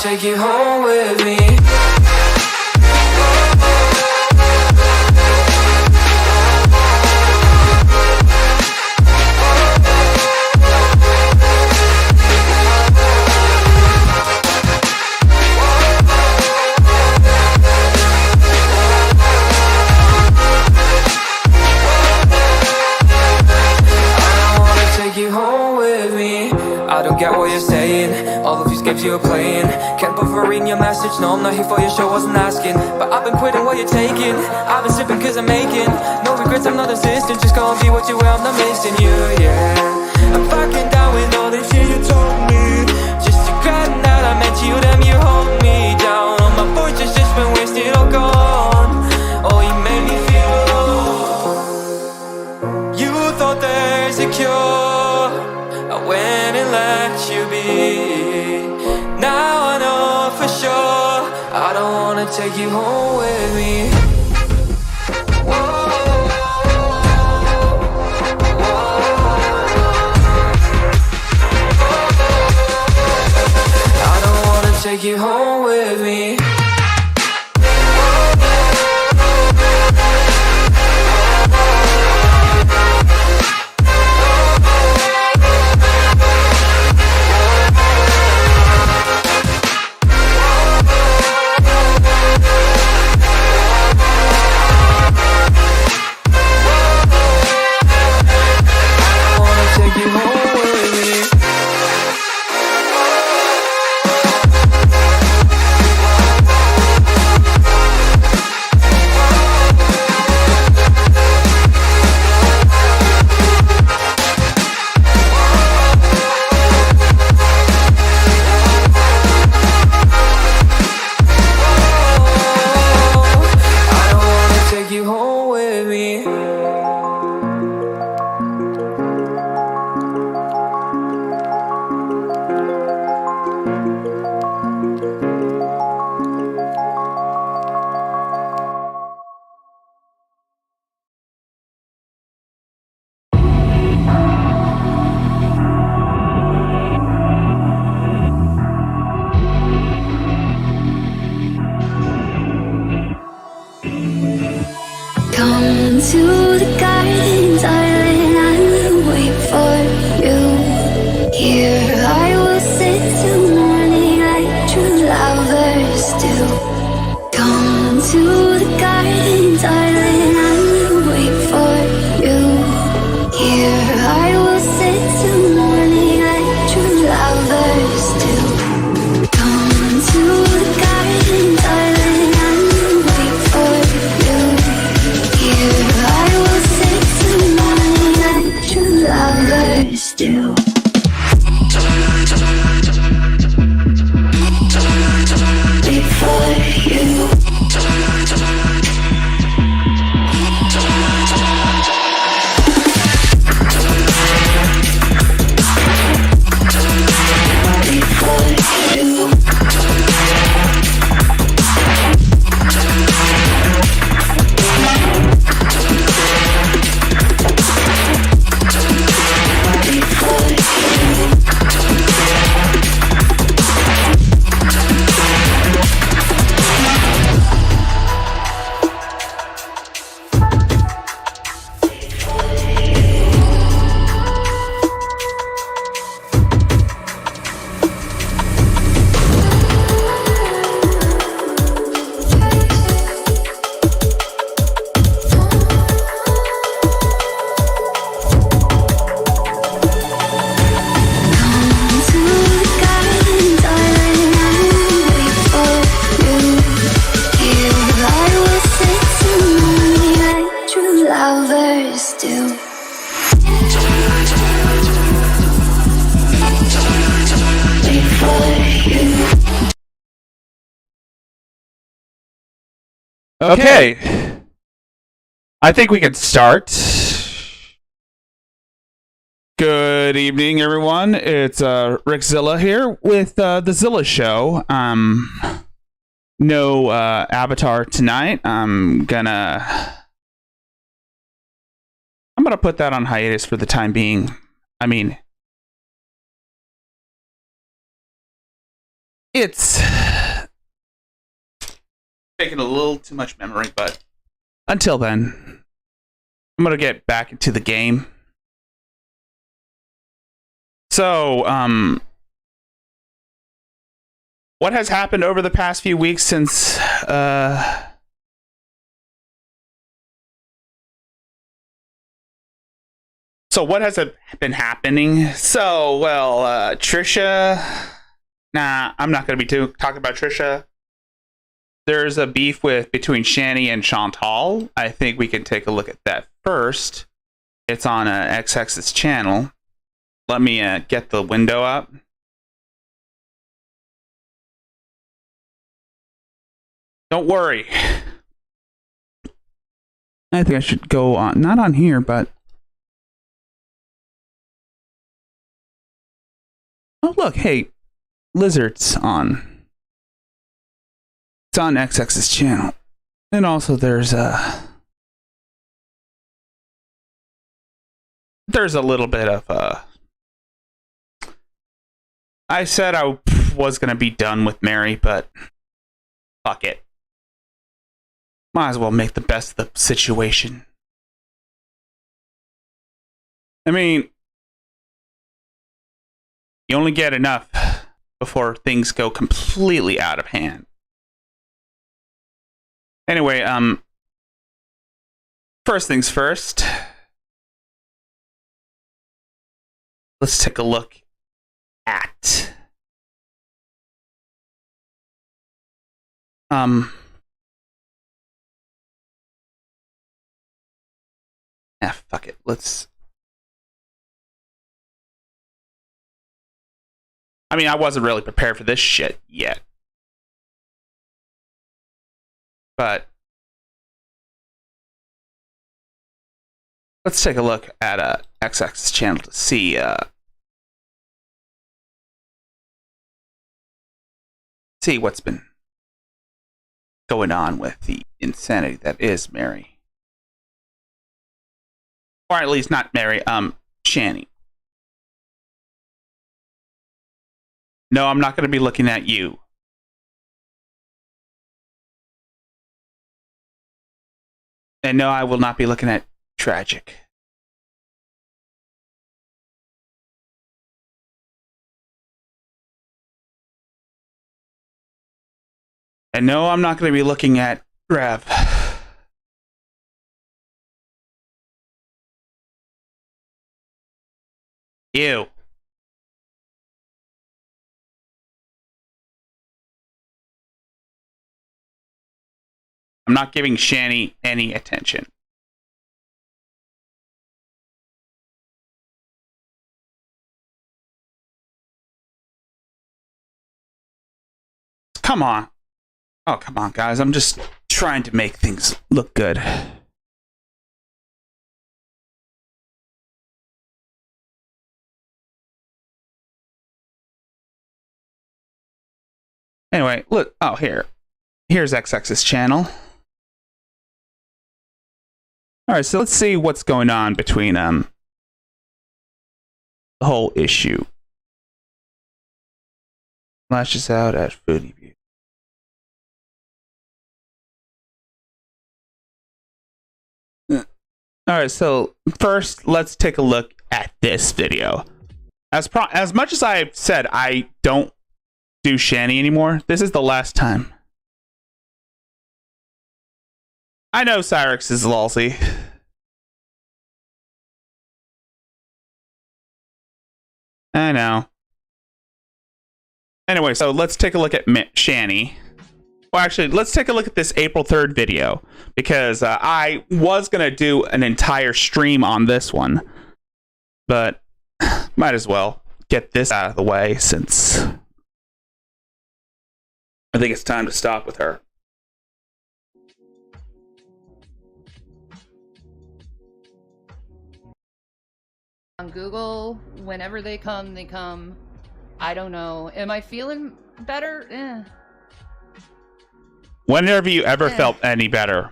Take you home with me. I don't get what you're saying. All of these games you're playing. Can't bother reading your message. No, I'm not here for your show, wasn't asking. But I've been quitting what you're taking. I've been sipping cause I'm making no regrets, I'm not insistent. Just go and be what you are, I'm not missing you, yeah. I'm backing down with all the shit you told me. Just regretting that I met you, damn you hold me down. All my fortune's just been wasted, all gone. Oh, you made me feel alone. You thought there's a cure, I went and let you be. Now I know for sure I don't wanna take you home with me. I don't wanna take you home with me. Come to the garden, darling, I will wait for you. Here I will sit till morning like true lovers do. Come to the garden, darling, I will wait for you. Here I will sit till morning like true lovers do. Come to the garden, darling, I will wait for you. Here I will sit till morning like true lovers do. Wait for you. Okay. I think we can start. Good evening, everyone. It's Rickzilla here with the Zilla Show. No Avatar tonight. I'm gonna put that on hiatus for the time being. I mean, it's taking a little too much memory, but until then, I'm gonna get back into the game. So, what has happened over the past few weeks since, So what has been happening? So, well, Trisha... Nah, I'm not going to be talking about Trisha. There's a beef between Shani and Chantal. I think we can take a look at that first. It's on XX's channel. Let me get the window up. Don't worry. I think I should go on, not on here, but... Oh, look, hey, Lizard's on. It's on XX's channel. And also there's a little bit of I said I was going to be done with Mary, but fuck it. Might as well make the best of the situation. I mean, you only get enough before things go completely out of hand. Anyway, first things first. Let's take a look at fuck it. I mean, I wasn't really prepared for this shit yet. But let's take a look at XX's channel to see what's been going on with the insanity that is Mary. Or at least not Mary, Shani. No, I'm not going to be looking at you. And no, I will not be looking at Tragic. And no, I'm not going to be looking at Rev. Ew. I'm not giving Shani any attention. Come on. Oh, come on, guys. I'm just trying to make things look good. Anyway, look. Oh, here's XX's channel. All right, so let's see what's going on between the whole issue. Lashes out at Foodie View. All right, so first, let's take a look at this video. As much as I've said I don't do Shani anymore, this is the last time. I know Cyrix is lousy. I know. Anyway, so let's take a look at Shani. Well, actually, let's take a look at this April 3rd video, because I was going to do an entire stream on this one, but might as well get this out of the way since I think it's time to stop with her. on Google. Whenever they come, they come. I don't know. Am I feeling better? Whenever you ever felt any better?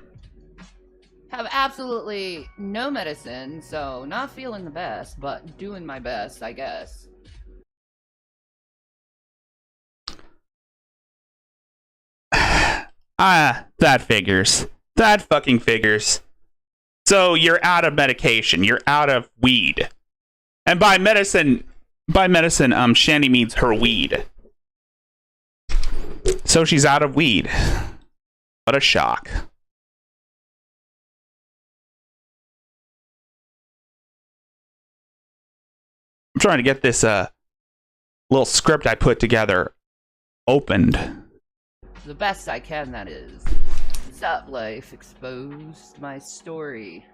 Have absolutely no medicine, so not feeling the best, but doing my best, I guess. That figures. That fucking figures. So you're out of medication. You're out of weed. And by medicine, Shanny means her weed. So she's out of weed. What a shock. I'm trying to get this little script I put together opened. The best I can, that is. Stop Life exposed my story.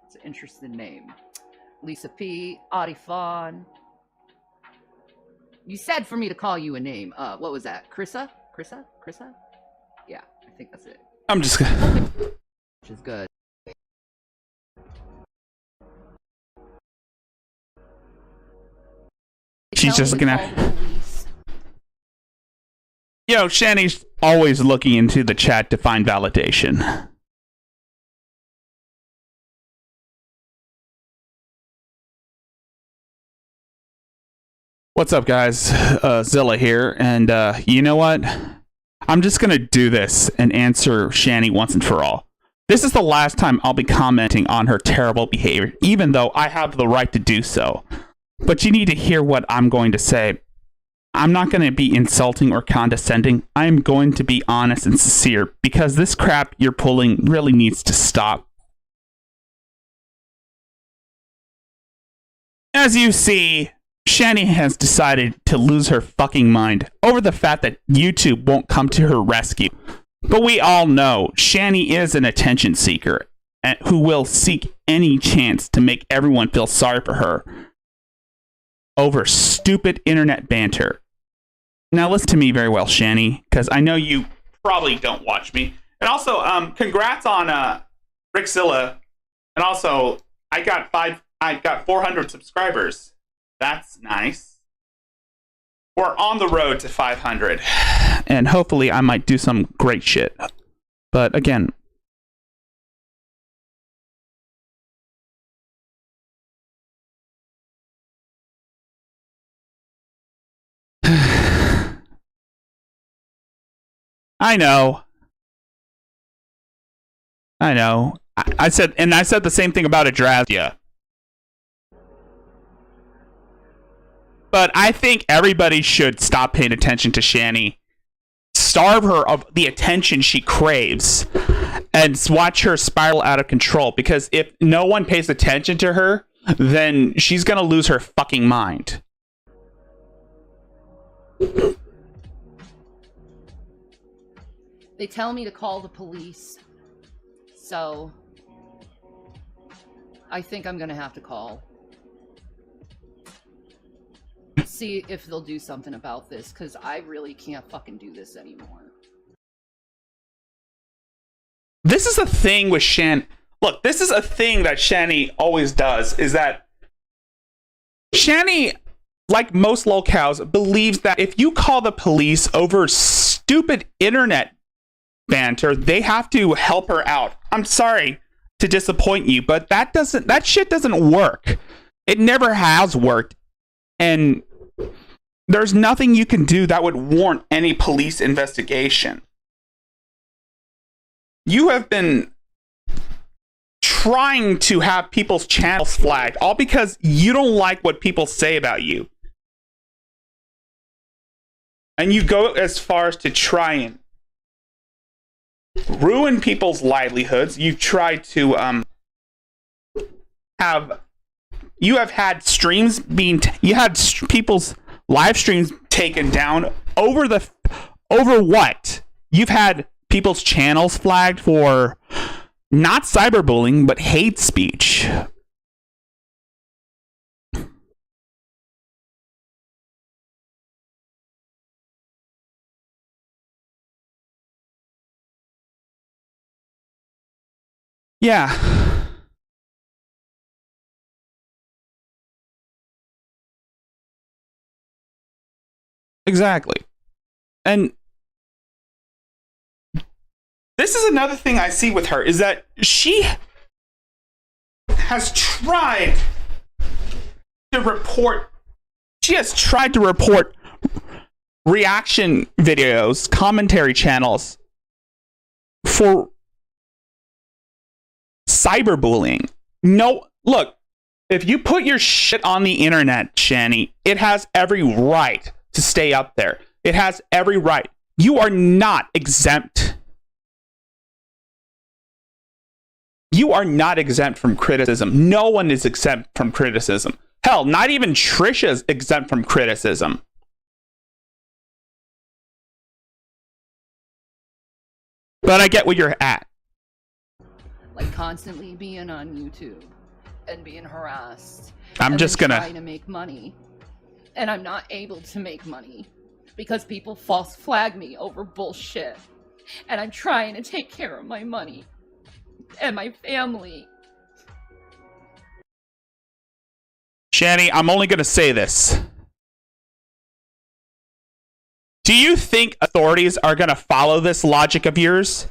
It's an interesting name. Lisa P. Audie Fawn. You said for me to call you a name. What was that? Krissa? Yeah, I think that's it. I'm just gonna... Which is good. She's just looking at... Yo, Shanny's always looking into the chat to find validation. What's up, guys? Zilla here, and you know what? I'm just gonna do this and answer Shanny once and for all. This is the last time I'll be commenting on her terrible behavior, even though I have the right to do so. But you need to hear what I'm going to say. I'm not going to be insulting or condescending. I'm going to be honest and sincere, because this crap you're pulling really needs to stop. As you see, Shanny has decided to lose her fucking mind over the fact that YouTube won't come to her rescue. But we all know Shanny is an attention seeker who will seek any chance to make everyone feel sorry for her over stupid internet banter. Now listen to me very well, Shanny, because I know you probably don't watch me. And also, congrats on Rickzilla. And also, I got 400 subscribers. That's nice. We're on the road to 500. And hopefully I might do some great shit. But again, I know. I said the same thing about Adrazia. But I think everybody should stop paying attention to Shanny, starve her of the attention she craves, and watch her spiral out of control. Because if no one pays attention to her, then she's gonna lose her fucking mind. They tell me to call the police, so I think I'm gonna have to call. See if they'll do something about this, because I really can't fucking do this anymore. This is a thing with Shan. Look, this is a thing that Shanny always does, is that Shanny, like most lolcows, believes that if you call the police over stupid internet banter, they have to help her out. I'm sorry to disappoint you, but that shit doesn't work. It never has worked. And there's nothing you can do that would warrant any police investigation. You have been trying to have people's channels flagged, all because you don't like what people say about you. And you go as far as to try and ruin people's livelihoods. You've tried to you have had streams being you had people's live streams taken down over what? You've had people's channels flagged for not cyberbullying but hate speech. Yeah. Exactly. And this is another thing I see with her, is that she has tried to report reaction videos, commentary channels for cyberbullying. No, look, if you put your shit on the internet, Shani, it has every right to stay up there. It has every right. You are not exempt. You are not exempt from criticism. No one is exempt from criticism. Hell, not even Trisha's exempt from criticism. But I get where you're at. Like constantly being on YouTube and being harassed. I'm and just then gonna trying to make money, and I'm not able to make money because people false flag me over bullshit. And I'm trying to take care of my money and my family. Shani, I'm only gonna say this. Do you think authorities are gonna follow this logic of yours?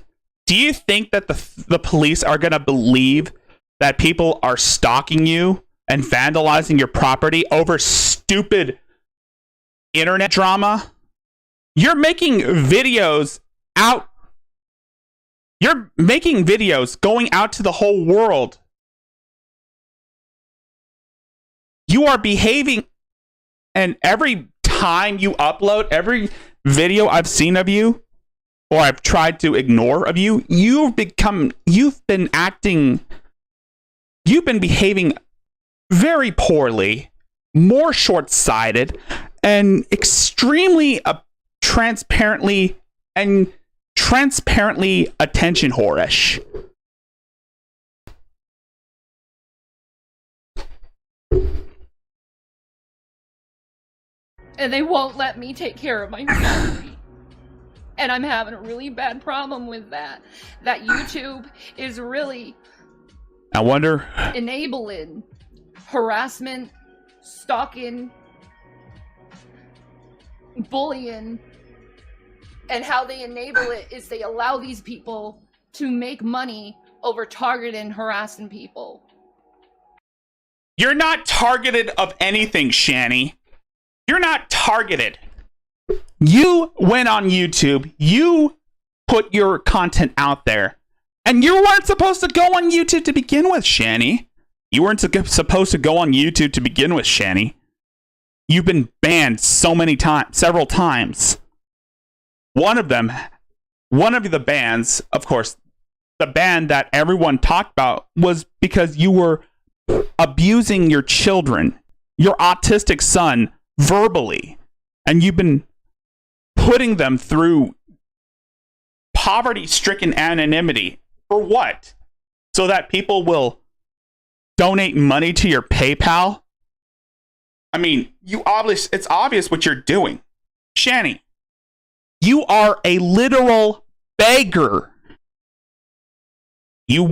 Do you think that the police are gonna believe that people are stalking you and vandalizing your property over stupid internet drama? You're making videos out. You're making videos going out to the whole world. You are behaving, and every time you upload, every video I've seen of you, or I've tried to ignore of you, you've been behaving very poorly, more short-sighted, and extremely transparently attention whorish. And they won't let me take care of my family. And I'm having a really bad problem with that. That YouTube is really, I wonder, enabling harassment, stalking, bullying, and how they enable it is they allow these people to make money over targeting, harassing people. you're not targeted of anything, Shani. You're not targeted. You went on YouTube, you put your content out there, and you weren't supposed to go on YouTube to begin with, Shani. You weren't supposed to go on YouTube to begin with, Shani. You've been banned several times. One of the bans, of course, the ban that everyone talked about was because you were abusing your children, your autistic son, verbally, and you've been putting them through poverty-stricken anonymity. For what? So that people will donate money to your PayPal? I mean, it's obvious what you're doing. Shani, you are a literal beggar. You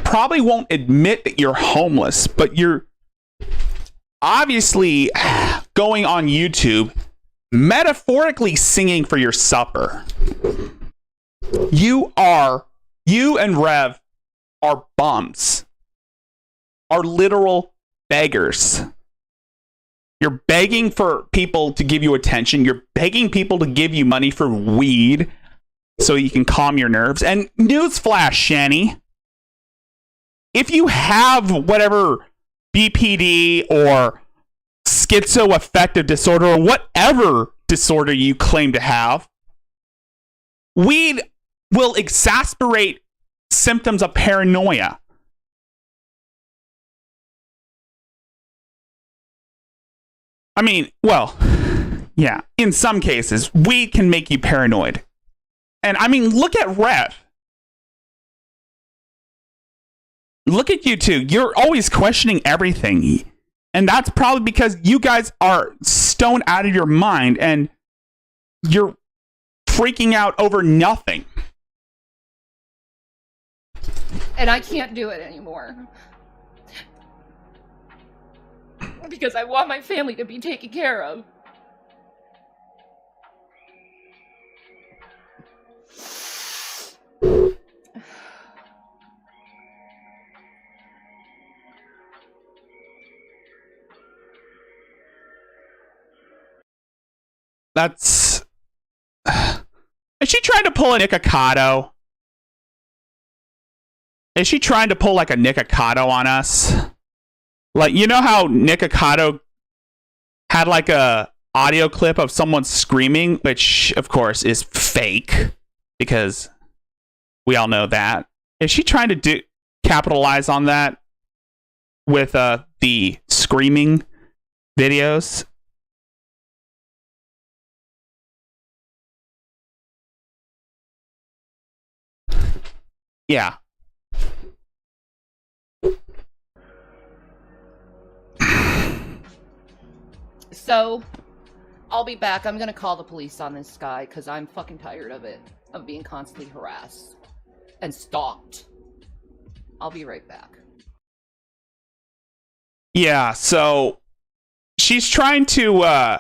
probably won't admit that you're homeless, but you're obviously going on YouTube, metaphorically singing for your supper. You and Rev are bums, are literal beggars. You're begging for people to give you attention. You're begging people to give you money for weed so you can calm your nerves. And newsflash, Shani, if you have whatever BPD or schizoaffective disorder or whatever disorder you claim to have, weed will exacerbate symptoms of paranoia. I mean, well, yeah, in some cases, weed can make you paranoid. And I mean, look at Rev. Look at you two. You're always questioning everything. And that's probably because you guys are stoned out of your mind and you're freaking out over nothing. And I can't do it anymore. Because I want my family to be taken care of. That's. Is she trying to pull a Nikocado? Is she trying to pull like a Nikocado on us? Like, you know how Nikocado had like a audio clip of someone screaming, which of course is fake because we all know that. Is she trying to capitalize on that with the screaming videos? Yeah. So, I'll be back. I'm gonna call the police on this guy because I'm fucking tired of it. Of being constantly harassed and stalked. I'll be right back. Yeah, so she's trying to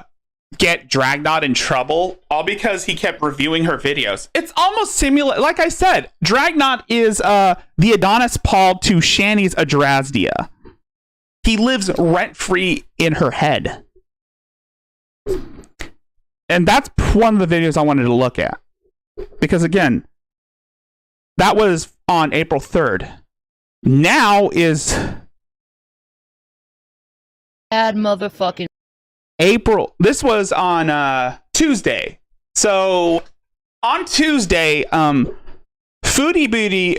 get Dragnot in trouble, all because he kept reviewing her videos. It's almost similar. Like I said, Dragnot is the Adonis Paul to Shani's Adrazdia. He lives rent-free in her head. And that's one of the videos I wanted to look at. Because again, that was on April 3rd. Now is Bad motherfucking April. This was on Tuesday. So on Tuesday, Foodie Booty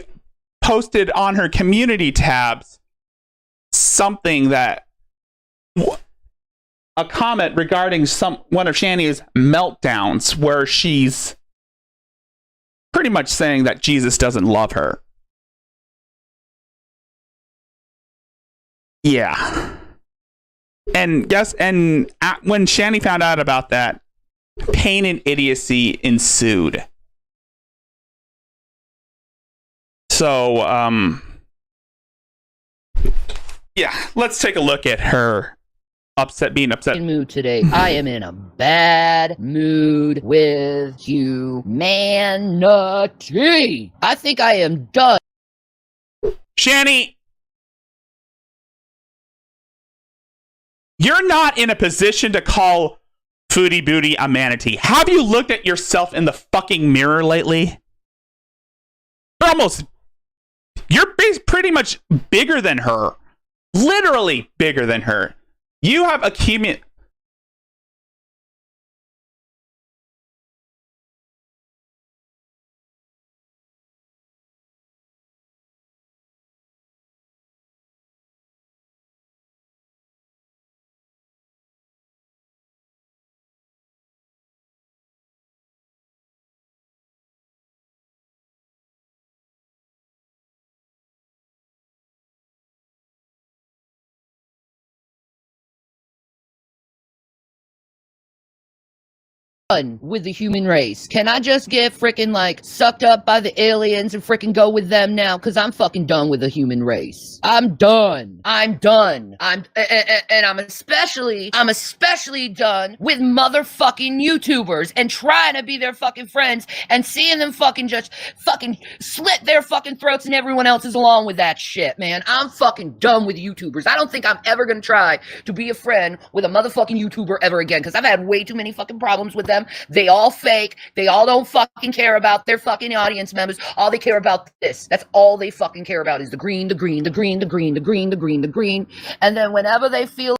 posted on her community tabs something that a comment regarding one of Shani's meltdowns where she's pretty much saying that Jesus doesn't love her. Yeah. And when Shani found out about that, pain and idiocy ensued. So, yeah, let's take a look at her being upset. Mood today. I am in a bad mood with humanity. I think I am done. Shani, you're not in a position to call Foodie Booty a manatee. Have you looked at yourself in the fucking mirror lately? You're pretty much bigger than her. Literally bigger than her. You have accumulated. Done with the human race. Can I just get freaking like sucked up by the aliens and freaking go with them now? Cause I'm fucking done with the human race. I'm done. I'm especially done with motherfucking YouTubers and trying to be their fucking friends and seeing them fucking just fucking slit their fucking throats and everyone else is along with that shit, man. I'm fucking done with YouTubers. I don't think I'm ever gonna try to be a friend with a motherfucking YouTuber ever again, because I've had way too many fucking problems with them. They all fake. They all don't fucking care about their fucking audience members. All they care about this. That's all they fucking care about is the green, the green, the green, the green, the green, the green, the green. And then whenever they feel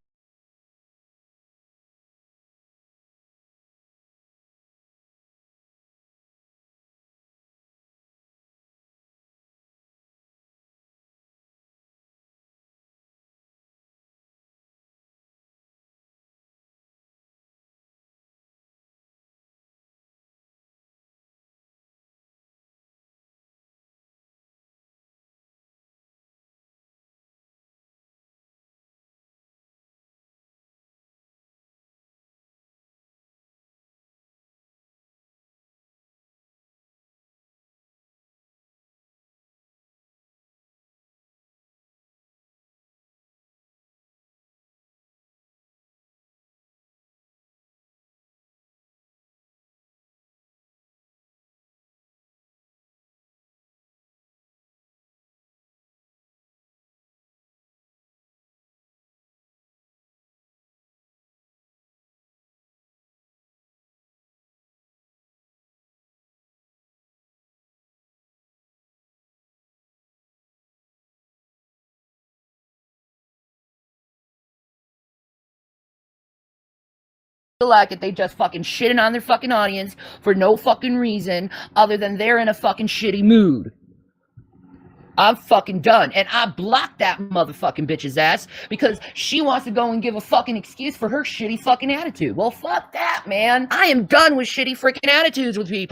like it, they just fucking shitting on their fucking audience for no fucking reason other than they're in a fucking shitty mood. I'm fucking done. And I blocked that motherfucking bitch's ass because she wants to go and give a fucking excuse for her shitty fucking attitude. Well, fuck that, man. I am done with shitty freaking attitudes with people.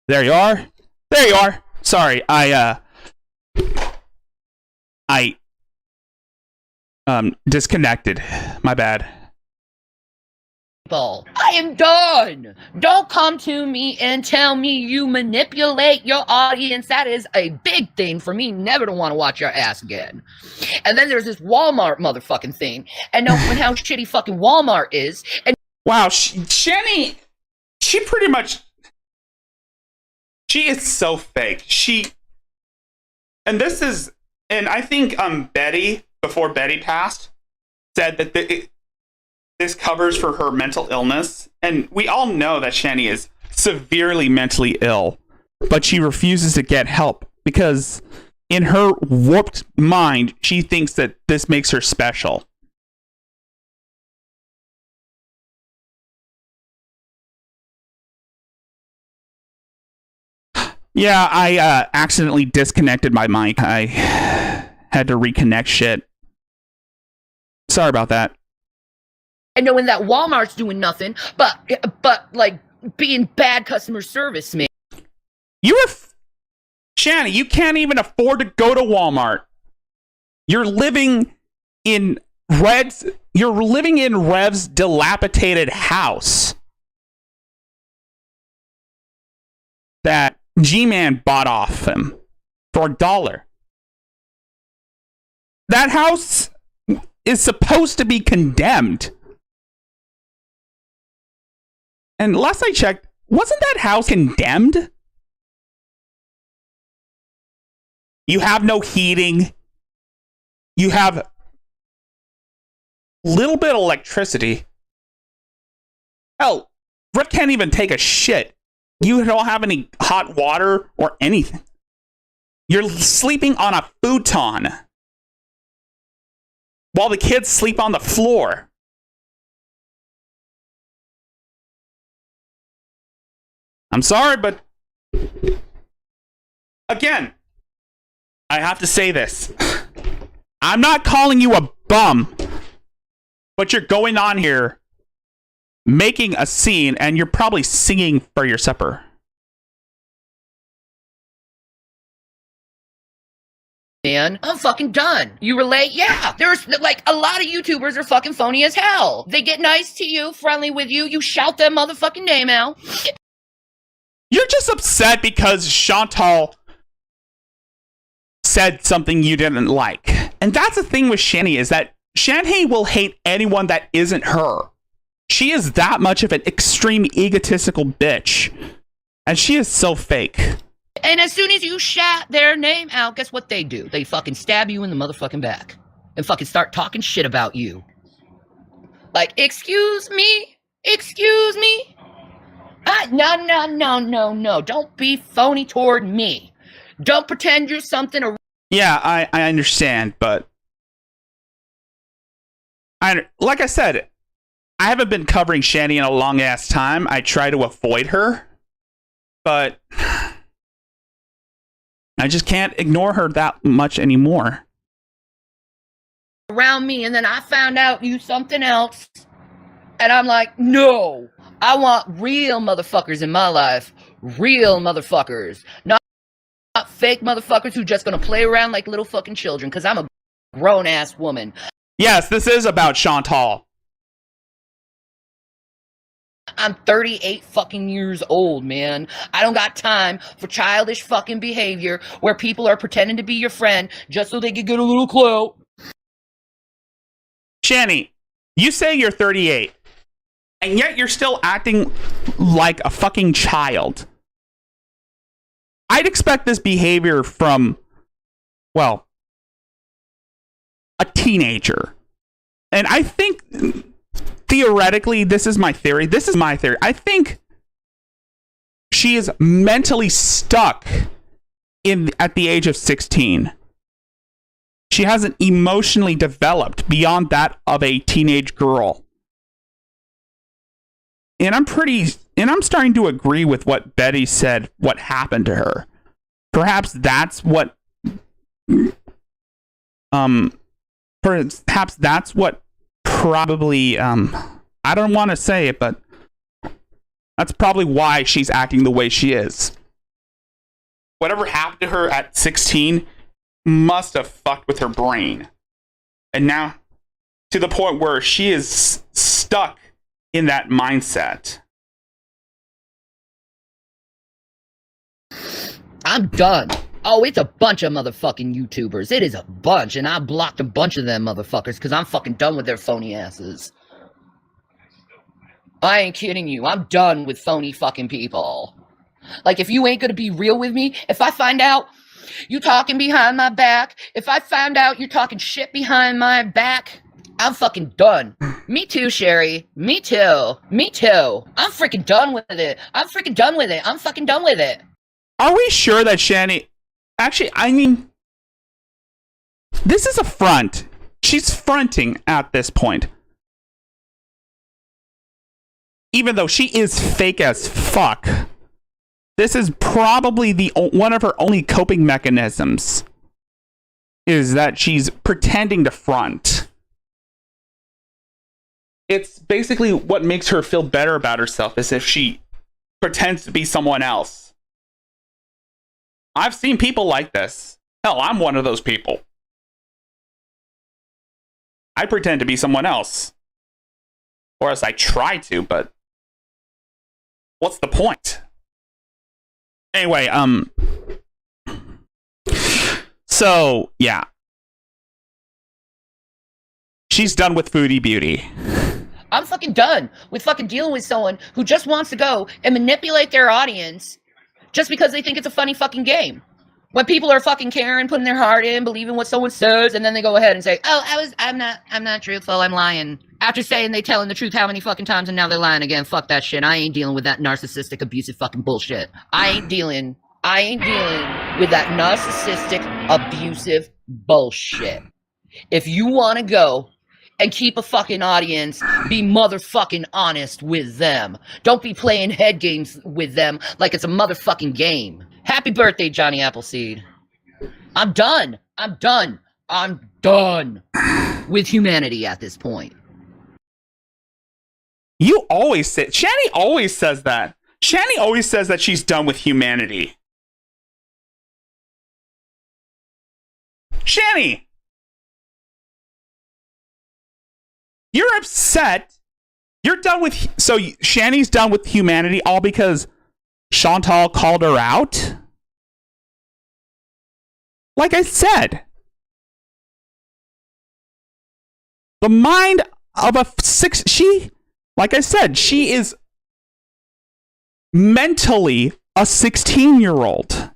There you are. There you are. Sorry, I disconnected. My bad. I am done. Don't come to me and tell me you manipulate your audience. That is a big thing for me never to want to watch your ass again. And then there's this Walmart motherfucking thing. And knowing how shitty fucking Walmart is. And wow, Shani, she pretty much, she is so fake. And I think Betty, before Betty passed, said that this covers for her mental illness. And we all know that Shani is severely mentally ill, but she refuses to get help because in her warped mind, she thinks that this makes her special. Yeah, I accidentally disconnected my mic. I had to reconnect shit. Sorry about that. and knowing that Walmart's doing nothing but like being bad customer service, man. Shanny, you can't even afford to go to Walmart. You're living in Rev's dilapidated house that G-Man bought off him for $1. That house is supposed to be condemned. And last I checked, wasn't that house condemned? You have no heating. You have little bit of electricity. Hell, Rick can't even take a shit. You don't have any hot water or anything. You're sleeping on a futon while the kids sleep on the floor. I'm sorry, but again, I have to say this. I'm not calling you a bum, but you're going on here making a scene and you're probably singing for your supper. Man, I'm fucking done. You relate? Yeah. There's like a lot of YouTubers are fucking phony as hell. They get nice to you, friendly with you, you shout their motherfucking name out. You're just upset because Chantal said something you didn't like. And that's the thing with Shani, is that Shani will hate anyone that isn't her. She is that much of an extreme egotistical bitch. And she is so fake. And as soon as you shout their name out, guess what they do? They fucking stab you in the motherfucking back. And fucking start talking shit about you. Like, excuse me? Excuse me? No. Don't be phony toward me. Don't pretend you're something. Yeah, I understand, but like I said, I haven't been covering Shani in a long ass time. I try to avoid her, but I just can't ignore her that much anymore. Around me, and then I found out you something else, and I'm like, no, I want real motherfuckers in my life. Real motherfuckers. Not fake motherfuckers who just gonna play around like little fucking children, because I'm a grown-ass woman. Yes, this is about Chantal. I'm 38 fucking years old, man. I don't got time for childish fucking behavior where people are pretending to be your friend just so they can get a little clout. Shanny, you say you're 38, and yet you're still acting like a fucking child. I'd expect this behavior from, well, a teenager. And I think, theoretically, this is my theory. I think she is mentally stuck at the age of 16. She hasn't emotionally developed beyond that of a teenage girl. And I'm starting to agree with what Betty said, what happened to her. Perhaps that's what probably I don't want to say it, but that's probably why she's acting the way she is. Whatever happened to her at 16 must have fucked with her brain. And now to the point where she is stuck in that mindset. I'm done. Oh, it's a bunch of motherfucking YouTubers. It is a bunch, and I blocked a bunch of them motherfuckers because I'm fucking done with their phony asses. I ain't kidding you. I'm done with phony fucking people. Like, if you ain't gonna be real with me, if I find out you talking behind my back, if I find out you're talking shit behind my back, I'm fucking done. Me too, Sherry. Me too. Me too. I'm freaking done with it. I'm freaking done with it. I'm fucking done with it. Are we sure that Shanny... Actually, I mean... This is a front. She's fronting at this point. Even though she is fake as fuck. This is probably one of her only coping mechanisms. Is that she's pretending to front. It's basically what makes her feel better about herself, as if she pretends to be someone else. I've seen people like this. Hell, I'm one of those people. I pretend to be someone else. Or else I try to, but what's the point? Anyway, so, yeah. She's done with Foodie Beauty. I'm fucking done with fucking dealing with someone who just wants to go and manipulate their audience just because they think it's a funny fucking game. When people are fucking caring, putting their heart in, believing what someone says, and then they go ahead and say, "Oh, I'm not truthful, I'm lying." After saying they telling the truth how many fucking times and now they're lying again. Fuck that shit. I ain't dealing with that narcissistic, abusive fucking bullshit. I ain't dealing with that narcissistic, abusive bullshit. If you want to go and keep a fucking audience, be motherfucking honest with them. Don't be playing head games with them like it's a motherfucking game. Happy birthday, Johnny Appleseed. I'm done. I'm done with humanity at this point. You always say... Shanny always says that. Shanny always says that she's done with humanity. Shanny! You're upset. You're done with... So Shanny's done with humanity all because Chantal called her out? Like I said, the mind of a like I said, she is mentally a 16-year-old.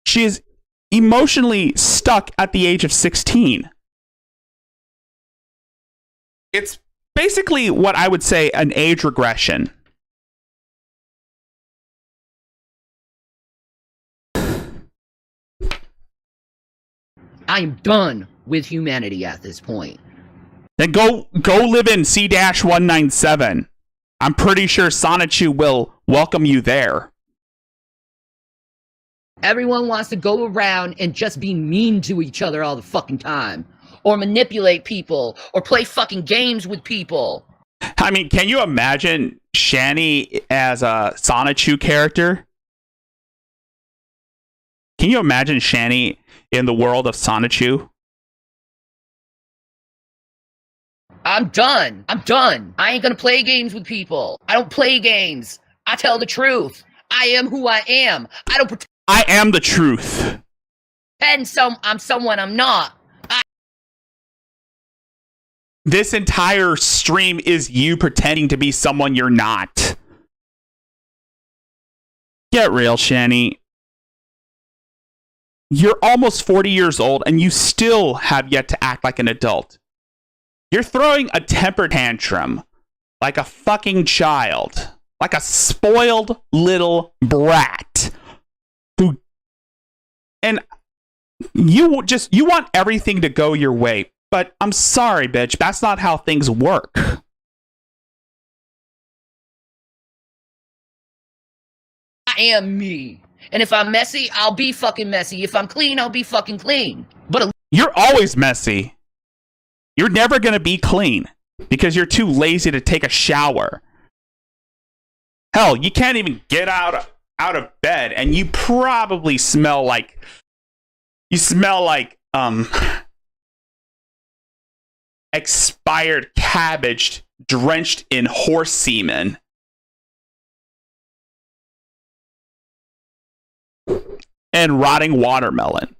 She is emotionally stuck at the age of 16. It's basically what I would say an age regression. I am done with humanity at this point. Then go live in C-197. I'm pretty sure Sonichu will welcome you there. Everyone wants to go around and just be mean to each other all the fucking time. Or manipulate people. Or play fucking games with people. I mean, can you imagine Shanny as a Sonichu character? Can you imagine Shanny in the world of Sonichu? I'm done. I'm done. I ain't gonna play games with people. I don't play games. I tell the truth. I am who I am. I don't pretend I am the truth. I'm someone I'm not. This entire stream is you pretending to be someone you're not. Get real, Shani. You're almost 40 years old and you still have yet to act like an adult. You're throwing a temper tantrum like a fucking child. Like a spoiled little brat. And you want everything to go your way. But I'm sorry, bitch. That's not how things work. I am me. And if I'm messy, I'll be fucking messy. If I'm clean, I'll be fucking clean. But you're always messy. You're never going to be clean because you're too lazy to take a shower. Hell, you can't even get out of bed and you probably smell like expired cabbage drenched in horse semen. And rotting watermelon.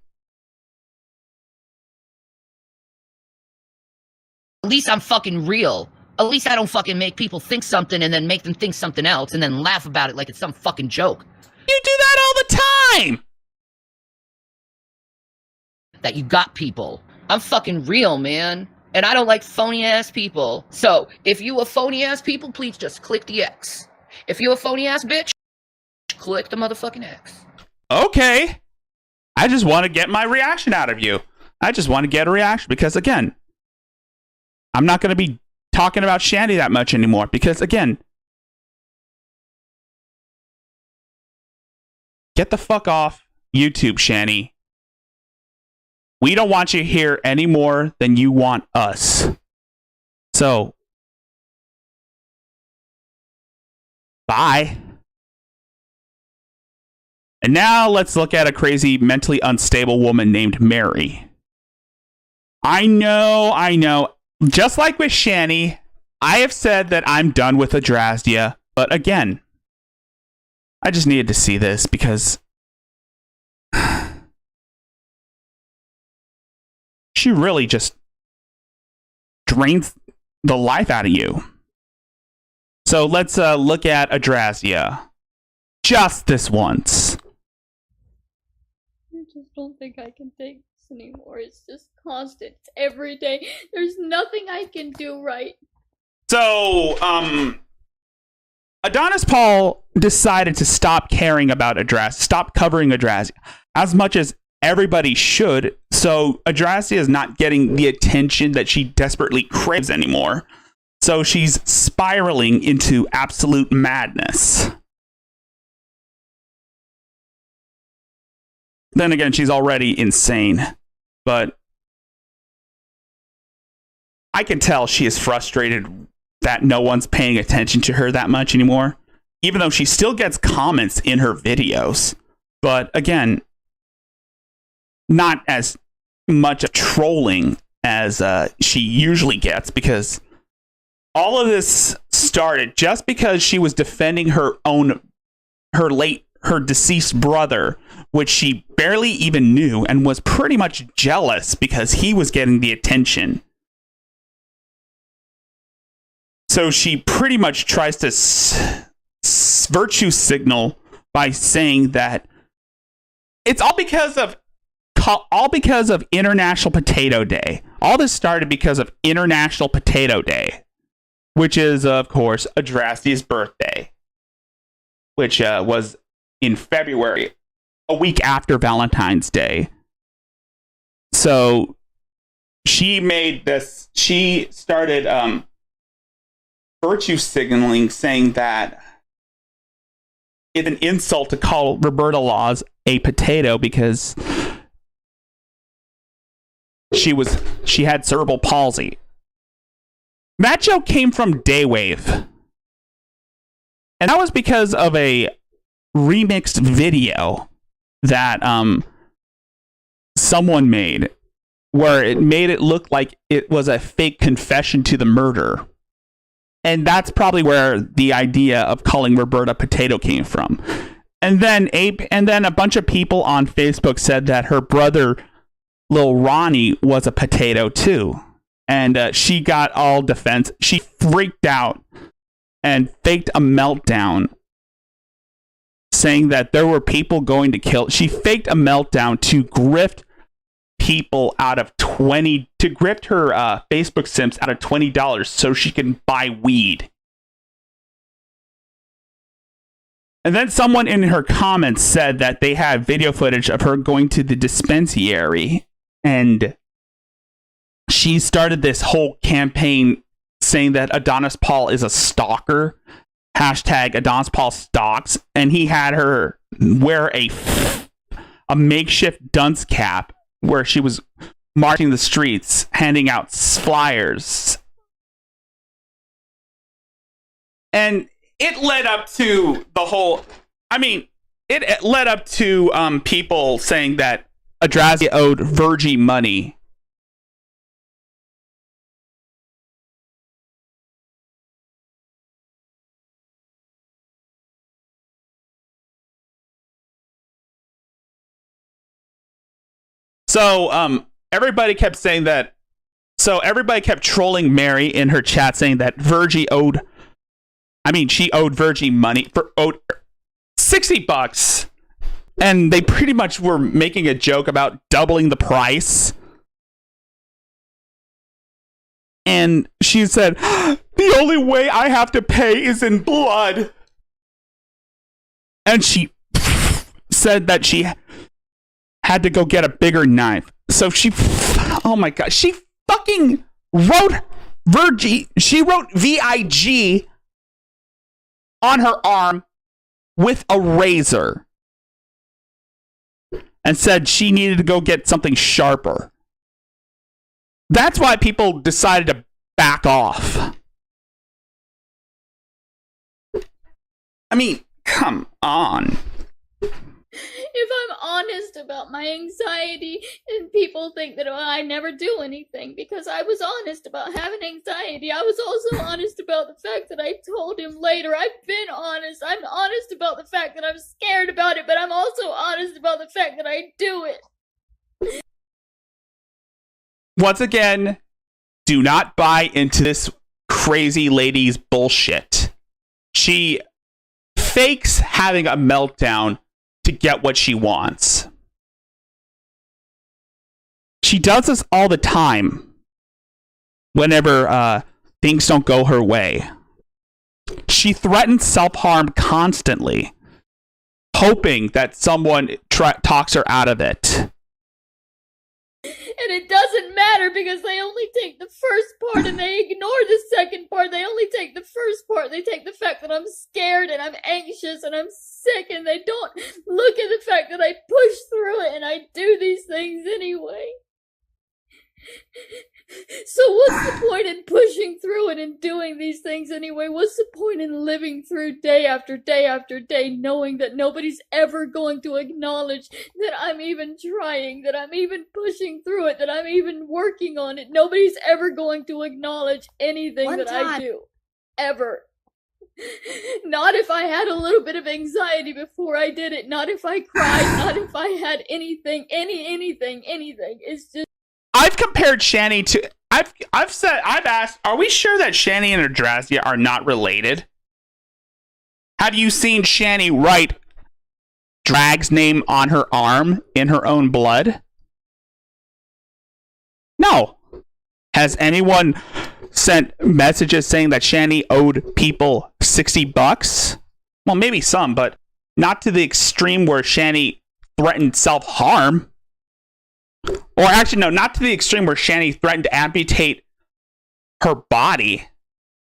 at least I'm fucking real. At least I don't fucking make people think something and then make them think something else and then laugh about it like it's some fucking joke. You do that all the time! That you got people. I'm fucking real, man. And I don't like phony ass people. So, if you a phony ass people, please just click the X. If you a phony ass bitch, click the motherfucking X. Okay. I just want to get my reaction out of you. I just want to get a reaction because, again, I'm not going to be talking about Shandy that much anymore because, again, get the fuck off YouTube, Shandy. We don't want you here any more than you want us. So, bye. And now let's look at a crazy, mentally unstable woman named Mary. I know. Just like with Shani, I have said that I'm done with Adrastia. But again, I just needed to see this because she really just drains the life out of you. So let's look at Adrastia. Just this once. I just don't think I can take this anymore. It's just constant. It's every day. There's nothing I can do right. So, Adonis Paul decided to stop caring about Adrastia, stop covering Adrastia as much as everybody should. So Adrastia is not getting the attention that she desperately craves anymore. So she's spiraling into absolute madness. Then again, she's already insane. But I can tell she is frustrated that no one's paying attention to her that much anymore. Even though she still gets comments in her videos. But again, not as much of trolling as she usually gets, because all of this started just because she was defending her deceased brother, which she barely even knew and was pretty much jealous because he was getting the attention. So she pretty much tries to virtue signal by saying that it's all because of International Potato Day. All this started because of International Potato Day, which is, of course, Adrastia's birthday, which was in February, a week after Valentine's Day. So she started virtue signaling, saying that it's an insult to call Roberta Laws a potato because she had cerebral palsy. That joke came from Daywave. And that was because of a remixed video that someone made. where it made it look like it was a fake confession to the murder. And that's probably where the idea of calling Roberta Potato came from. And then a bunch of people on Facebook said that her brother, Lil Ronnie, was a potato too. And she got all defense. She freaked out and faked a meltdown, saying that there were people going to kill. She faked a meltdown to grift people out of to grift her Facebook Sims out of $20 so she can buy weed. And then someone in her comments said that they had video footage of her going to the dispensary, and she started this whole campaign saying that Adonis Paul is a stalker. Hashtag Adonis Paul stalks. And he had her wear a makeshift dunce cap where she was marching the streets, handing out flyers. And it led up to the whole... it led up to people saying that Adrazia owed Virgie money. So everybody kept saying that. So everybody kept trolling Mary in her chat, saying that Virgie she owed Virgie money owed $60, and they pretty much were making a joke about doubling the price. And she said, "The only way I have to pay is in blood." And she said that she had to go get a bigger knife. So oh my god, she fucking wrote she wrote VIG on her arm with a razor and said she needed to go get something sharper. That's why people decided to back off. I mean, come on. If I'm honest about my anxiety, and people think that I never do anything because I was honest about having anxiety. I was also honest about the fact that I told him later. I've been honest. I'm honest about the fact that I'm scared about it, but I'm also honest about the fact that I do it. Once again, do not buy into this crazy lady's bullshit. She fakes having a meltdown to get what she wants. She does this all the time whenever things don't go her way. She threatens self-harm constantly, hoping that someone talks her out of it. And it doesn't matter because they only take the first part and they ignore the second part. They only take the first part. They take the fact that I'm scared and I'm anxious and I'm sick, and they don't look at the fact that I push through it and I do these things anyway. So what's the point in pushing through it and doing these things anyway? What's the point in living through day after day after day knowing that nobody's ever going to acknowledge that I'm even trying, that I'm even pushing through it, that I'm even working on it? Nobody's ever going to acknowledge anything that I do. Ever. Not if I had a little bit of anxiety before I did it. Not if I cried. Not if I had anything. Anything. It's just... I've compared Shani to... I've asked, are we sure that Shani and Adrazia are not related? Have you seen Shani write Drag's name on her arm in her own blood? No. Has anyone sent messages saying that Shani owed people $60? Well, maybe some, but not to the extreme where Shani threatened self-harm. Or actually, no, not to the extreme where Shani threatened to amputate her body.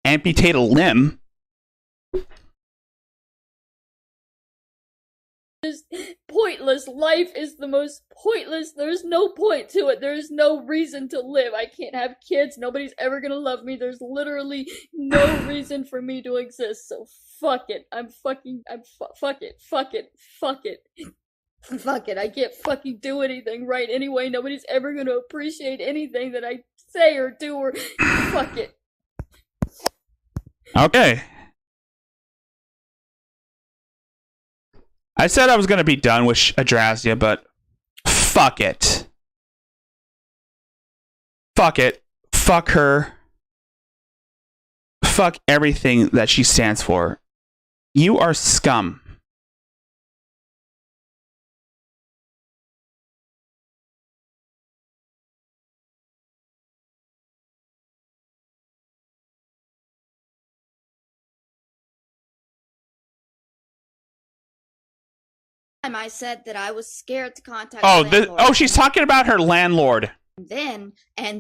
Amputate a limb. Just pointless. Life is the most pointless. There's no point to it. There's no reason to live. I can't have kids. Nobody's ever gonna love me. There's literally no reason for me to exist. So fuck it. Fuck it. Fuck it, I can't fucking do anything right anyway. Nobody's ever gonna appreciate anything that I say or do or fuck it. Okay. I said I was going to be done with Adrazia, but fuck it. Fuck it. Fuck her. Fuck everything that she stands for. You are scum. I said that I was scared to contact the landlord. She's talking about her landlord. And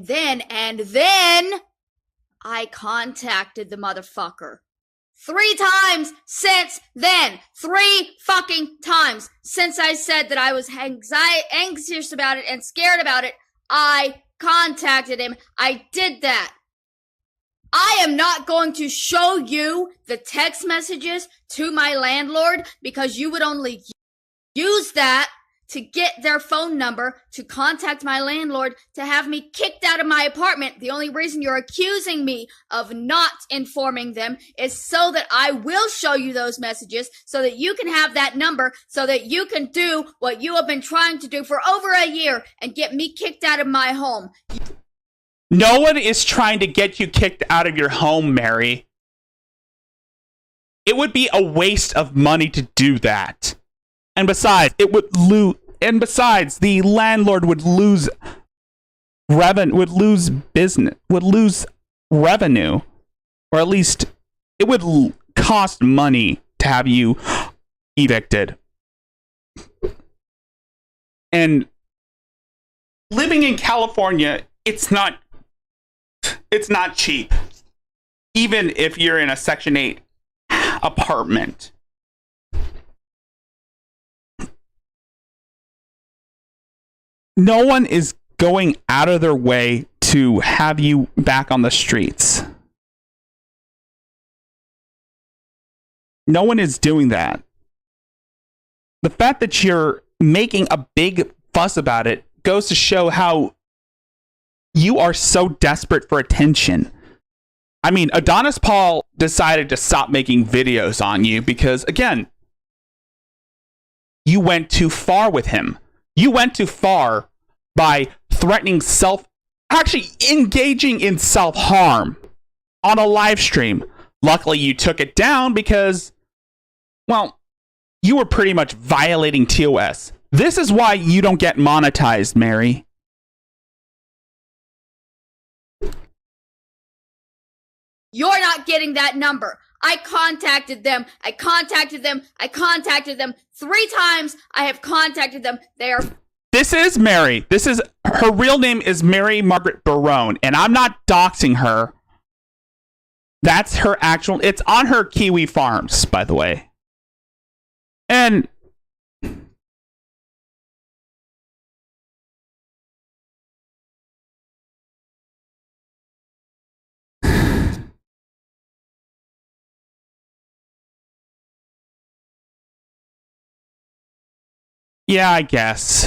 then I contacted the motherfucker. 3 times since then. 3 fucking times since I said that I was anxious about it and scared about it. I contacted him. I did that. I am not going to show you the text messages to my landlord because you would only use that to get their phone number, to contact my landlord, to have me kicked out of my apartment. The only reason you're accusing me of not informing them is so that I will show you those messages, so that you can have that number, so that you can do what you have been trying to do for over a year and get me kicked out of my home. No one is trying to get you kicked out of your home, Mary. It would be a waste of money to do that. And besides, the landlord would lose revenue, or at least it would cost money to have you evicted. And living in California, it's not cheap. Even if you're in a Section 8 apartment. No one is going out of their way to have you back on the streets. No one is doing that. The fact that you're making a big fuss about it goes to show how you are so desperate for attention. I mean, Adonis Paul decided to stop making videos on you because, again, you went too far with him. You went too far by threatening engaging in self-harm on a live stream. Luckily, you took it down because, well, you were pretty much violating TOS. This is why you don't get monetized, Mary. You're not getting that number. I contacted them 3 times. I have contacted them. This is Mary. Her real name is Mary Margaret Barone, and I'm not doxing her. That's her actual, it's on her Kiwi Farms, by the way. And yeah, I guess.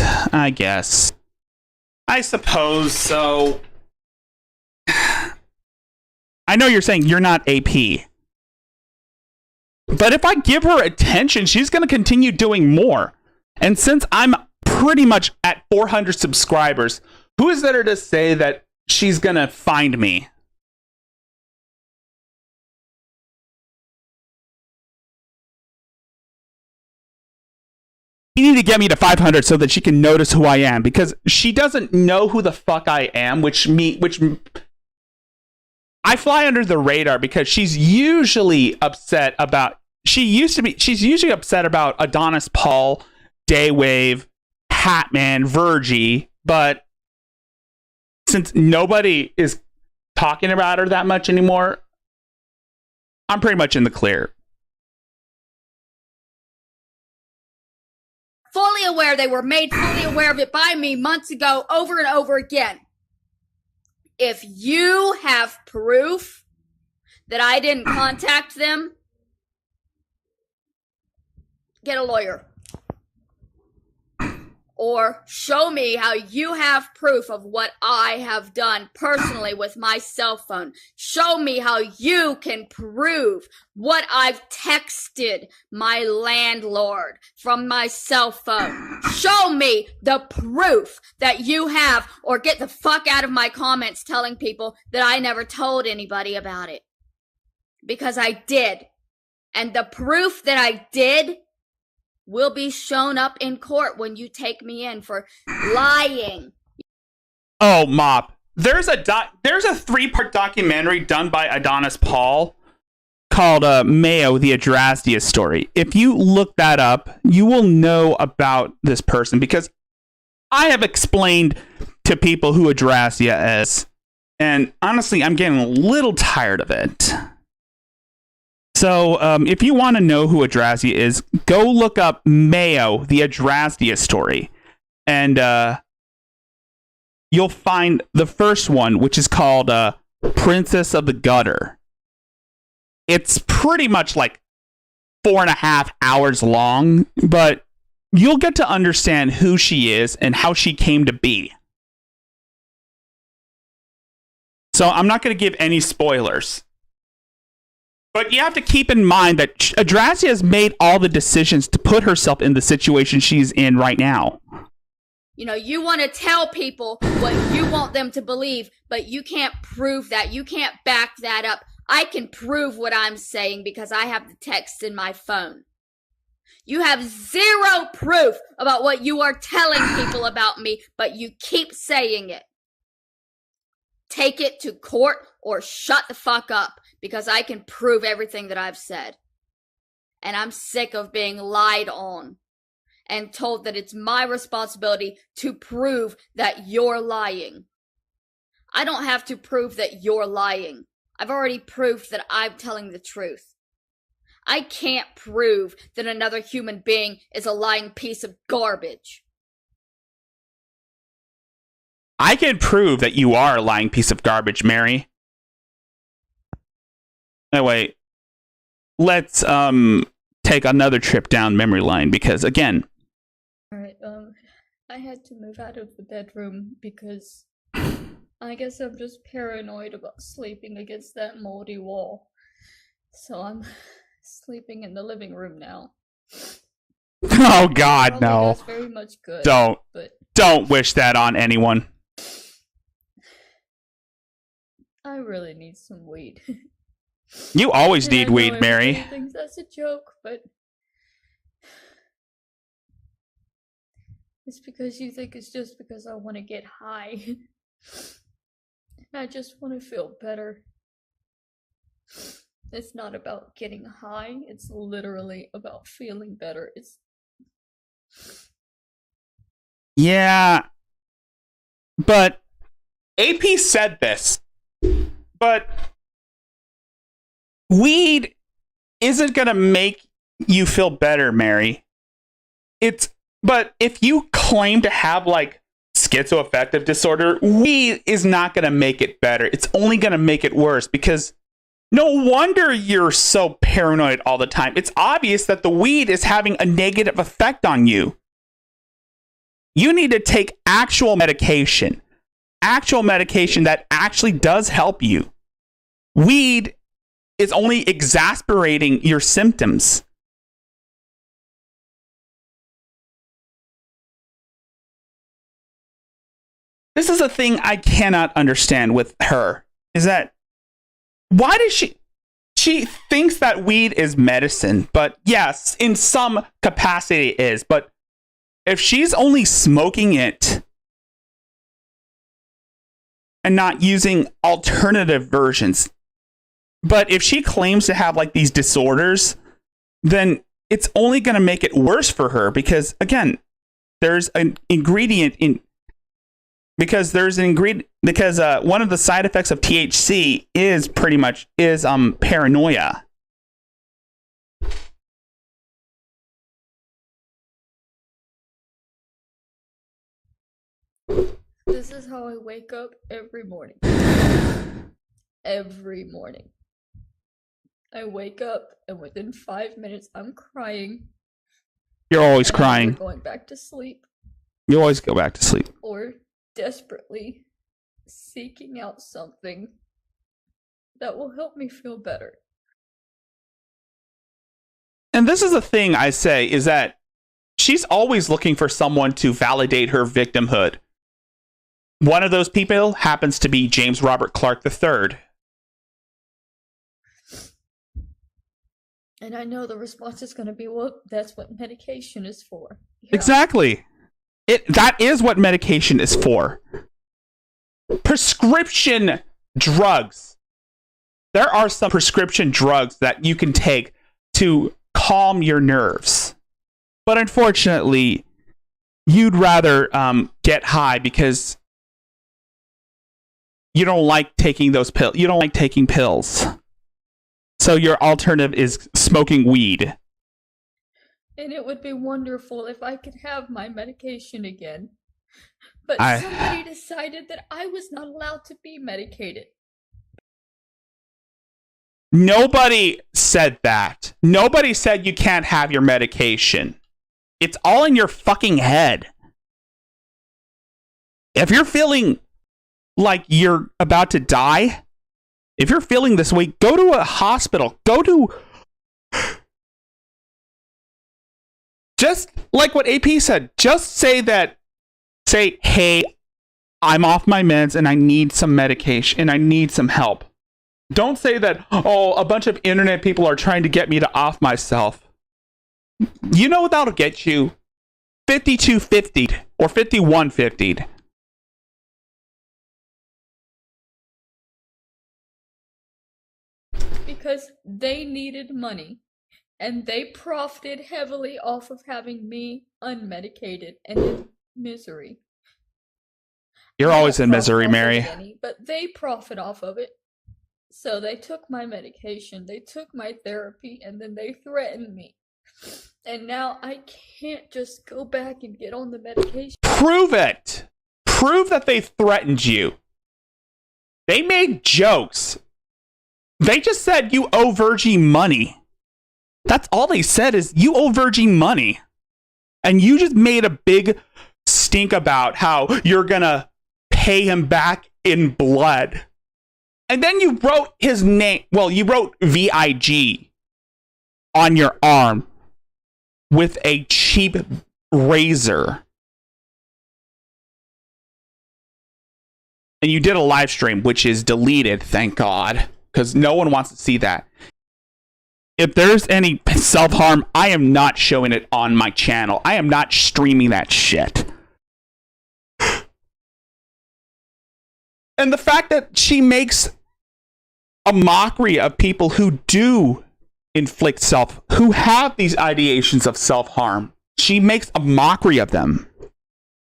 I suppose so. I know you're saying you're not AP. But if I give her attention, she's going to continue doing more. And since I'm pretty much at 400 subscribers, who is there to say that she's going to find me? You need to get me to 500 so that she can notice who I am, because she doesn't know who the fuck I am, which I fly under the radar because she's usually upset about she's usually upset about Adonis Paul, Daywave, Hatman, Virgie, but since nobody is talking about her that much anymore, I'm pretty much in the clear. Fully aware, they were made fully aware of it by me months ago, over and over again. If you have proof that I didn't contact them, get a lawyer. or show me how you have proof of what I have done personally with my cell phone. Show me how you can prove what I've texted my landlord from my cell phone. Show me the proof that you have, or get the fuck out of my comments telling people that I never told anybody about it. Because I did. And the proof that I did will be shown up in court when you take me in for lying. Oh, Mop. There's a 3-part documentary done by Adonis Paul called Mayo, the Adrastia Story. If you look that up, you will know about this person, because I have explained to people who Adrastia is, and honestly, I'm getting a little tired of it. So, if you want to know who Adrastia is, go look up Mayo, the Adrastia Story. And you'll find the first one, which is called Princess of the Gutter. It's pretty much like 4.5 hours long, but you'll get to understand who she is and how she came to be. So, I'm not going to give any spoilers. But you have to keep in mind that Adrastia has made all the decisions to put herself in the situation she's in right now. You know, you want to tell people what you want them to believe, but you can't prove that. You can't back that up. I can prove what I'm saying because I have the text in my phone. You have zero proof about what you are telling people about me, but you keep saying it. Take it to court or shut the fuck up, because I can prove everything that I've said. And I'm sick of being lied on and told that it's my responsibility to prove that you're lying. I don't have to prove that you're lying. I've already proved that I'm telling the truth. I can't prove that another human being is a lying piece of garbage. I can prove that you are a lying piece of garbage, Mary. Anyway, let's take another trip down memory lane, because again, Alright, I had to move out of the bedroom because I guess I'm just paranoid about sleeping against that moldy wall. So I'm sleeping in the living room now. oh God, Probably no. does very much good, but Don't wish that on anyone. I really need some weed. You always And I need know weed, Mary. everybody thinks that's a joke, but it's because you think it's just because I want to get high. I just want to feel better. It's not about getting high, it's literally about feeling better. Yeah. But AP said this. But weed isn't going to make you feel better, Mary. But if you claim to have like schizoaffective disorder, weed is not going to make it better. It's only going to make it worse, because no wonder you're so paranoid all the time. It's obvious that the weed is having a negative effect on you. You need to take actual medication that actually does help you. Weed is only exacerbating your symptoms. This is a thing I cannot understand with her, is that why does she thinks that weed is medicine, but yes, in some capacity it is, but if she's only smoking it and not using alternative versions, but if she claims to have like these disorders, then it's only going to make it worse for her, because again, there's an ingredient in because one of the side effects of THC is paranoia. This is how I wake up every morning. Every morning. I wake up and within 5 minutes I'm crying. You're always And I'm crying. never going back to sleep. You always go back to sleep. or desperately seeking out something that will help me feel better. And this is the thing I say, is that she's always looking for someone to validate her victimhood. One of those people happens to be James Robert Clark III. And I know the response is going to be, well, that's what medication is for. Yeah. Exactly. That is what medication is for. Prescription drugs. There are some prescription drugs that you can take to calm your nerves. But unfortunately, you'd rather get high because you don't like taking those pills. You don't like taking pills. So your alternative is smoking weed. And it would be wonderful if I could have my medication again. But I- somebody decided that I was not allowed to be medicated. Nobody said that. Nobody said you can't have your medication. It's all in your fucking head. If you're feeling like you're about to die, if you're feeling this way, go to a hospital. Go to... Just like what AP said, just say, hey, I'm off my meds and I need some medication and I need some help. Don't say that, oh, a bunch of internet people are trying to get me to off myself. You know what that'll get you? 5250'd or 5150'd. Because they needed money. And they profited heavily off of having me unmedicated and in misery. You're I always don't in profit misery, off of Mary. it any, but they profit off of it. So they took my medication, they took my therapy, and then they threatened me. And now I can't just go back and get on the medication. Prove it. Prove that they threatened you. They made jokes. They just said you owe Virgie money. That's all they said is you owe Virgie money. And you just made a big stink about how you're gonna pay him back in blood. And then you wrote his name. Well, you wrote VIG on your arm with a cheap razor. And you did a live stream, which is deleted, thank God, because no one wants to see that. If there's any self-harm, I am not showing it on my channel. I am not streaming that shit. And the fact that she makes a mockery of people who do inflict who have these ideations of self-harm. She makes a mockery of them.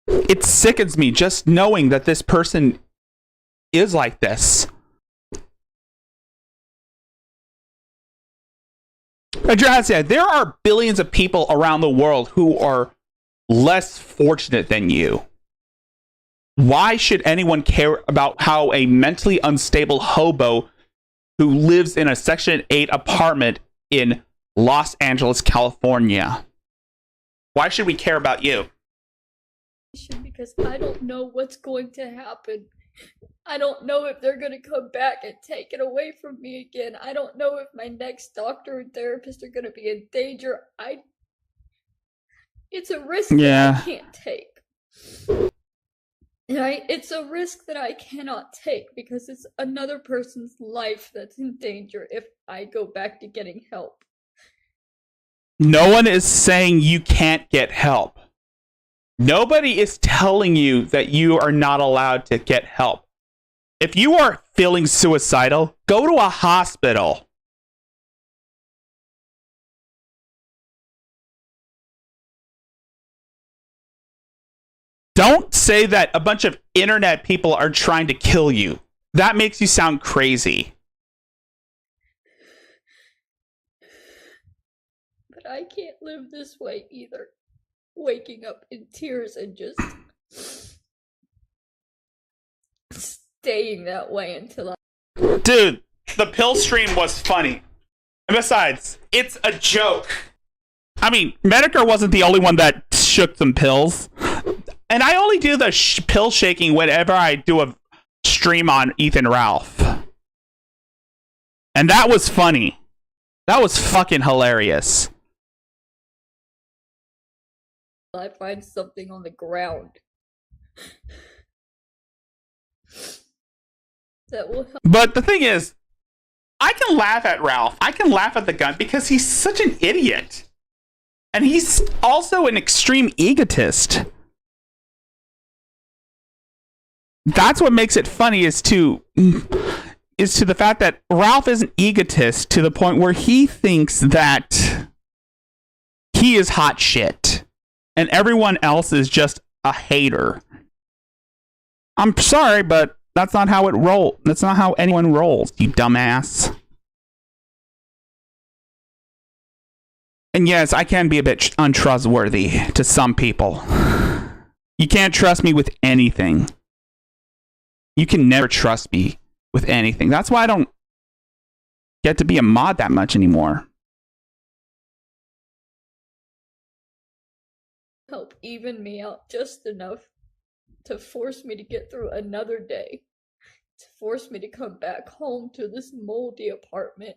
It sickens me just knowing that this person is like this. Adrazia, there are billions of people around the world who are less fortunate than you. Why should anyone care about how a mentally unstable hobo who lives in a Section 8 apartment in Los Angeles, California? Why should we care about you? Because I don't know what's going to happen. I don't know if they're going to come back and take it away from me again. I don't know if my next doctor and therapist are going to be in danger. It's a risk that I can't take. It's a risk that I cannot take because it's another person's life that's in danger if I go back to getting help. No one is saying you can't get help. Nobody is telling you that you are not allowed to get help. If you are feeling suicidal, go to a hospital. Don't say that a bunch of internet people are trying to kill you. That makes you sound crazy. But I can't live this way either. Waking up in tears and just staying that way until I... Dude, the pill stream was funny. And besides, it's a joke. I mean, Medicare wasn't the only one that shook some pills. And I only do the pill shaking whenever I do a stream on Ethan Ralph. And that was funny. That was fucking hilarious. I find something on the ground that will help. But the thing is, I can laugh at Ralph. I can laugh at the gun because he's such an idiot. And he's also an extreme egotist. That's what makes it funny is to the fact that Ralph is an egotist to the point where he thinks that he is hot shit and everyone else is just a hater. I'm sorry, but that's not how it rolls. That's not how anyone rolls, you dumbass. And yes, I can be a bit untrustworthy to some people. You can't trust me with anything. You can never trust me with anything. That's why I don't get to be a mod that much anymore. Help even me out just enough to force me to get through another day. To force me to come back home to this moldy apartment.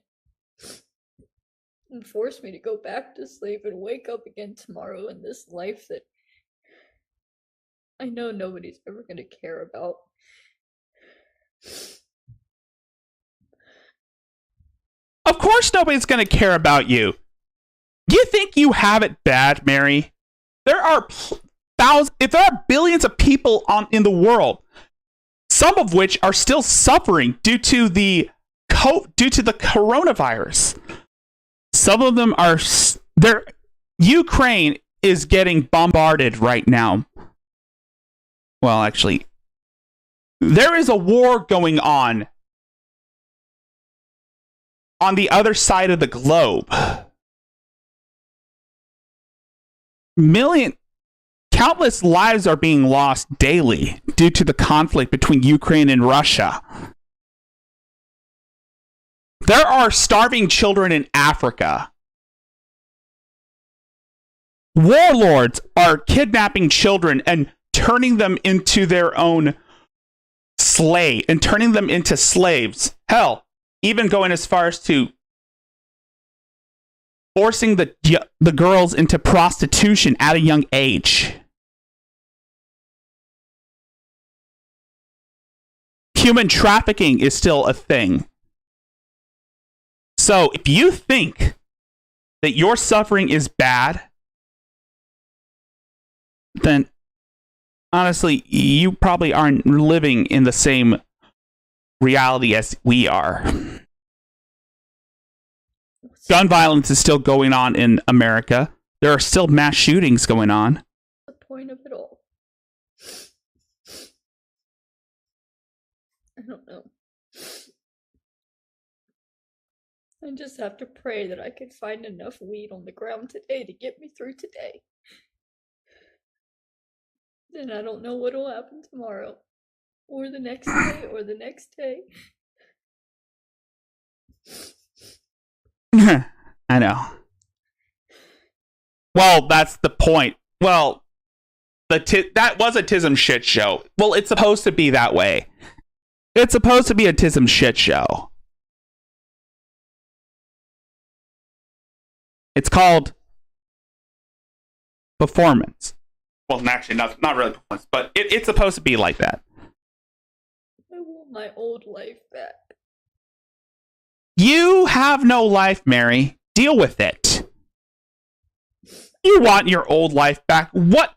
And force me to go back to sleep and wake up again tomorrow in this life that I know nobody's ever going to care about. Of course nobody's going to care about you. You think you have it bad, Mary? There are if there are billions of people in the world, some of which are still suffering due to the coronavirus. Some of them are Ukraine is getting bombarded right now. Well, actually, there is a war going on the other side of the globe. Countless lives are being lost daily due to the conflict between Ukraine and Russia. There are starving children in Africa. Warlords are kidnapping children and turning them into their own turning them into slaves. Hell, even going as far as to forcing the girls into prostitution at a young age. Human trafficking is still a thing. So if you think that your suffering is bad, then honestly, you probably aren't living in the same reality as we are. Gun violence is still going on in America. There are still mass shootings going on. The point of it all. I don't know. I just have to pray that I can find enough weed on the ground today to get me through today. Then I don't know what will happen tomorrow. Or the next day, or the next day. I know. Well, that's the point. Well, that was a Tism shit show. Well, it's supposed to be that way. It's supposed to be a Tism shit show. It's called performance. Well, actually, not really performance, but it's supposed to be like that. I want my old life back. You have no life, Mary. Deal with it. You want your old life back. What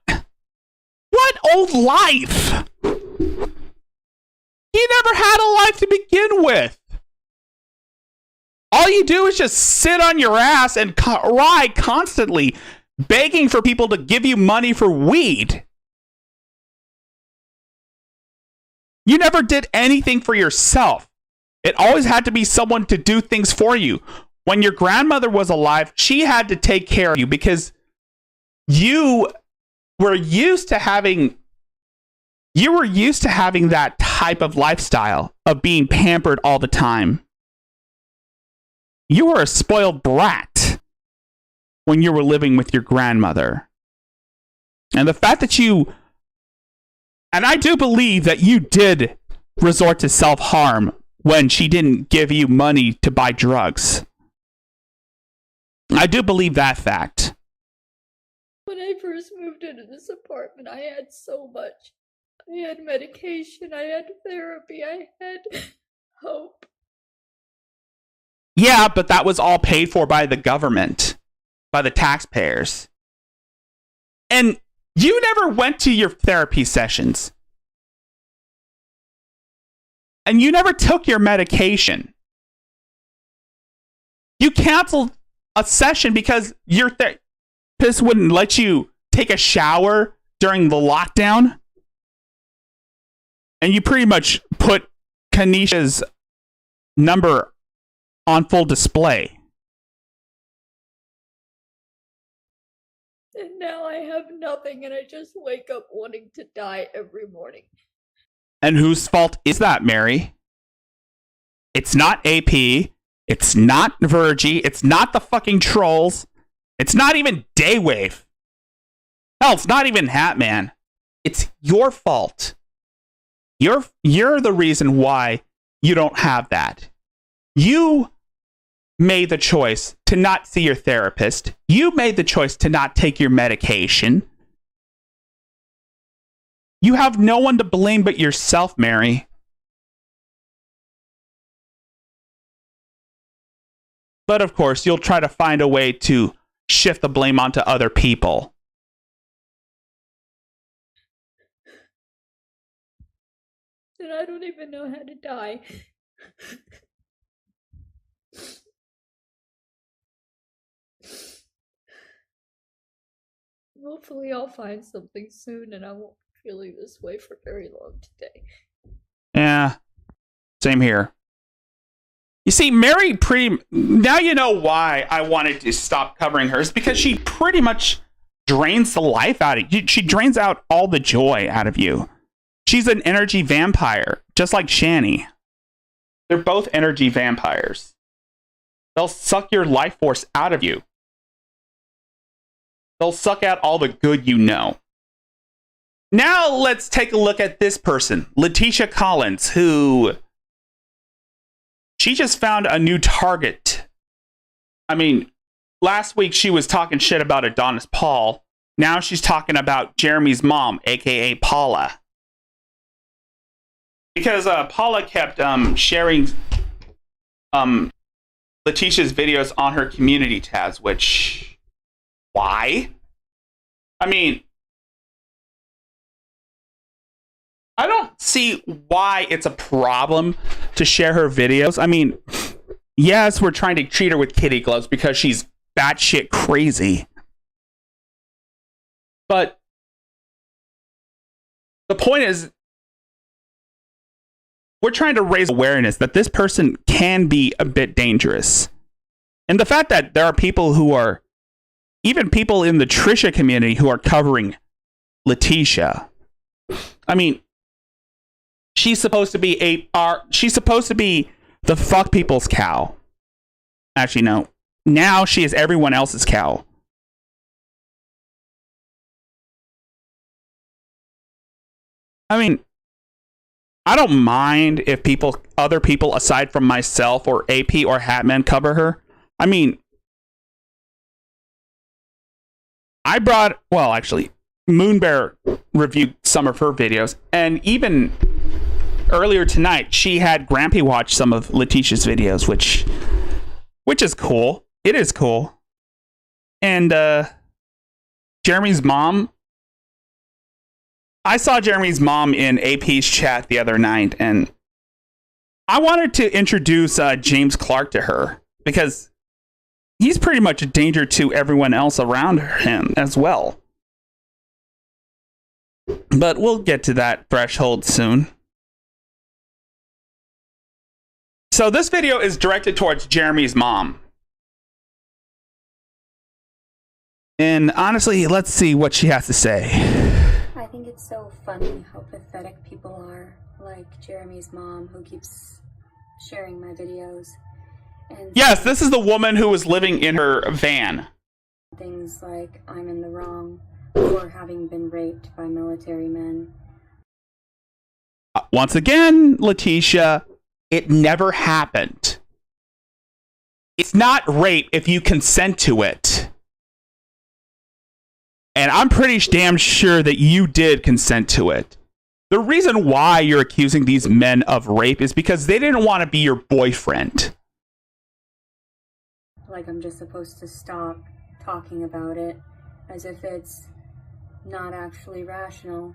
old life? You never had a life to begin with. All you do is just sit on your ass and cry constantly, begging for people to give you money for weed. You never did anything for yourself. It always had to be someone to do things for you. When your grandmother was alive, she had to take care of you because you were used to having that type of lifestyle of being pampered all the time. You were a spoiled brat when you were living with your grandmother. And the fact that you And I do believe that you did resort to self-harm when she didn't give you money to buy drugs. I do believe that fact. When I first moved into this apartment, I had so much. I had medication, I had therapy, I had hope. Yeah, but that was all paid for by the government, by the taxpayers. And you never went to your therapy sessions. And you never took your medication. You canceled a session because your therapist wouldn't let you take a shower during the lockdown. And you pretty much put Kanisha's number on full display. And now I have nothing and I just wake up wanting to die every morning. And whose fault is that, Mary? It's not AP. It's not Virgie. It's not the fucking trolls. It's not even Daywave. Hell, it's not even Hatman. It's your fault. You're the reason why you don't have that. You made the choice to not see your therapist. You made the choice to not take your medication. You have no one to blame but yourself, Mary. But of course, you'll try to find a way to shift the blame onto other people. And I don't even know how to die. Hopefully I'll find something soon and I won't be feeling this way for very long today. Yeah, same here. You see, Mary now you know why I wanted to stop covering her. It's because she pretty much drains the life out of you. She drains out all the joy out of you. She's an energy vampire, just like Shani. They're both energy vampires. They'll suck your life force out of you. They'll suck out all the good you know. Now let's take a look at this person, Letitia Collins, who... she just found a new target. I mean, last week she was talking shit about Adonis Paul. Now she's talking about Jeremy's mom, aka Paula. Because Paula kept sharing Letitia's videos on her community tabs, which... why? I mean... I don't see why it's a problem to share her videos. I mean, yes, we're trying to treat her with kitty gloves because she's batshit crazy. But the point is, we're trying to raise awareness that this person can be a bit dangerous. And the fact that there are people who are, even people in the Trisha community who are covering Letitia. I mean, she's supposed to be she's supposed to be the fuck people's cow. Actually, no. Now she is everyone else's cow. I mean, I don't mind if other people aside from myself or AP or Hatman cover her. I mean, actually, Moonbear reviewed some of her videos, and even earlier tonight, she had Grampy watch some of Letitia's videos, which is cool. It is cool. And Jeremy's mom, I saw Jeremy's mom in AP's chat the other night, and I wanted to introduce James Clark to her because he's pretty much a danger to everyone else around him as well. But we'll get to that threshold soon. So this video is directed towards Jeremy's mom. And honestly, let's see what she has to say. I think it's so funny how pathetic people are, like Jeremy's mom who keeps sharing my videos. And yes, this is the woman who was living in her van. Things like I'm in the wrong for having been raped by military men. once again, Letitia, it never happened. It's not rape if you consent to it. And I'm pretty damn sure that you did consent to it. The reason why you're accusing these men of rape is because they didn't want to be your boyfriend. Like I'm just supposed to stop talking about it as if it's not actually rational.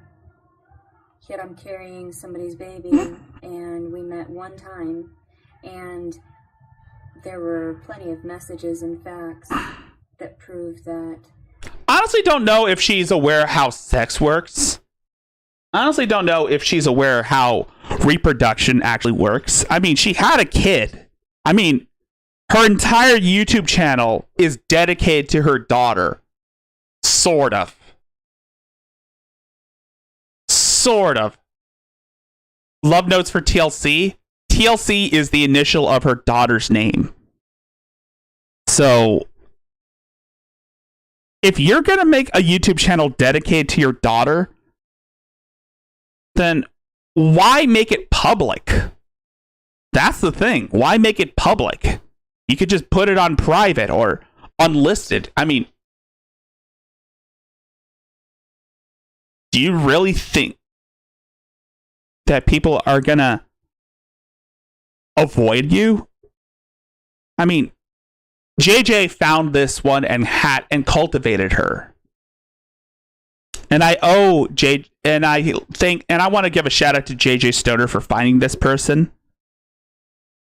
Yet I'm carrying somebody's baby, and we met one time, and there were plenty of messages and facts that prove that. I honestly don't know if she's aware how sex works. I honestly don't know if she's aware how reproduction actually works. I mean, she had a kid. I mean, her entire YouTube channel is dedicated to her daughter. Sort of. Sort of. Love notes for TLC. TLC is the initial of her daughter's name. So, if you're going to make a YouTube channel dedicated to your daughter, then why make it public? That's the thing. Why make it public? You could just put it on private or unlisted. I mean, do you really think that people are gonna avoid you? I mean, JJ found this one and cultivated her. And I owe J and I want to give a shout out to JJ Stoner for finding this person.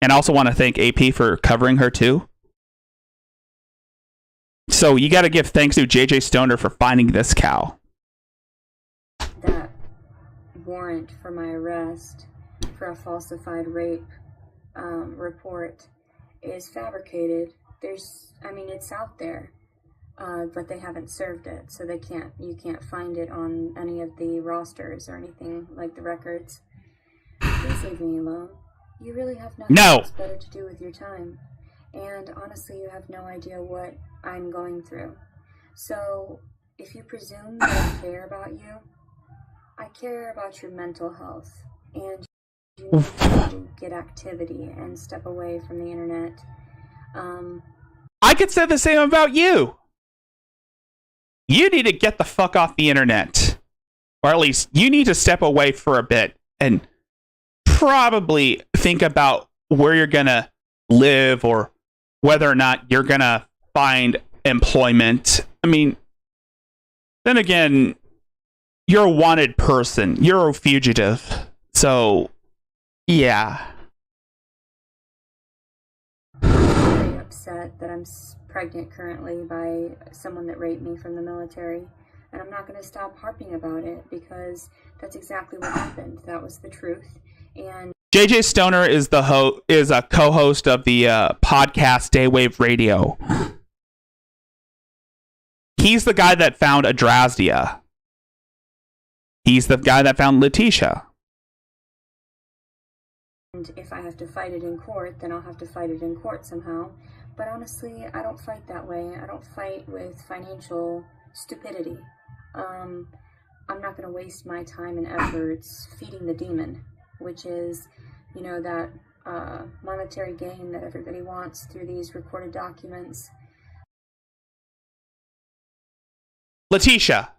And I also want to thank AP for covering her too. So you got to give thanks to JJ Stoner for finding this cow. That warrant for my arrest for a falsified rape report is fabricated. It's out there, but they haven't served it, so you can't find it on any of the rosters or anything like the records. Please leave me alone. You really have nothing else better to do with your time. And honestly, you have no idea what I'm going through. So, if you presume that I care about you, I care about your mental health. And you need to get activity and step away from the internet. I could say the same about you. You need to get the fuck off the internet. Or at least, you need to step away for a bit and probably think about where you're gonna live or whether or not you're gonna find employment. I mean, then again, you're a wanted person. You're a fugitive. So, yeah. I'm very upset that I'm pregnant currently by someone that raped me from the military. And I'm not going to stop harping about it because that's exactly what happened. That was the truth. And JJ Stoner is a co-host of the podcast Daywave Radio. He's the guy that found Adrasdia. He's the guy that found Letitia. And if I have to fight it in court, then I'll have to fight it in court somehow. But honestly, I don't fight that way. I don't fight with financial stupidity. I'm not going to waste my time and efforts feeding the demon, which is, that monetary gain that everybody wants through these recorded documents. Letitia,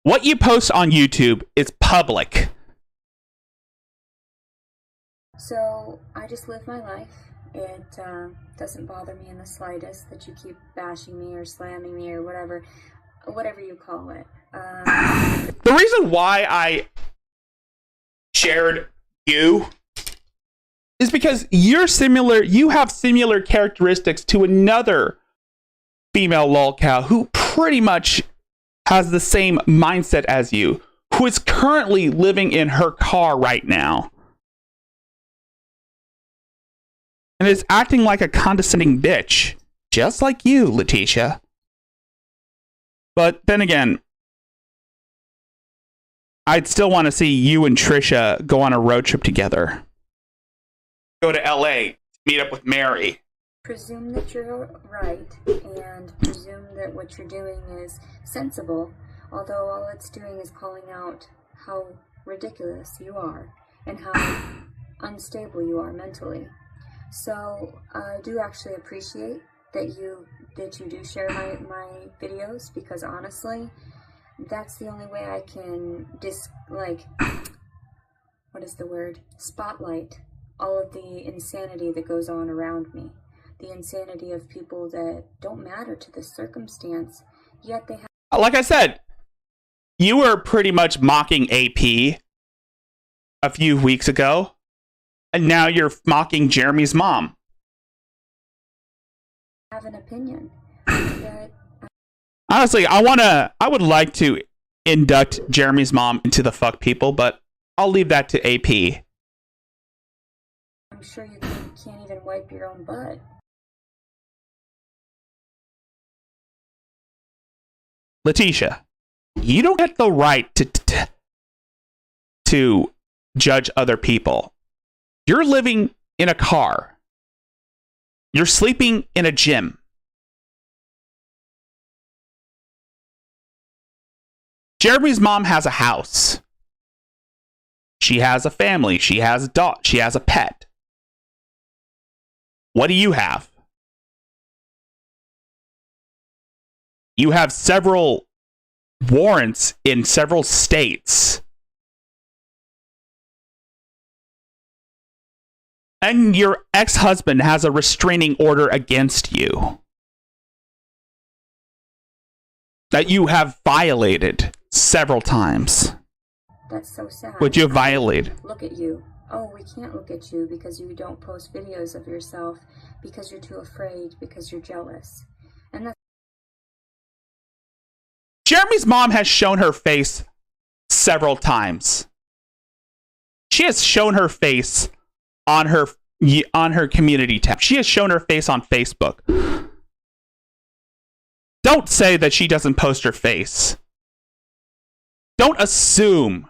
what you post on YouTube is public. So I just live my life. It doesn't bother me in the slightest that you keep bashing me or slamming me or whatever you call it. The reason why I shared you is because you have similar characteristics to another female lolcow who pretty much has the same mindset as you, who is currently living in her car right now and is acting like a condescending bitch, just like you, Letitia. But then again, I'd still want to see you and Trisha go on a road trip together. Go to LA, meet up with Mary. Presume that you're right, and presume that what you're doing is sensible, although all it's doing is calling out how ridiculous you are and how unstable you are mentally. So I do actually appreciate that you do share my videos, because honestly, that's the only way I can spotlight all of the insanity that goes on around me. The insanity of people that don't matter to the circumstance, yet they have... Like I said, you were pretty much mocking AP a few weeks ago, and now you're mocking Jeremy's mom. Have an opinion. Yet, Honestly, I would like to induct Jeremy's mom into the fuck people, but I'll leave that to AP. I'm sure you can't even wipe your own butt. Letitia, you don't get the right to judge other people. You're living in a car. You're sleeping in a gym. Jeremy's mom has a house. She has a family. She has a dog. She has a pet. What do you have? You have several warrants in several states. And your ex-husband has a restraining order against you that you have violated several times. That's so sad. Would you have violated? Look at you. Oh, we can't look at you because you don't post videos of yourself, because you're too afraid, because you're jealous. And that's... Jeremy's mom has shown her face several times. She has shown her face on her community tab. She has shown her face on Facebook. Don't say that she doesn't post her face. Don't assume.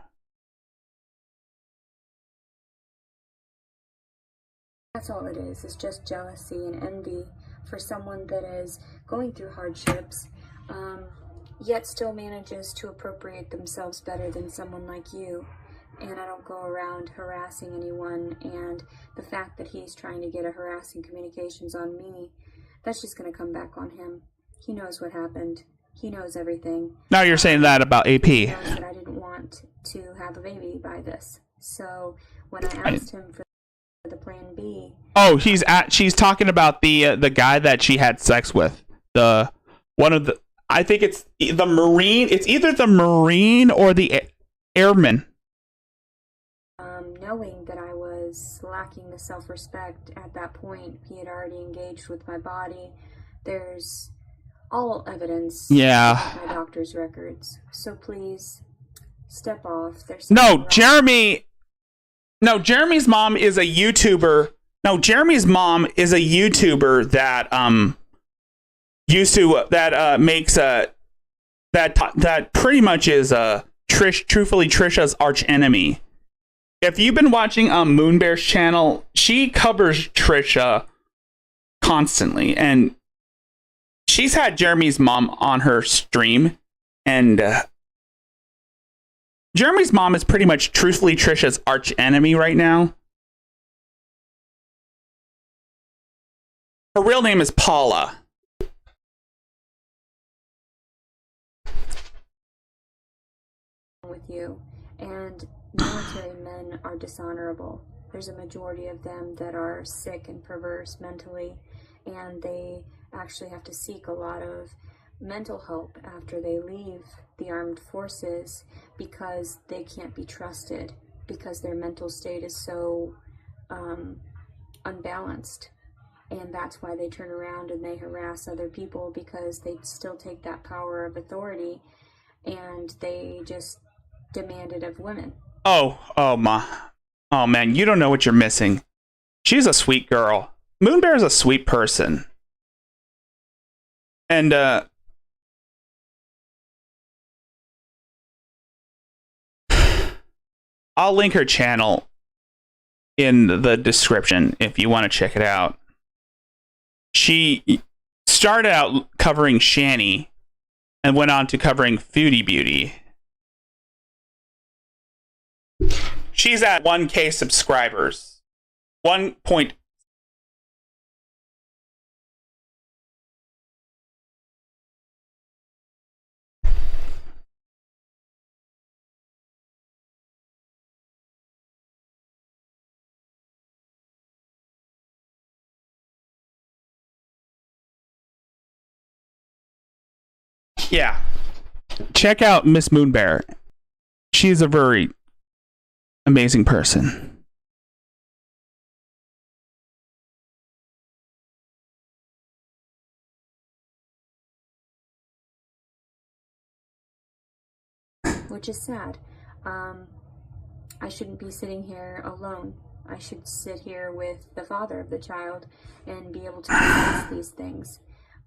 That's all it is. It's just jealousy and envy for someone that is going through hardships, yet still manages to appropriate themselves better than someone like you. And I don't go around harassing anyone, and the fact that he's trying to get a harassing communications on me, that's just going to come back on him. He knows what happened. He knows everything. Now you're saying that about AP. He knows that I didn't want to have a baby by this. So when I asked him for the plan B... Oh, she's talking about the guy that she had sex with. I think it's the Marine. It's either the Marine or the Airman. Knowing that I was lacking the self-respect at that point, he had already engaged with my body. There's all evidence. Yeah. In my doctor's records. So please, step off. Jeremy's mom is a YouTuber. No, Jeremy's mom is a YouTuber that makes that pretty much is truthfully Trisha's arch enemy. If you've been watching Moonbear's channel, she covers Trisha constantly, and she's had Jeremy's mom on her stream, and Jeremy's mom is pretty much truthfully Trisha's arch enemy right now. Her real name is Paula. With you, and military men are dishonorable. There's a majority of them that are sick and perverse mentally, and they actually have to seek a lot of mental help after they leave the armed forces because they can't be trusted, because their mental state is so unbalanced. And that's why they turn around and they harass other people, because they still take that power of authority and they just demand it of women. Oh man, you don't know what you're missing. She's a sweet girl. Moonbear's a sweet person. And I'll link her channel in the description if you want to check it out. She started out covering Shani and went on to covering Foodie Beauty. She's at 1K subscribers. 1 point. Yeah. Check out Miss Moonbear. She's a very amazing person. Which is sad. I shouldn't be sitting here alone. I should sit here with the father of the child and be able to discuss these things.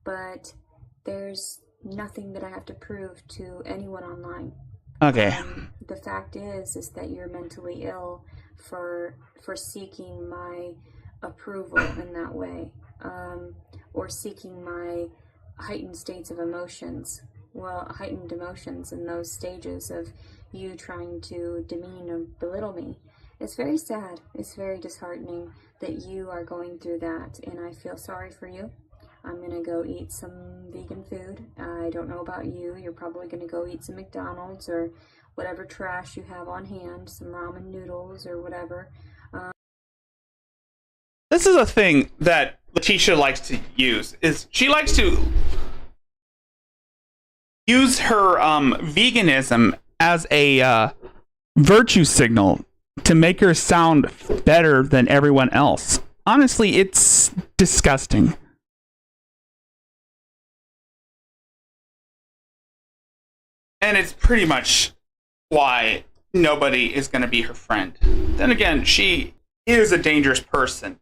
But there's nothing that I have to prove to anyone online. Okay. The fact is that you're mentally ill for seeking my approval in that way, or seeking my heightened states of emotions. Well, heightened emotions in those stages of you trying to demean or belittle me. It's very sad. It's very disheartening that you are going through that, and I feel sorry for you. I'm gonna go eat some vegan food. I don't know about you. You're probably gonna go eat some McDonald's or whatever trash you have on hand, some ramen noodles or whatever. This is a thing that Letitia likes to use. Is she likes to use her veganism as a virtue signal to make her sound better than everyone else. Honestly, it's disgusting. And it's pretty much why nobody is going to be her friend. Then again, she is a dangerous person.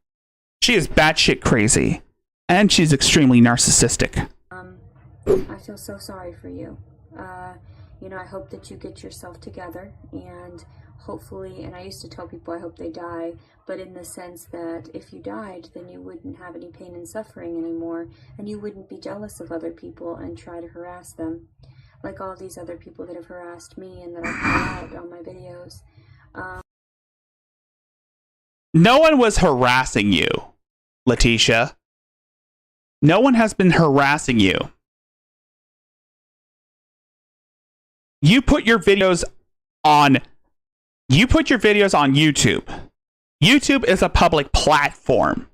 She is batshit crazy. And she's extremely narcissistic. I feel so sorry for you. I hope that you get yourself together and hopefully, and I used to tell people I hope they die, but in the sense that if you died, then you wouldn't have any pain and suffering anymore, and you wouldn't be jealous of other people and try to harass them, like all these other people that have harassed me and that I call out on my videos. No one was harassing you, Letitia. No one has been harassing you. You put your videos on YouTube. YouTube is a public platform.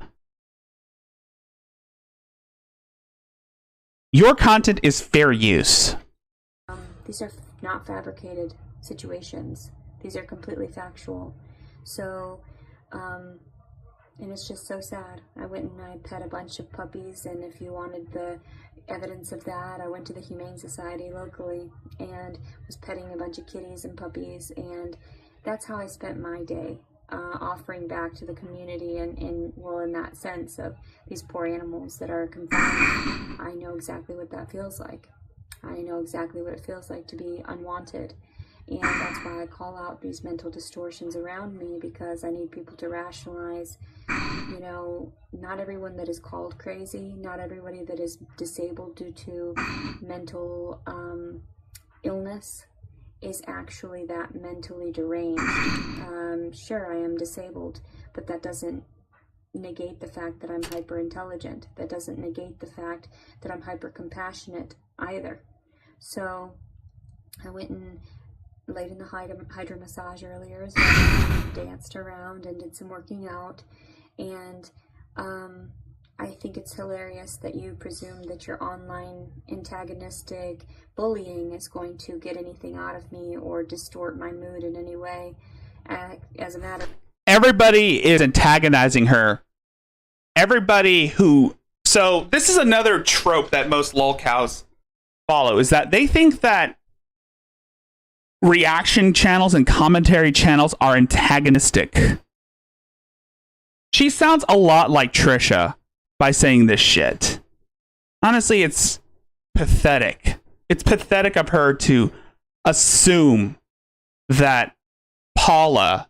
Your content is fair use. These are not fabricated situations. These are completely factual. So, and it's just so sad. I went and I pet a bunch of puppies, and if you wanted the evidence of that, I went to the Humane Society locally and was petting a bunch of kitties and puppies, and that's how I spent my day, offering back to the community and in that sense of these poor animals that are confined. I know exactly what that feels like. I know exactly what it feels like to be unwanted. And that's why I call out these mental distortions around me, because I need people to rationalize, not everyone that is called crazy, not everybody that is disabled due to mental illness is actually that mentally deranged. Sure, I am disabled, but that doesn't negate the fact that I'm hyper intelligent. That doesn't negate the fact that I'm hyper compassionate either. So I went and laid in the hydro massage earlier as well, danced around and did some working out, and I think it's hilarious that you presume that your online antagonistic bullying is going to get anything out of me or distort my mood in any way. As a matter, everybody is antagonizing her. So this is another trope that most lolcows follow, is that they think that reaction channels and commentary channels are antagonistic. She sounds a lot like Trisha by saying this shit. Honestly, it's pathetic. It's pathetic of her to assume that Paula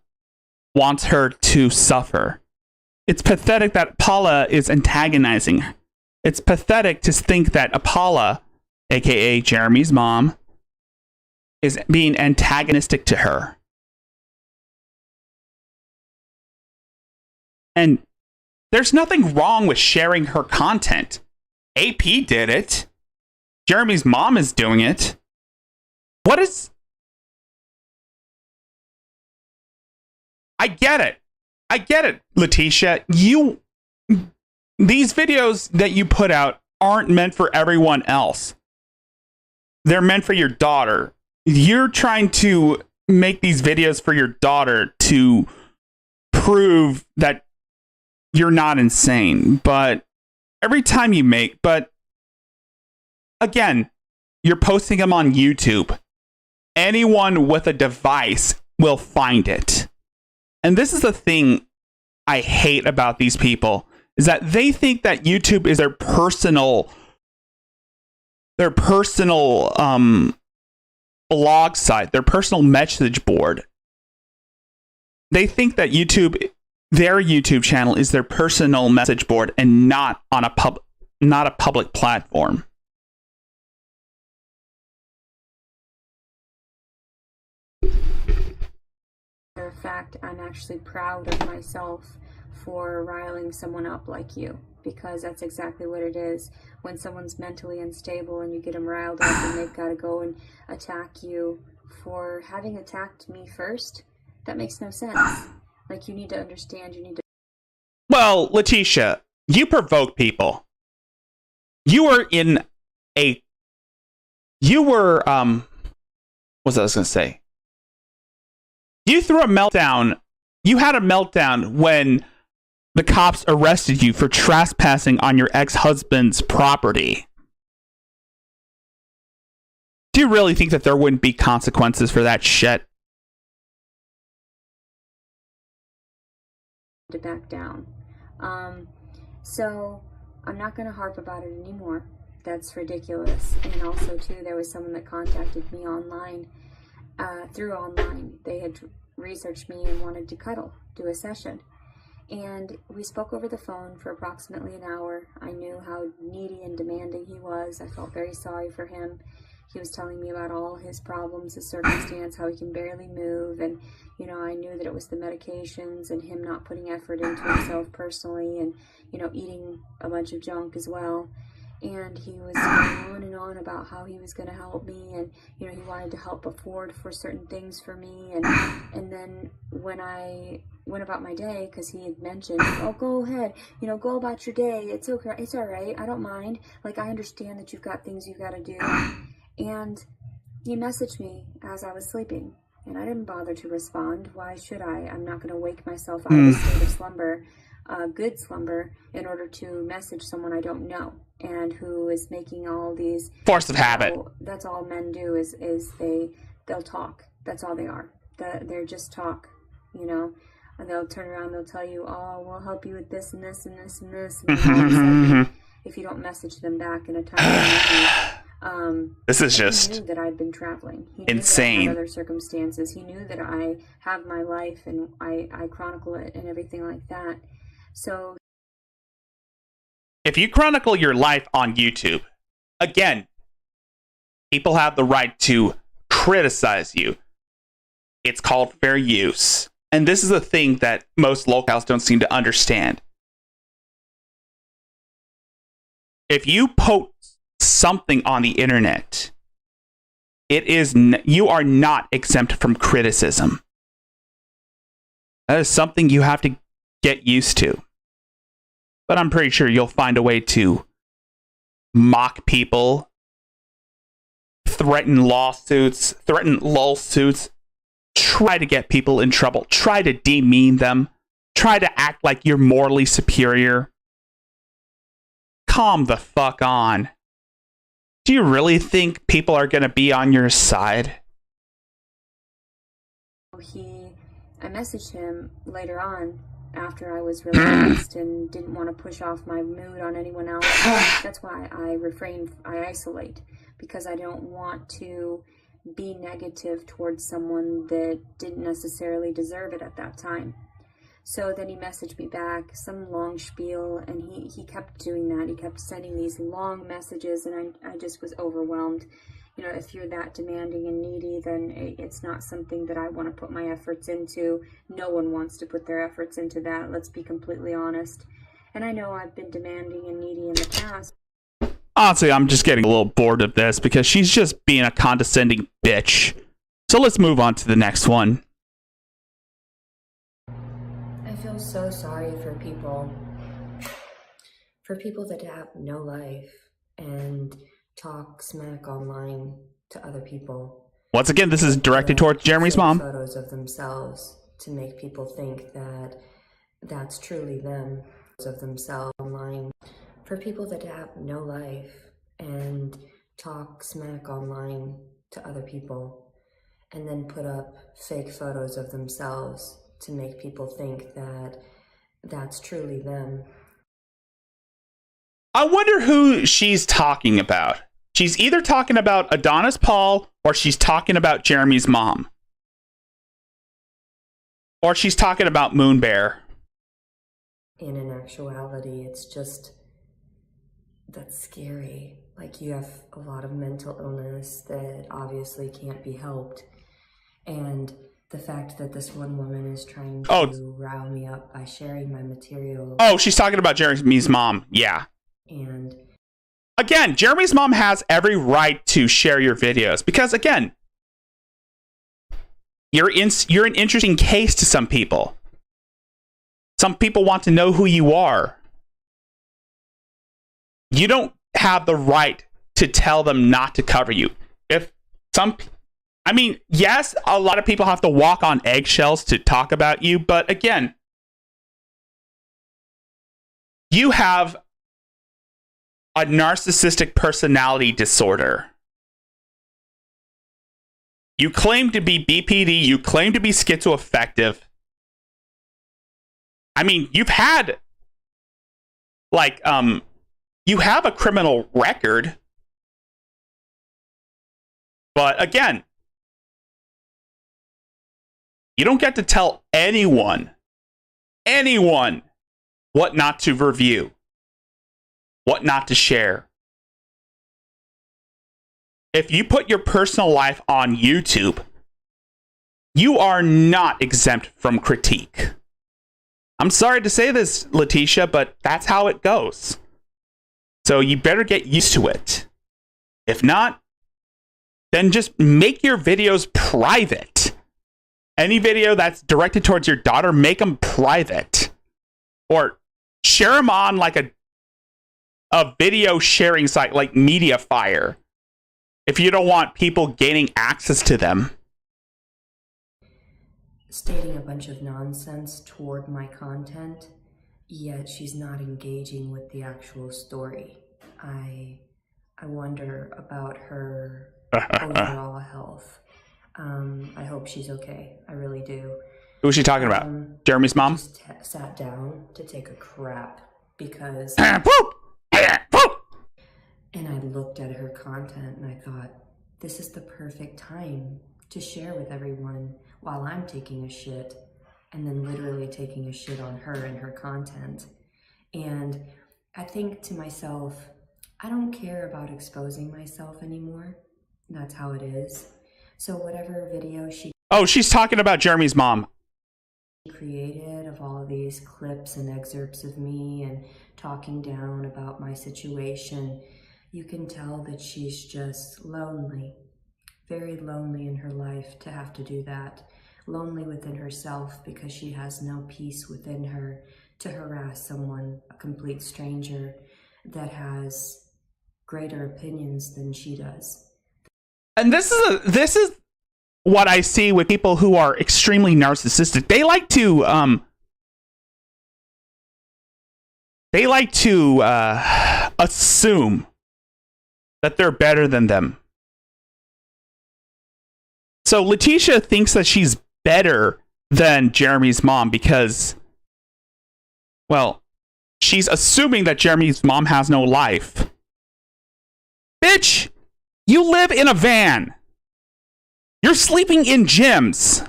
wants her to suffer. It's pathetic that Paula is antagonizing her. It's pathetic to think that Paula, aka Jeremy's mom, is being antagonistic to her. And there's nothing wrong with sharing her content. AP did it. Jeremy's mom is doing it. What is... I get it, Letitia. These videos that you put out aren't meant for everyone else. They're meant for your daughter. You're trying to make these videos for your daughter to prove that you're not insane. But every time you make, but again, you're posting them on YouTube. Anyone with a device will find it. And this is the thing I hate about these people, is that they think that YouTube is their personal blog site, their personal message board. They think that their YouTube channel is their personal message board and not a public platform. In fact, I'm actually proud of myself for riling someone up like you, because that's exactly what it is. When someone's mentally unstable and you get them riled up and they've got to go and attack you for having attacked me first, that makes no sense. Like, you need to understand, Well, Letitia, you provoke people. What was I going to say? You threw a meltdown. You had a meltdown when the cops arrested you for trespassing on your ex-husband's property. Do you really think that there wouldn't be consequences for that shit? to back down. So I'm not going to harp about it anymore. That's ridiculous. And also, too, there was someone that contacted me online, through online. They had researched me and wanted to do a session. And we spoke over the phone for approximately an hour. I knew how needy and demanding he was. I felt very sorry for him. He was telling me about all his problems, his circumstance, how he can barely move. And, you know, I knew that it was the medications and him not putting effort into himself personally and, you know, eating a bunch of junk as well. And he was going on and on about how he was going to help me, and, you know, he wanted to help afford for certain things for me. And then when I went about my day, because he had mentioned, oh, go ahead, you know, go about your day. It's okay. It's all right. I don't mind. Like, I understand that you've got things you've got to do. And he messaged me as I was sleeping, and I didn't bother to respond. Why should I? I'm not going to wake myself out of a state of slumber, good slumber, in order to message someone I don't know and who is making all these force of habit. That's all men do is they'll talk. That's all they are. They're just talk, you know. And they'll turn around, they'll tell you, oh, we'll help you with this and this and this and this. And then all of a sudden, if you don't message them back in a time, this is just he knew that I'd been traveling. He knew insane. That I had other circumstances. He knew that I have my life and I chronicle it and everything like that. So if you chronicle your life on YouTube, again, people have the right to criticize you. It's called fair use. And this is a thing that most locals don't seem to understand. If you post something on the internet, you are not exempt from criticism. That is something you have to get used to. But I'm pretty sure you'll find a way to mock people, threaten lawsuits, try to get people in trouble, try to demean them, try to act like you're morally superior. Calm the fuck on. Do you really think people are going to be on your side? I messaged him later on after I was relaxed and didn't want to push off my mood on anyone else. That's why I isolate, because I don't want to be negative towards someone that didn't necessarily deserve it at that time. So then he messaged me back, some long spiel, and he kept doing that. He kept sending these long messages, and I just was overwhelmed. you know, if you're that demanding and needy, then it's not something that I want to put my efforts into. No one wants to put their efforts into that, let's be completely honest. And I know I've been demanding and needy in the past. Honestly, I'm just getting a little bored of this because she's just being a condescending bitch. So let's move on to the next one. I feel so sorry for people that have no life and talk smack online to other people. Once again, this is directed towards Jeremy's mom. Photos of themselves to make people think that that's truly them, of themselves online. For people that have no life and talk smack online to other people and then put up fake photos of themselves to make people think that that's truly them. I wonder who she's talking about. She's either talking about Adonis Paul or she's talking about Jeremy's mom. Or she's talking about Moon Bear. And in actuality, it's just, that's scary. Like, you have a lot of mental illness that obviously can't be helped. And the fact that this one woman is trying to rile me up by sharing my material. Oh, she's talking about Jeremy's mom. Yeah. And again, Jeremy's mom has every right to share your videos because, again, you're an interesting case to some people. Some people want to know who you are. You don't have the right to tell them not to cover you. Yes, a lot of people have to walk on eggshells to talk about you, but again, you have a narcissistic personality disorder. You claim to be BPD, you claim to be schizoaffective. I mean, you've had, you have a criminal record. But again, you don't get to tell anyone, what not to review, what not to share. If you put your personal life on YouTube, you are not exempt from critique. I'm sorry to say this, Letitia, but that's how it goes. So you better get used to it. If not, then just make your videos private. Any video that's directed towards your daughter, make them private. Or share them on like a video sharing site like Mediafire if you don't want people gaining access to them. stating a bunch of nonsense toward my content, yet she's not engaging with the actual story. I wonder about her overall health. I hope she's okay. I really do. Who is she talking about? Jeremy's mom? Just sat down to take a crap because... Poop! Poop! And I looked at her content and I thought, this is the perfect time to share with everyone while I'm taking a shit, and then literally taking a shit on her and her content. And I think to myself, I don't care about exposing myself anymore. That's how it is. So whatever video she... Oh, she's talking about Jeremy's mom. ...created of all of these clips and excerpts of me and talking down about my situation, you can tell that she's just lonely. Very lonely in her life to have to do that. Lonely within herself because she has no peace within her to harass someone, a complete stranger, that has greater opinions than she does. And this is what I see with people who are extremely narcissistic. They like to assume that they're better than them. So Letitia thinks that she's better than Jeremy's mom because, well, she's assuming that Jeremy's mom has no life. Bitch, you live in a van. You're sleeping in gyms.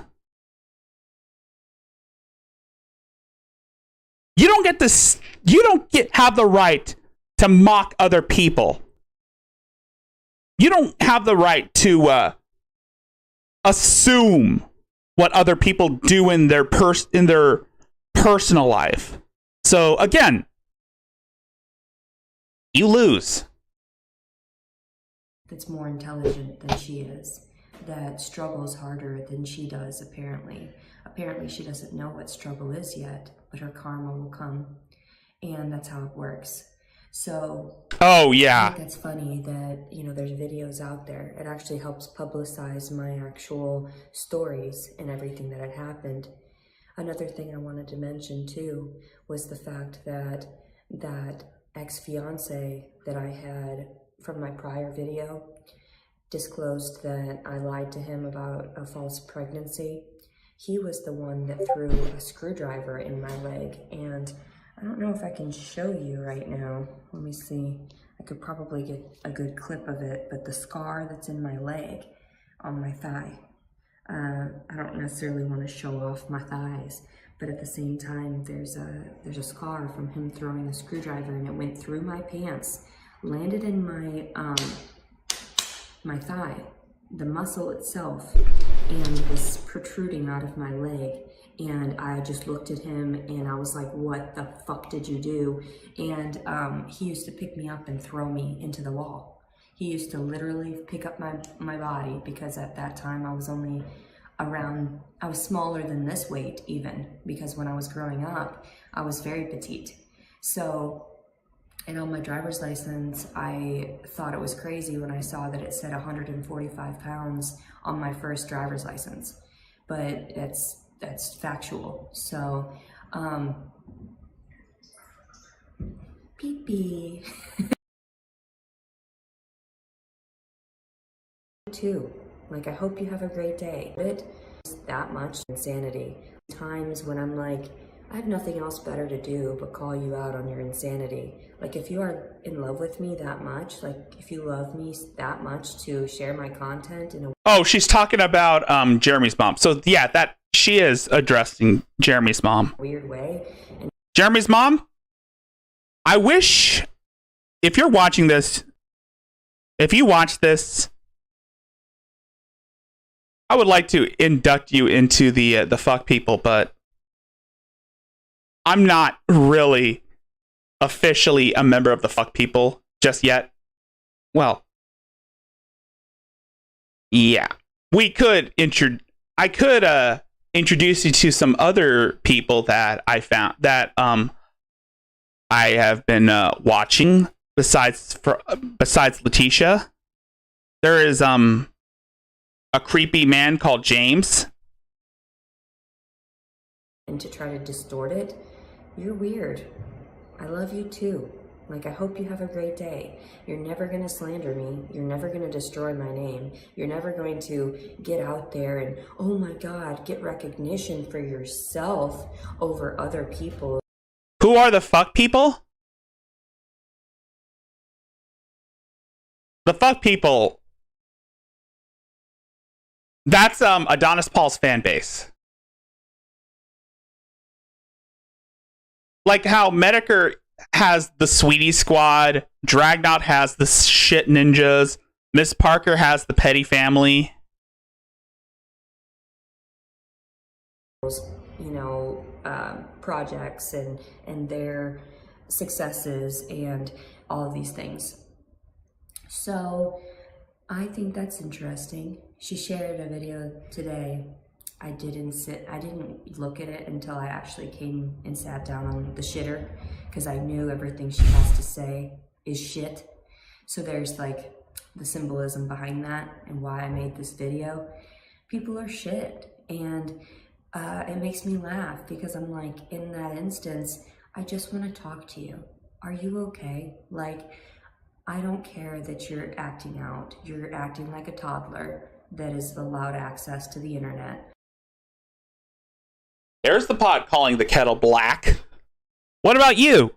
You don't have the right to mock other people. You don't have the right to assume what other people do in their personal life. So again, you lose. That's more intelligent than she is, that struggles harder than she does, apparently. Apparently she doesn't know what struggle is yet, but her karma will come. And that's how it works. So, oh I yeah, think that's funny that, you know, there's videos out there. It actually helps publicize my actual stories and everything that had happened. Another thing I wanted to mention too was the fact that that ex-fiance that I had from my prior video disclosed that I lied to him about a false pregnancy. He was the one that threw a screwdriver in my leg, and I don't know if I can show you right now. Let me see. I could probably get a good clip of it, but the scar that's in my leg on my thigh. I don't necessarily want to show off my thighs, but at the same time, there's a scar from him throwing a screwdriver, and it went through my pants, landed in my my thigh, the muscle itself, and was protruding out of my leg. And I just looked at him and I was like, what the fuck did you do? And he used to pick me up and throw me into the wall. He used to literally pick up my body, because at that time I was only around, I was smaller than this weight even, because when I was growing up, I was very petite. So, and on my driver's license, I thought it was crazy when I saw that it said 145 pounds on my first driver's license, but that's factual. So, pee-pee. Too. Like, I hope you have a great day. It's that much insanity. Times when I'm like, I have nothing else better to do but call you out on your insanity. Like, if you are in love with me that much, like, if you love me that much to share my content in a... Oh, she's talking about Jeremy's mom. So yeah, that she is addressing Jeremy's mom. weird way. And Jeremy's mom, I wish, if you're watching this, if you watch this, I would like to induct you into the fuck people, but I'm not really officially a member of the fuck people just yet. Well, yeah, I could introduce you to some other people that I found that I have been watching besides Letitia. There is a creepy man called James. and to try to distort it, you're weird. I love you too. Like, I hope you have a great day. You're never going to slander me. You're never going to destroy my name. You're never going to get out there and, oh my God, get recognition for yourself over other people. Who are the fuck people? The fuck people. That's Adonis Paul's fan base. Like how Medicare has the Sweetie Squad, Dragnaut has the Shit Ninjas, Miss Parker has the Petty Family. You know, projects and their successes and all of these things. So I think that's interesting. She shared a video today. I didn't look at it until I actually came and sat down on the shitter, because I knew everything she has to say is shit. So there's like the symbolism behind that and why I made this video. People are shit, and it makes me laugh because I'm like, in that instance, I just want to talk to you. Are you okay? Like, I don't care that you're acting out. You're acting like a toddler that is allowed access to the internet. There's the pot calling the kettle black. What about you?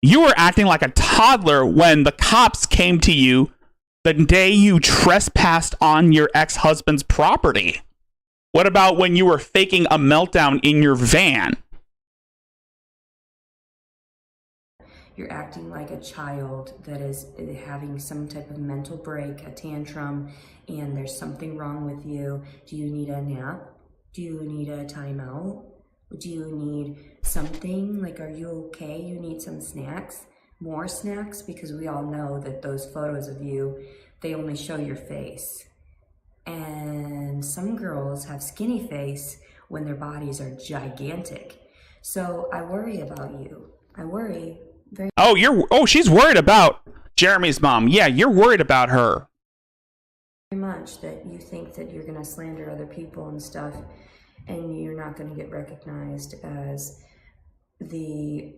You were acting like a toddler when the cops came to you the day you trespassed on your ex-husband's property. What about when you were faking a meltdown in your van? You're acting like a child that is having some type of mental break, a tantrum, and there's something wrong with you. Do you need a nap? Do you need a timeout? Do you need something? Like, are you okay? You need some snacks? More snacks? Because we all know that those photos of you, they only show your face. And some girls have skinny face when their bodies are gigantic. So I worry about you. I worry very she's worried about Jeremy's mom. Yeah, you're worried about her. much that you think that you're gonna slander other people and stuff, and you're not gonna get recognized as the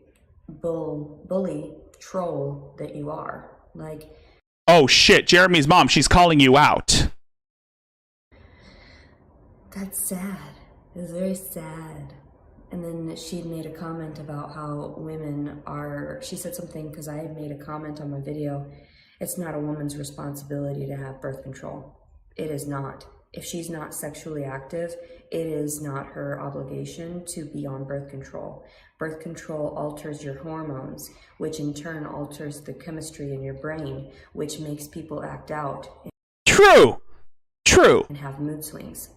bully troll that you are. Like, Oh shit, Jeremy's mom, she's calling you out. that's sad. It was very sad. And then she made a comment about how women are, she said something, because I had made a comment on my video, it's not a woman's responsibility to have birth control. It is not. If she's not sexually active, it is not her obligation to be on birth control. Birth control alters your hormones, which in turn alters the chemistry in your brain, which makes people act out True. and have mood swings.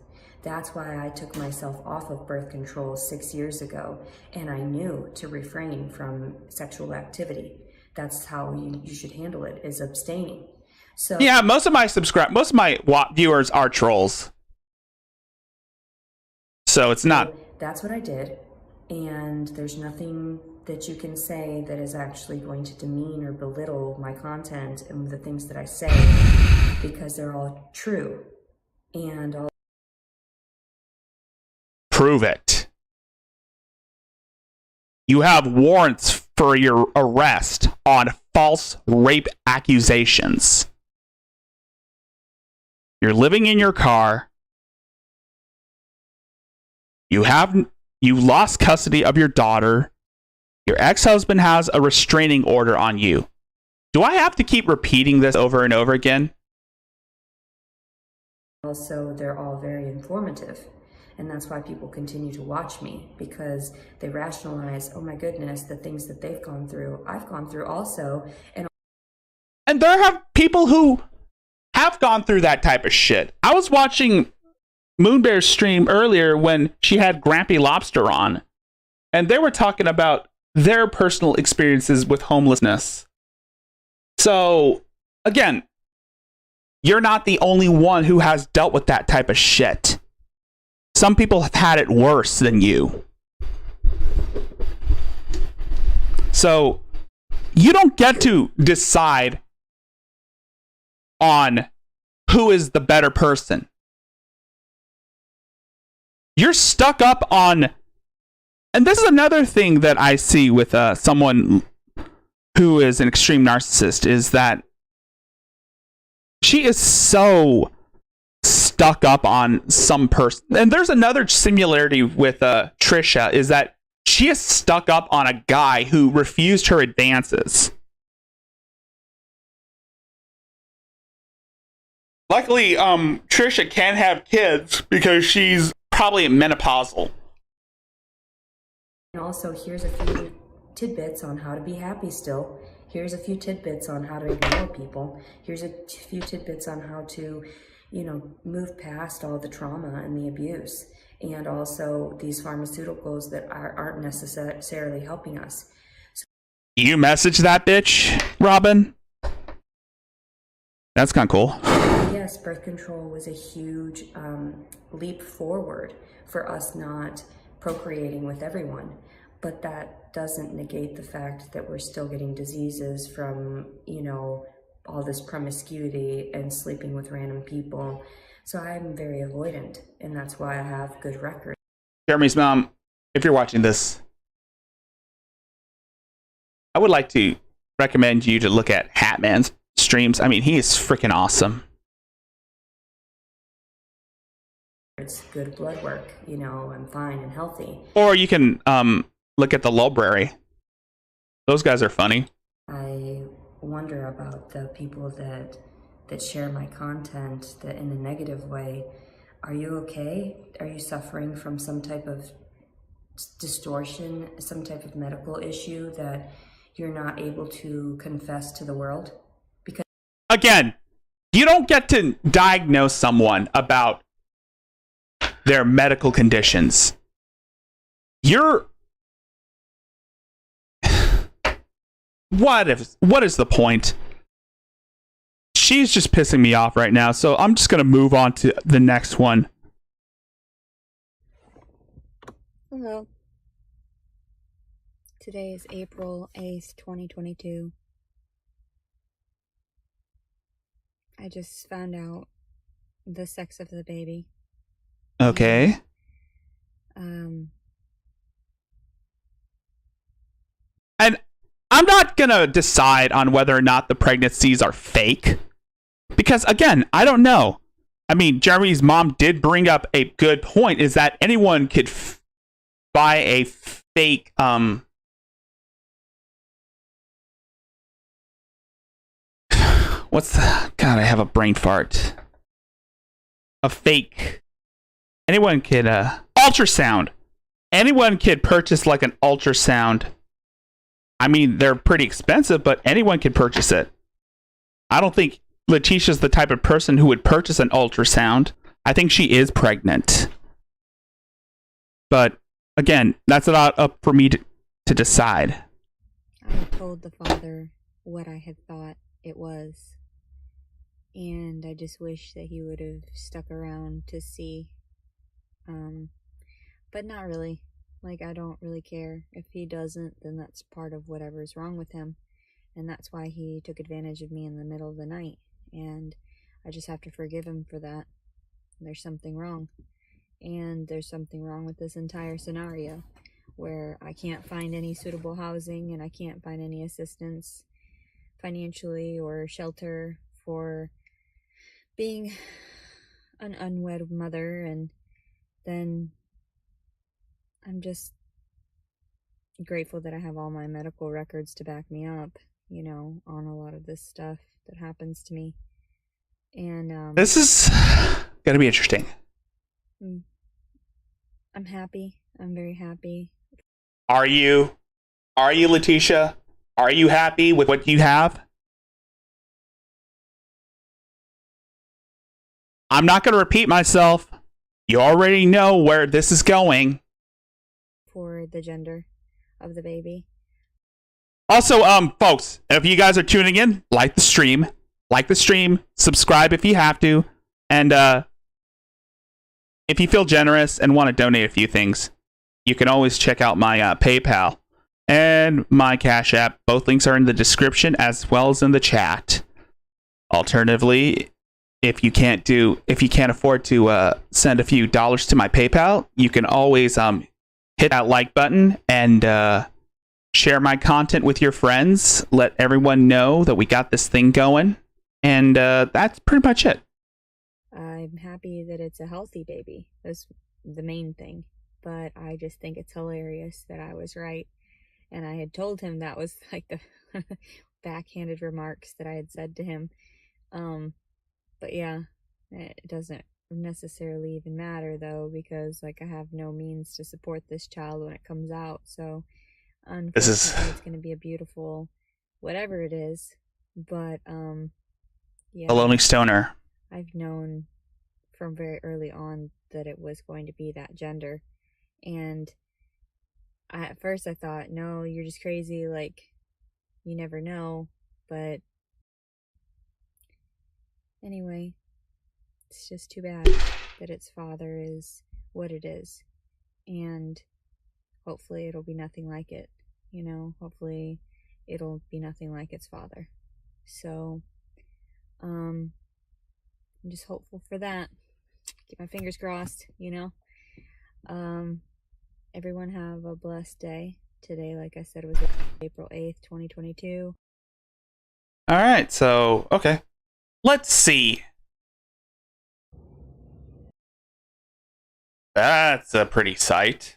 That's why I took myself off of birth control 6 years ago, and I knew to refrain from sexual activity. That's how you should handle it, is abstaining. So Yeah, most of my viewers are trolls. So it's not. that's what I did, and there's nothing that you can say that is actually going to demean or belittle my content and the things that I say, because they're all true. And all Prove it. You have warrants for your arrest on false rape accusations. You're living in your car. You lost custody of your daughter. Your ex-husband has a restraining order on you. Do I have to keep repeating this over and over again? also, they're all very informative. And that's why people continue to watch me, because they rationalize, oh my goodness, the things that they've gone through, I've gone through also. And there have people who have gone through that type of shit. I was watching Moonbear's stream earlier when she had Grampy Lobster on, and they were talking about their personal experiences with homelessness. So, again, you're not the only one who has dealt with that type of shit. Some people have had it worse than you. So, you don't get to decide on who is the better person. You're stuck up on, and this is another thing that I see with someone who is an extreme narcissist, is that she is so stuck up on some person. And there's another similarity with Trisha, is that she is stuck up on a guy who refused her advances. Luckily, Trisha can have kids because she's probably menopausal. And also, here's a few tidbits on how to be happy still. Here's a few tidbits on how to ignore people. Here's a few tidbits on how to, move past all the trauma and the abuse. And also these pharmaceuticals that aren't necessarily helping us. You message that bitch, Robin? That's kind of cool. Yes, birth control was a huge leap forward for us not procreating with everyone. But that doesn't negate the fact that we're still getting diseases from, all this promiscuity and sleeping with random people. So I'm very avoidant, and that's why I have good record. Jeremy's mom, if you're watching this, I would like to recommend you to look at Hatman's streams. I mean, he is freaking awesome. It's good blood work, I'm fine and healthy. Or you can look at the library. Those guys are funny. I wonder about the people that share my content that in a negative way. Are you okay? Are you suffering from some type of distortion, some type of medical issue that you're not able to confess to the world? Because again, you don't get to diagnose someone about their medical conditions. What is the point? She's just pissing me off right now, so I'm just gonna move on to the next one. Hello. Today is April 8th, 2022. I just found out the sex of the baby. Okay. And I'm not gonna decide on whether or not the pregnancies are fake. Because, again, I don't know. I mean, Jeremy's mom did bring up a good point, is that anyone could buy a fake, God, I have a brain fart. A fake. Anyone could, ultrasound. Anyone could purchase, like, an ultrasound. I mean, they're pretty expensive, but anyone can purchase it. I don't think Letitia's the type of person who would purchase an ultrasound. I think she is pregnant. But, again, that's not up for me to decide. I told the father what I had thought it was. And I just wish that he would have stuck around to see. But not really. Like, I don't really care. If he doesn't, then that's part of whatever's wrong with him. And that's why he took advantage of me in the middle of the night. And I just have to forgive him for that. There's something wrong. And there's something wrong with this entire scenario, where I can't find any suitable housing and I can't find any assistance financially or shelter for being an unwed mother. And then I'm just grateful that I have all my medical records to back me up, you know, on a lot of this stuff that happens to me. And this is gonna be interesting. I'm happy. I'm very happy. Are you, Letitia? Are you happy with what you have? I'm not gonna repeat myself. You already know where this is going. For the gender of the baby. Also, folks, if you guys are tuning in, like the stream, subscribe if you have to, and if you feel generous and want to donate a few things, you can always check out my PayPal and my Cash App. Both links are in the description as well as in the chat. Alternatively, if you can't afford to send a few dollars to my PayPal, you can always hit that like button and share my content with your friends. Let everyone know that we got this thing going. And that's pretty much it. I'm happy that it's a healthy baby. That's the main thing. But I just think it's hilarious that I was right. And I had told him that was like the backhanded remarks that I had said to him. But yeah, it doesn't necessarily even matter though, because like I have no means to support this child when it comes out. So unfortunately it's going to be a beautiful whatever it is. But yeah, The Lonely Stoner. I've known from very early on that it was going to be that gender. And at first I thought, no, you're just crazy, like you never know. But anyway, it's just too bad that its father is what it is. And hopefully it'll be nothing like it, you know, hopefully it'll be nothing like its father. So I'm just hopeful for that. Keep my fingers crossed, you know. Everyone have a blessed day. Today, like I said, was April 8th, 2022. All right, so okay. Let's see. That's a pretty sight.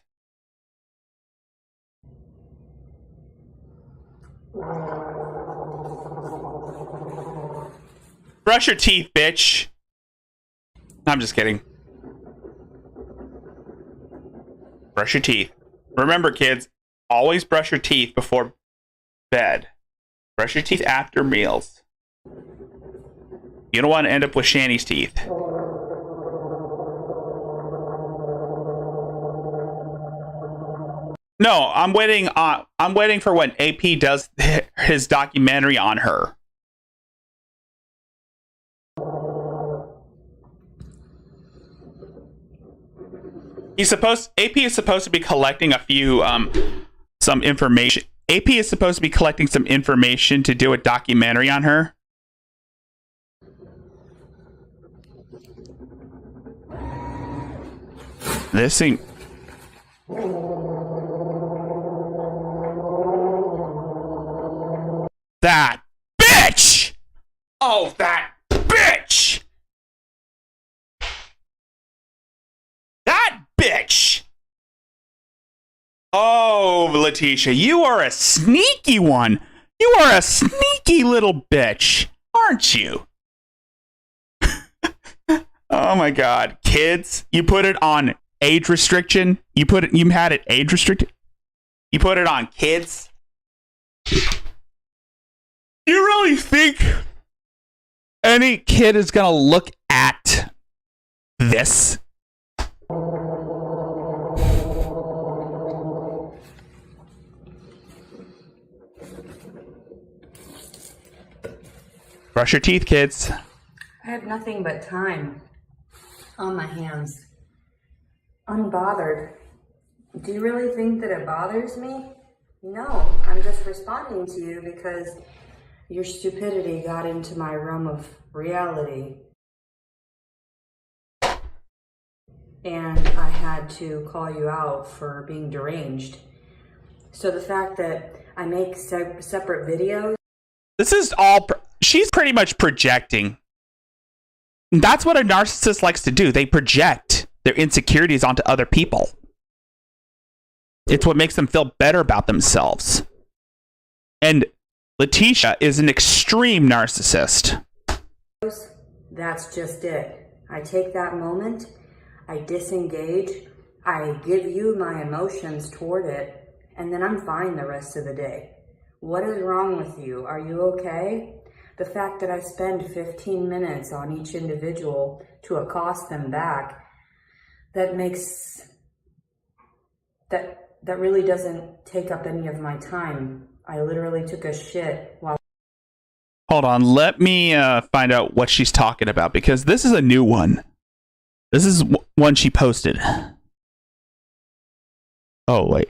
Brush your teeth, bitch. I'm just kidding. Brush your teeth. Remember, kids, always brush your teeth before bed. Brush your teeth after meals. You don't want to end up with Shanny's teeth. No, I'm waiting for when AP does his documentary on her. AP is supposed to be collecting a few some information. AP is supposed to be collecting some information to do a documentary on her. This thing. That bitch! Oh, that bitch! That bitch! Oh, Letitia, you are a sneaky one. You are a sneaky little bitch, aren't you? Oh my god, kids, you put it on age restriction. You had it age restricted. You put it on kids. You really think any kid is gonna look at this? Brush your teeth, kids. I have nothing but time on my hands. Unbothered. Do you really think that it bothers me? No, I'm just responding to you because your stupidity got into my realm of reality. And I had to call you out for being deranged. So the fact that I make separate videos. This is all. She's pretty much projecting. That's what a narcissist likes to do. They project their insecurities onto other people. It's what makes them feel better about themselves. And Letitia is an extreme narcissist. That's just it. I take that moment, I disengage, I give you my emotions toward it, and then I'm fine the rest of the day. What is wrong with you? Are you okay? The fact that I spend 15 minutes on each individual to accost them back, that really doesn't take up any of my time. I literally took a shit while... Hold on, let me find out what she's talking about, because this is a new one. This is one she posted. Oh, wait.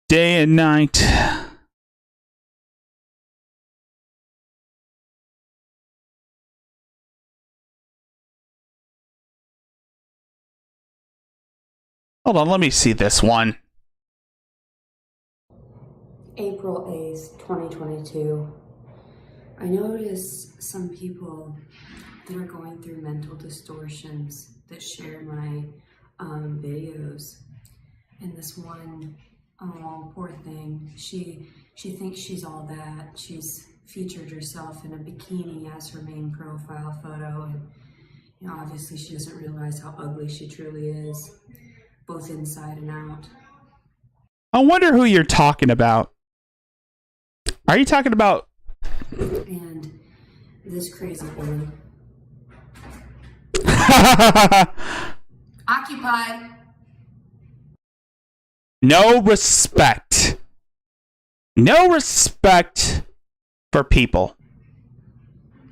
Day and night. Hold on, let me see this one. April 8th, 2022. I notice some people that are going through mental distortions that share my videos. And this one, oh, poor thing, she thinks she's all that. She's featured herself in a bikini as her main profile photo, and you know, obviously she doesn't realize how ugly she truly is, both inside and out. I wonder who you're talking about. Are you talking about... And this crazy woman. Occupied. No respect. No respect for people.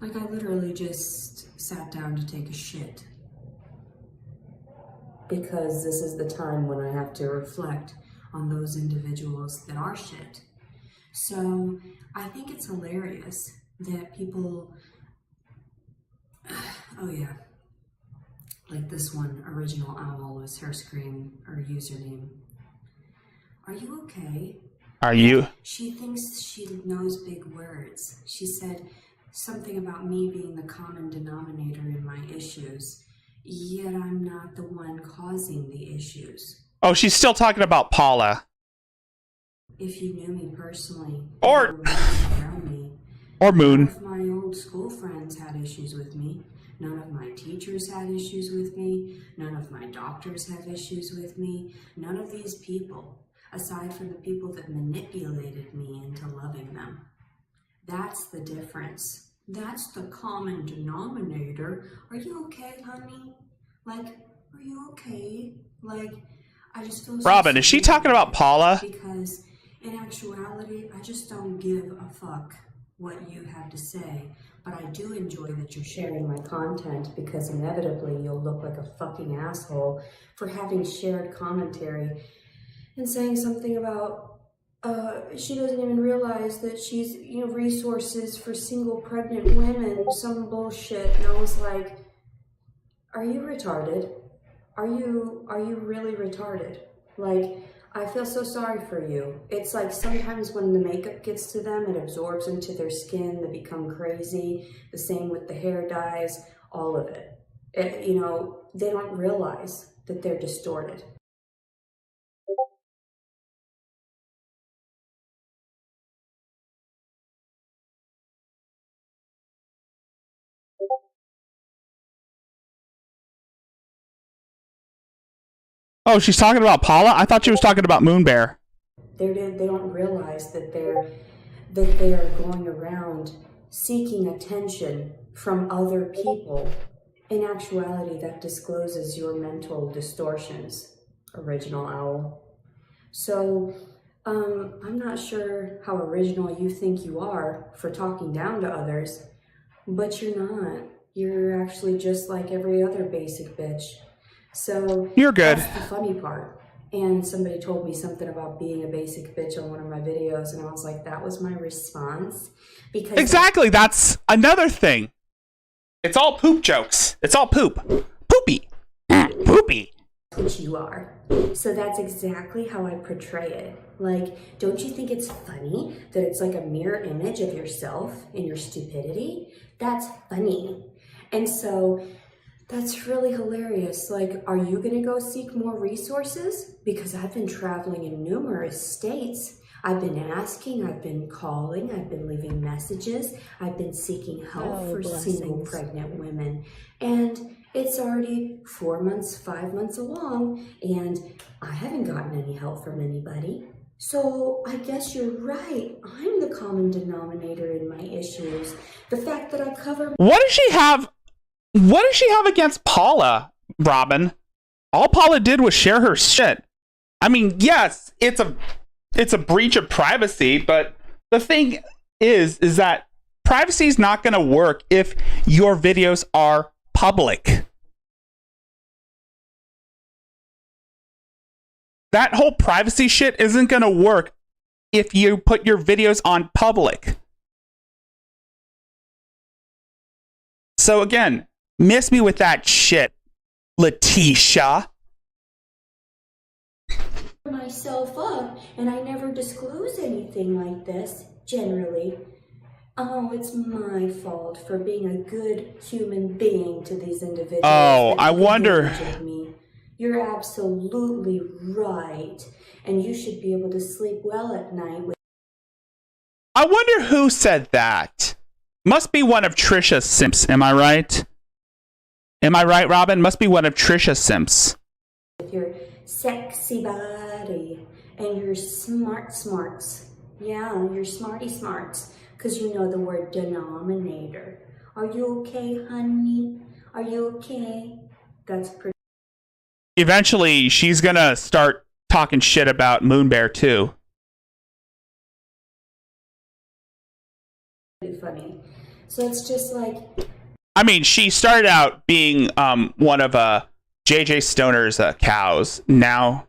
Like, I literally just sat down to take a shit. Because this is the time when I have to reflect on those individuals that are shit. So I think it's hilarious that people, oh yeah, like this one, Original Owl was her screen or username. Are you okay? Are you? She thinks she knows big words. She said something about me being the common denominator in my issues, yet I'm not the one causing the issues. Oh, she's still talking about Paula. If you knew me personally, Or Moon. None of my old school friends had issues with me. None of my teachers had issues with me. None of my doctors have issues with me. None of these people. aside from the people that manipulated me into loving them. That's the difference. That's the common denominator. Are you okay, honey? Like, are you okay? Like, I just feel so Robin, is she sorry talking about Paula? because in actuality, I just don't give a fuck what you have to say. But I do enjoy that you're sharing my content because inevitably you'll look like a fucking asshole for having shared commentary and saying something about she doesn't even realize that she's, you know, resources for single pregnant women, some bullshit. And I was like, are you retarded? Are you really retarded? Like, I feel so sorry for you. It's like sometimes when the makeup gets to them, it absorbs into their skin, they become crazy. The same with the hair dyes, all of it. You know, they don't realize that they're distorted. Oh, she's talking about Paula? I thought she was talking about Moonbear. They don't realize that they are going around seeking attention from other people. In actuality, that discloses your mental distortions, Original Owl. So, I'm not sure how original you think you are for talking down to others, but you're not. You're actually just like every other basic bitch. So You're good. That's the funny part. And somebody told me something about being a basic bitch on one of my videos, and I was like, that was my response. Because Exactly, that's another thing. It's all poop jokes. It's all poop. Poopy. Poopy. Which you are. So that's exactly how I portray it. Like, don't you think it's funny that it's like a mirror image of yourself and your stupidity? That's funny. And so that's really hilarious. Like, are you gonna go seek more resources? Because I've been traveling in numerous states. I've been asking, I've been calling, I've been leaving messages, I've been seeking help for single pregnant women. And it's already 4 months, 5 months along, and I haven't gotten any help from anybody. So I guess you're right. I'm the common denominator in my issues. The fact that I cover... What does she have against Paula, Robin? All Paula did was share her shit. I mean, yes, it's a breach of privacy, but the thing is that privacy is not going to work if your videos are public. That whole privacy shit isn't going to work if you put your videos on public. So again, miss me with that shit, Letitia. Myself up, and I never disclose anything like this, generally. Oh, it's my fault for being a good human being to these individuals. Oh, I wonder... Me. You're absolutely right, and you should be able to sleep well at night. I wonder who said that. Must be one of Trisha's simps, am I right? Am I right, Robin? Must be one of Trisha's simps. With your sexy body and your smarts. Yeah, your smarty smarts. Because you know the word denominator. Are you okay, honey? Are you okay? That's pretty... Eventually, she's gonna start talking shit about Moonbear, too. Funny. So it's just like... I mean, she started out being one of JJ Stoner's cows. Now,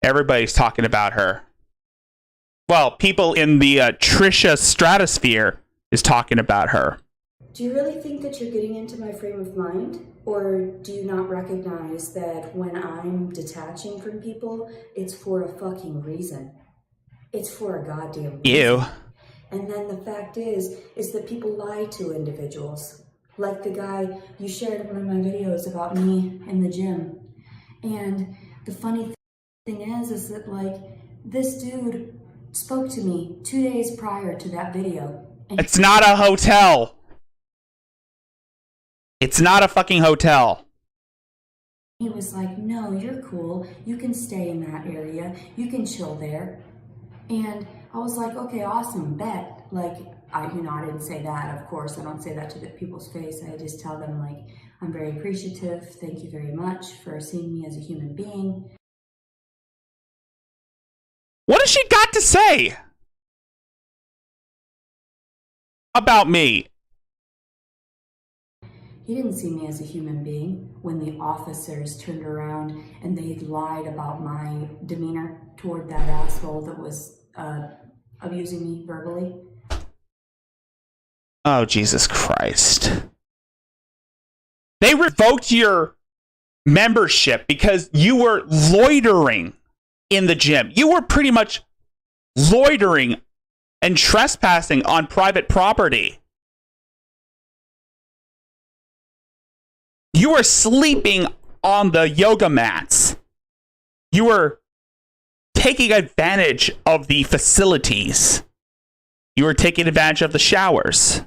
everybody's talking about her. Well, people in the Trisha stratosphere is talking about her. Do you really think that you're getting into my frame of mind? Or do you not recognize that when I'm detaching from people, it's for a fucking reason? It's for a goddamn reason. Ew. And then the fact is that people lie to individuals. Like the guy you shared in one of my videos about me in the gym. And the funny thing is that like, this dude spoke to me 2 days prior to that video. And It's not a hotel. It's not a fucking hotel. He was like, no, you're cool. You can stay in that area. You can chill there. And I was like, okay, awesome, bet. Like, I didn't say that, of course. I don't say that to the people's face. I just tell them, like, I'm very appreciative. Thank you very much for seeing me as a human being. What has she got to say about me? He didn't see me as a human being when the officers turned around and they lied about my demeanor toward that asshole that was abusing me verbally. Oh, Jesus Christ. They revoked your membership because you were loitering in the gym. You were pretty much loitering and trespassing on private property. You were sleeping on the yoga mats. You were taking advantage of the facilities. You were taking advantage of the showers.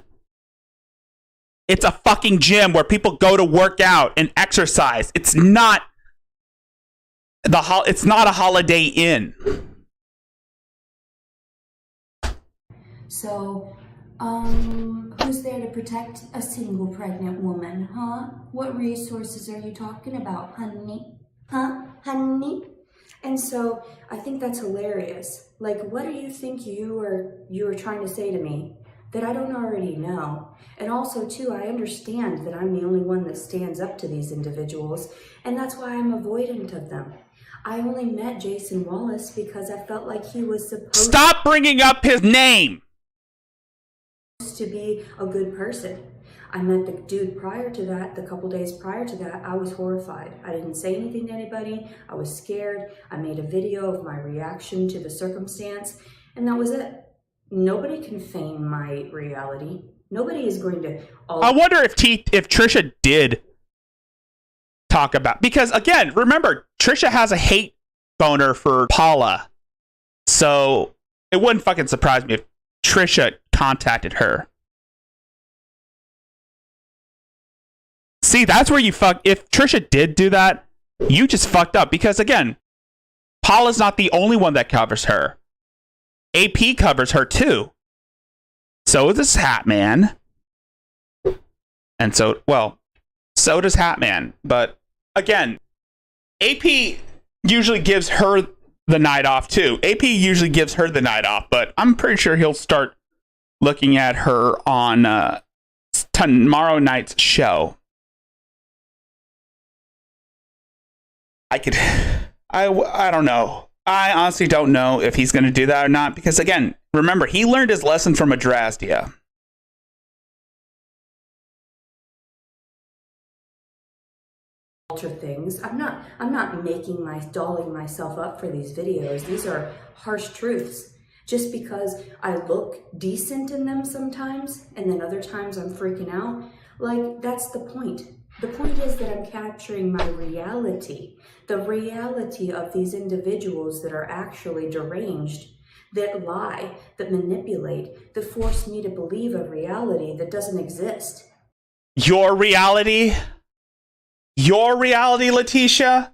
It's a fucking gym where people go to work out and exercise. It's not a Holiday Inn. So, who's there to protect a single pregnant woman, huh? What resources are you talking about, honey? Huh, honey? And so, I think that's hilarious. Like, what do you think you were trying to say to me that I don't already know? And also, too, I understand that I'm the only one that stands up to these individuals, and that's why I'm avoidant of them. I only met Jason Wallace because I felt like he was supposed Stop bringing up his name! To be a good person. I met the dude prior to that, the couple days prior to that. I was horrified. I didn't say anything to anybody. I was scared. I made a video of my reaction to the circumstance, and that was it. Nobody can feign my reality. Nobody is going to... I wonder if Trisha did talk about... Because, again, remember, Trisha has a hate boner for Paula. So, it wouldn't fucking surprise me if Trisha contacted her. See, that's where you fuck. If Trisha did do that, you just fucked up. Because, again, Paula's not the only one that covers her. AP covers her, too. So does Hatman. And so does Hatman. But, again, AP usually gives her the night off, too. AP usually gives her the night off, but I'm pretty sure he'll start looking at her on tomorrow night's show. I don't know. I honestly don't know if he's going to do that or not, because, again, remember, he learned his lesson from Adrastia. Alter things. I'm not dolling myself up for these videos. These are harsh truths. Just because I look decent in them sometimes, and then other times I'm freaking out, like, that's the point. The point is that I'm capturing my reality, the reality of these individuals that are actually deranged, that lie, that manipulate, that force me to believe a reality that doesn't exist. Your reality? Your reality, Letitia?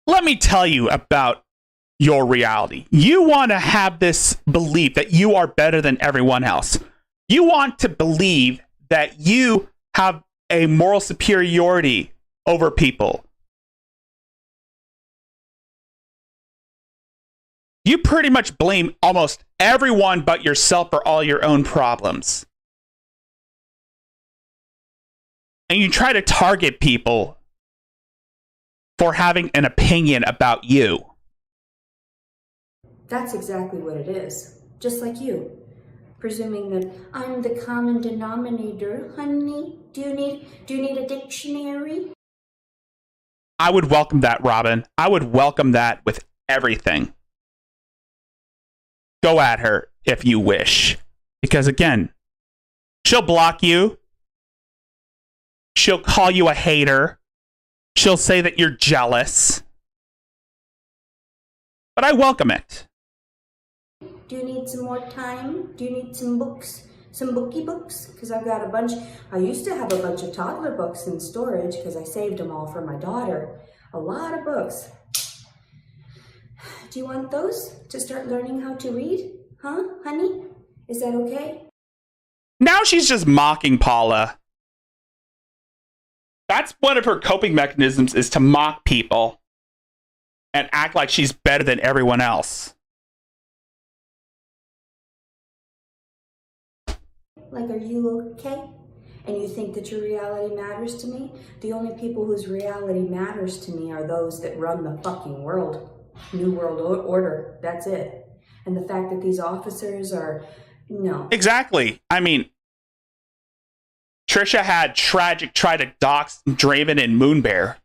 Let me tell you about your reality. You want to have this belief that you are better than everyone else. You want to believe that you have a moral superiority over people. You pretty much blame almost everyone but yourself for all your own problems. And you try to target people for having an opinion about you. That's exactly what it is. Just like you. Presuming that I'm the common denominator. Honey, do you need a dictionary? I would welcome that, Robin. I would welcome that with everything. Go at her if you wish. Because, again, she'll block you. She'll call you a hater. She'll say that you're jealous. But I welcome it. Do you need some more time? Do you need some books? Some bookie books? Because I've got a bunch. I used to have a bunch of toddler books in storage because I saved them all for my daughter. A lot of books. Do you want those to start learning how to read? Huh, honey? Is that okay? Now she's just mocking Paula. That's one of her coping mechanisms, is to mock people and act like she's better than everyone else. Like, are you okay? And you think that your reality matters to me? The only people whose reality matters to me are those that run the fucking world. New World Order. That's it. And the fact that these officers are... No. Exactly. I mean, Trisha had tried to dox Draven and Moonbear.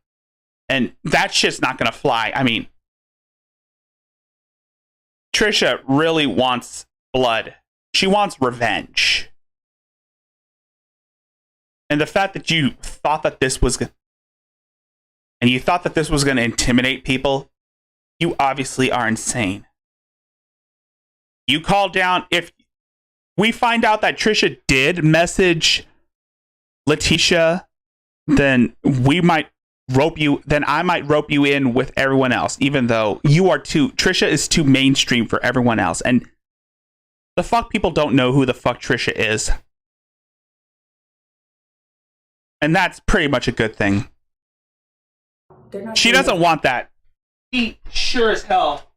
And that shit's not going to fly. I mean, Trisha really wants blood. She wants revenge. And the fact that you thought that this was... And you thought that this was going to intimidate people, you obviously are insane. You called down... If we find out that Trisha did message Letitia, then we might rope you... Then I might rope you in with everyone else, even though you are too... Trisha is too mainstream for everyone else. And the fuck people don't know who the fuck Trisha is. And that's pretty much a good thing. She doesn't want that. She sure as hell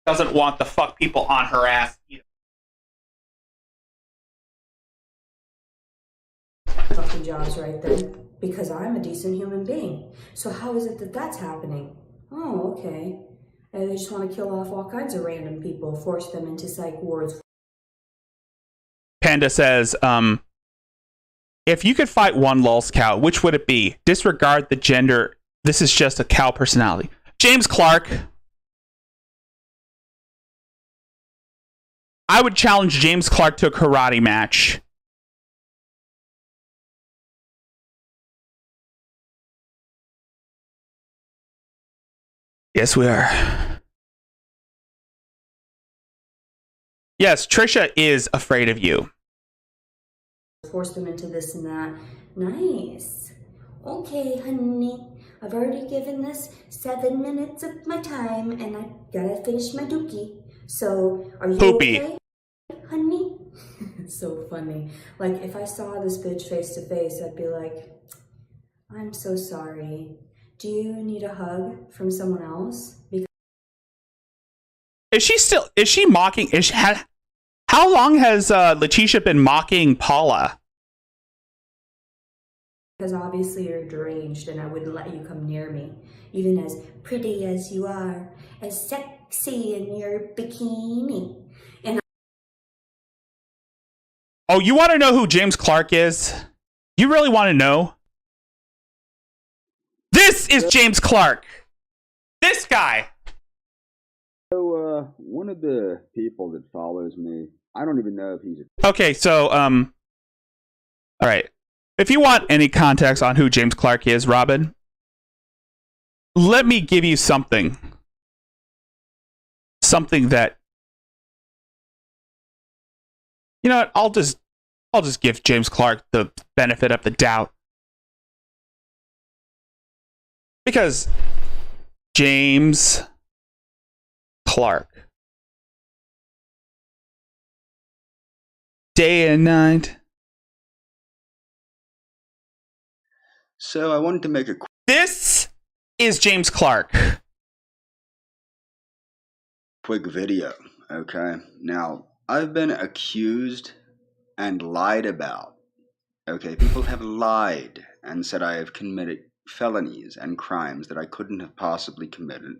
doesn't want the fuck people on her ass either. Fucking jobs right there. Because I'm a decent human being. So how is it that that's happening? Oh, okay. They just want to kill off all kinds of random people, force them into psych wards. Panda says, if you could fight one lulz cow, which would it be? Disregard the gender. This is just a cow personality. James Clark. I would challenge James Clark to a karate match. Yes, we are. Yes, Trisha is afraid of you. Force them into this and that. Nice. Okay, honey. I've already given this 7 minutes of my time, and I gotta finish my dookie. So, are you okay, honey? It's so funny. Like, if I saw this bitch face to face, I'd be like, I'm so sorry. Do you need a hug from someone else? Because is she mocking? How long has Letitia been mocking Paula? Because obviously you're deranged and I wouldn't let you come near me. Even as pretty as you are, as sexy in your bikini. And oh, you want to know who James Clark is? You really want to know? This is James Clark. This guy. So, one of the people that follows me, I don't even know if he's Okay, so, all right. If you want any context on who James Clark is, Robin, let me give you something. Something that, you know what, I'll just give James Clark the benefit of the doubt. Because James Clark, day and night. So I wanted to make a This is James Clark. quick video, okay? Now, I've been accused and lied about, okay? People have lied and said I have committed felonies and crimes that I couldn't have possibly committed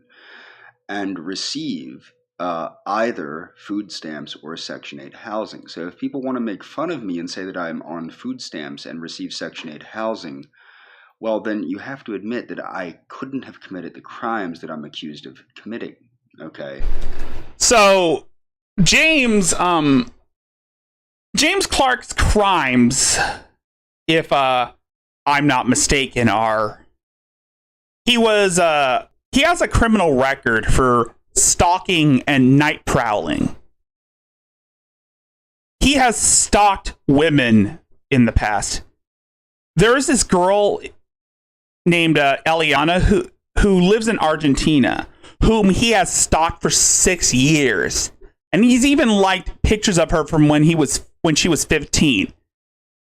and receive either food stamps or Section 8 housing. So if people want to make fun of me and say that I'm on food stamps and receive Section 8 housing, well, then you have to admit that I couldn't have committed the crimes that I'm accused of committing, okay? So, James Clark's crimes, if I'm not mistaken, are he has a criminal record for stalking and night prowling. he has stalked women in the past. There is this girl named Eliana who lives in Argentina, whom he has stalked for 6 years, and he's even liked pictures of her from when she was 15.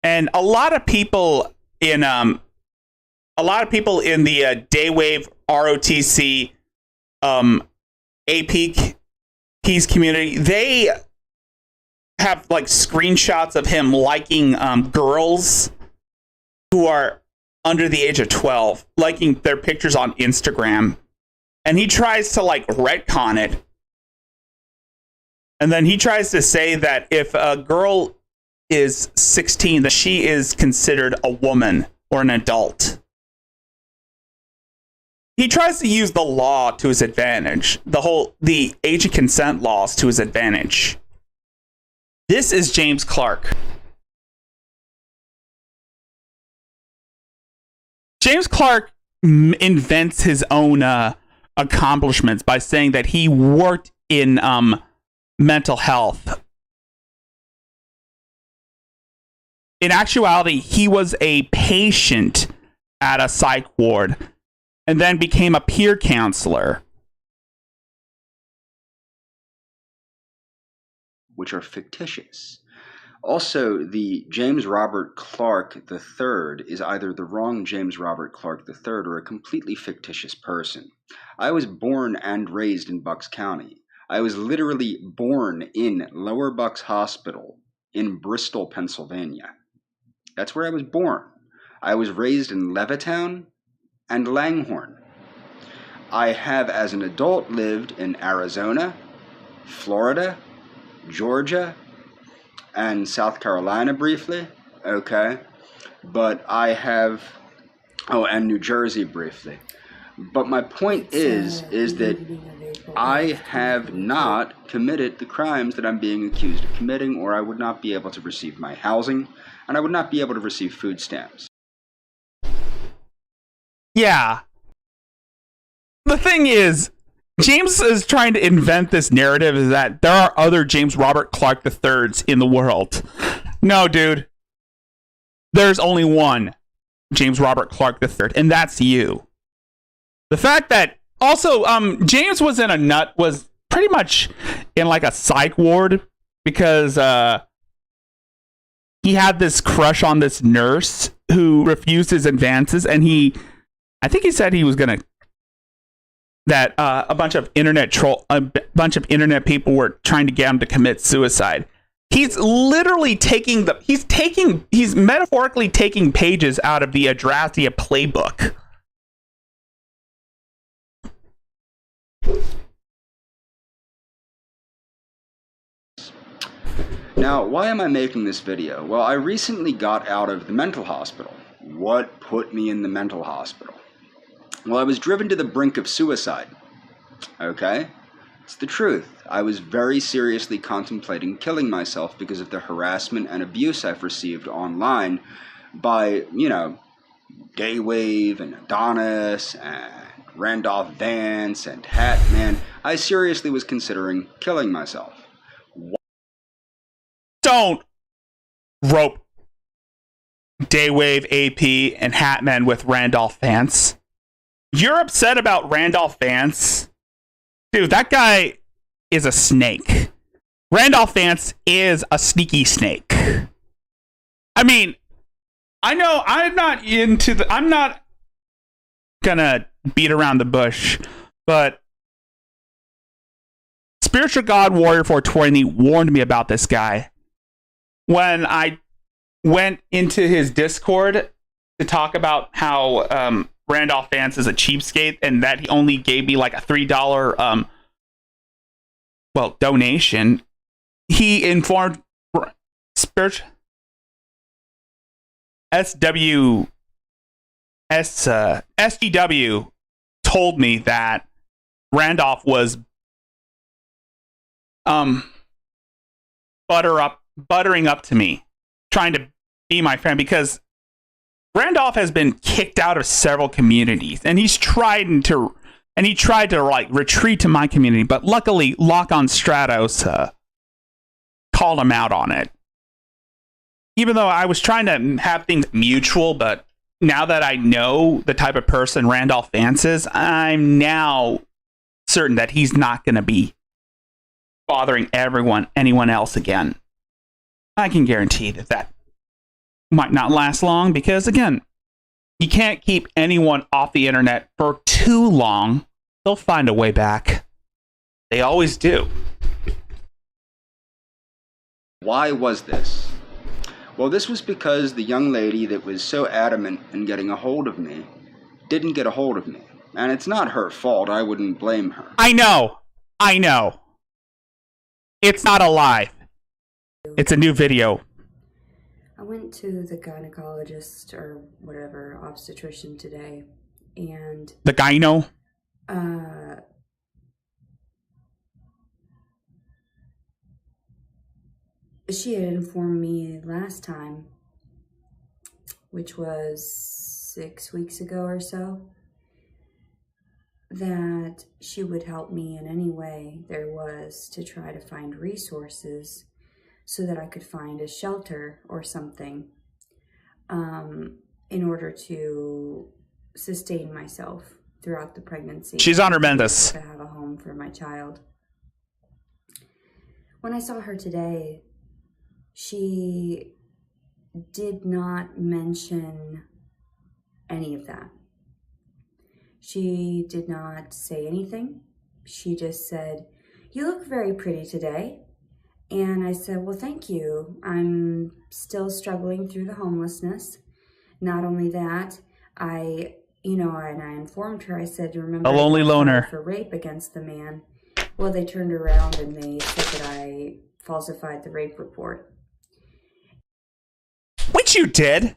And a lot of people in the Daywave ROTC AP Keys community, they have like screenshots of him liking girls who are under the age of 12, liking their pictures on Instagram. And he tries to like retcon it. And then he tries to say that if a girl is 16, that she is considered a woman or an adult. He tries to use the law to his advantage, the age of consent laws to his advantage. This is James Clark. James Clark invents his own accomplishments by saying that he worked in mental health. In actuality, he was a patient at a psych ward and then became a peer counselor. Which are fictitious. Also, the James Robert Clark III is either the wrong James Robert Clark III or a completely fictitious person. I was born and raised in Bucks County. I was literally born in Lower Bucks Hospital in Bristol, Pennsylvania. That's where I was born. I was raised in Levittown and Langhorne. I have, as an adult, lived in Arizona, Florida, Georgia, and South Carolina briefly, okay, but I have, and New Jersey briefly. But my point is that I have not committed the crimes that I'm being accused of committing, or I would not be able to receive my housing, and I would not be able to receive food stamps. Yeah. The thing is, James is trying to invent this narrative is that there are other James Robert Clark IIIs in the world. No, dude. There's only one James Robert Clark III, and that's you. The fact that also James was pretty much in like a psych ward because he had this crush on this nurse who refused his advances, and I think he said he was gonna that a bunch of internet people were trying to get him to commit suicide. He's literally he's metaphorically taking pages out of the Adrastia playbook. Now, why am I making this video? Well, I recently got out of the mental hospital. What put me in the mental hospital? Well, I was driven to the brink of suicide. Okay? It's the truth. I was very seriously contemplating killing myself because of the harassment and abuse I've received online by, Daywave and Adonis and Randolph Vance and Hatman. I seriously was considering killing myself. Don't rope Daywave, AP, and Hatman with Randolph Vance. You're upset about Randolph Vance? Dude, that guy is a snake. Randolph Vance is a sneaky snake. I mean, I know I'm not gonna beat around the bush, but Spiritual God Warrior 420 warned me about this guy when I went into his Discord to talk about how Randolph Vance is a cheapskate and that he only gave me like a $3 donation. He informed SGW told me that Randolph was buttering up to me, trying to be my friend, because Randolph has been kicked out of several communities, and he tried to like retreat to my community, but luckily Lock on Stratos called him out on it. even though I was trying to have things mutual, but now that I know the type of person Randolph Vance is, I'm now certain that he's not going to be bothering anyone else again. I can guarantee that might not last long because, again, you can't keep anyone off the internet for too long. They'll find a way back. They always do. Why was this? Well, this was because the young lady that was so adamant in getting a hold of me didn't get a hold of me. And it's not her fault. I wouldn't blame her. I know. It's not a lie. It's a new video. I went to the gynecologist or whatever, obstetrician today, and The gyno? she had informed me last time, which was 6 weeks ago or so, that she would help me in any way there was to try to find resources so that I could find a shelter or something in order to sustain myself throughout the pregnancy. She's on her Mendes. To have a home for my child. When I saw her today, she did not mention any of that. She did not say anything. She just said, "You look very pretty today." And I said, "Well, thank you. I'm still struggling through the homelessness. Not only that, I informed her, I said, remember, A lonely I loner. filed for rape against the man. Well, they turned around and they said that I falsified the rape report." Which you did.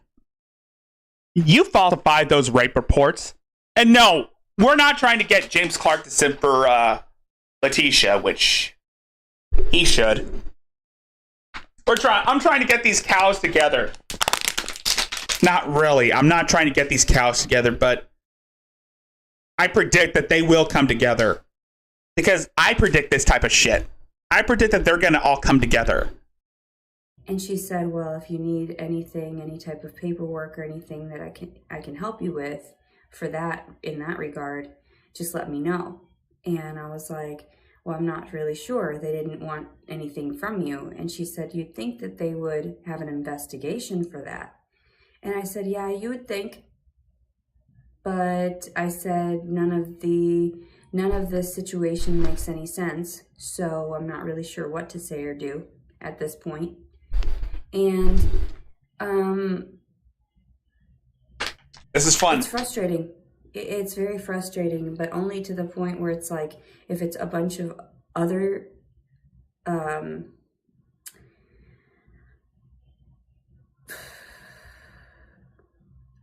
You falsified those rape reports. And no, we're not trying to get James Clark to simp for Letitia, which he should. I'm trying to get these cows together. Not really. I'm not trying to get these cows together, but I predict that they will come together. Because I predict this type of shit. I predict that they're going to all come together. And she said, "Well, if you need anything, any type of paperwork or anything that I can help you with for that, in that regard, just let me know." And I was like, "Well, I'm not really sure. They didn't want anything from you." And she said, "You'd think that they would have an investigation for that." And I said, "Yeah, you would think." But I said, none of this situation makes any sense. So I'm not really sure what to say or do at this point. And This is fun. it's frustrating. It's very frustrating, but only to the point where it's like, if it's a bunch of other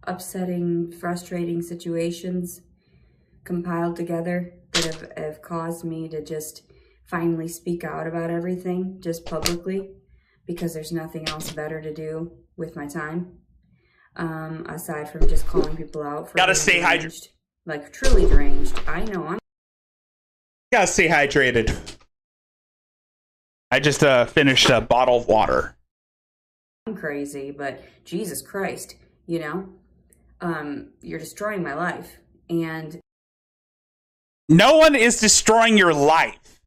upsetting, frustrating situations compiled together that have caused me to just finally speak out about everything, just publicly, because there's nothing else better to do with my time, aside from just calling people out for Gotta being stay deranged. Like, truly deranged. I know I'm Gotta stay hydrated. I just finished a bottle of water. crazy, but Jesus Christ, you're destroying my life. And No one is destroying your life.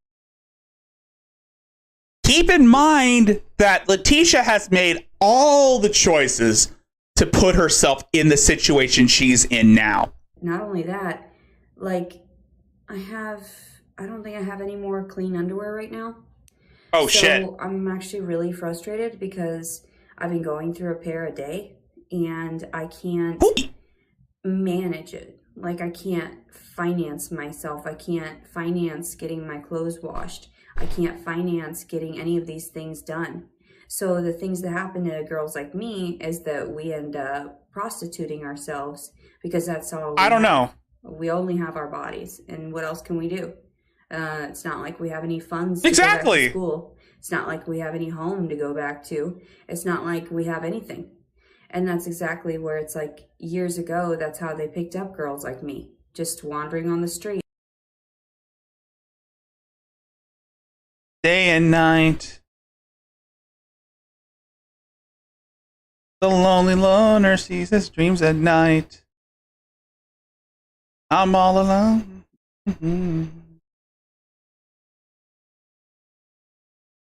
Keep in mind that Letitia has made all the choices to put herself in the situation she's in now. not only that, like, I don't think I have any more clean underwear right now. Oh, So shit. I'm actually really frustrated because I've been going through a pair a day and I can't manage it. Like, I can't finance myself. I can't finance getting my clothes washed. I can't finance getting any of these things done. So the things that happen to girls like me is that we end up prostituting ourselves because that's all we I don't have. know. We only have our bodies, and what else can we do? It's not like we have any funds to go Exactly. back to school. It's not like we have any home to go back to. It's not like we have anything. And that's exactly where it's like, years ago, that's how they picked up girls like me, just wandering on the street. Day and night. The lonely loner sees his dreams at night. I'm all alone.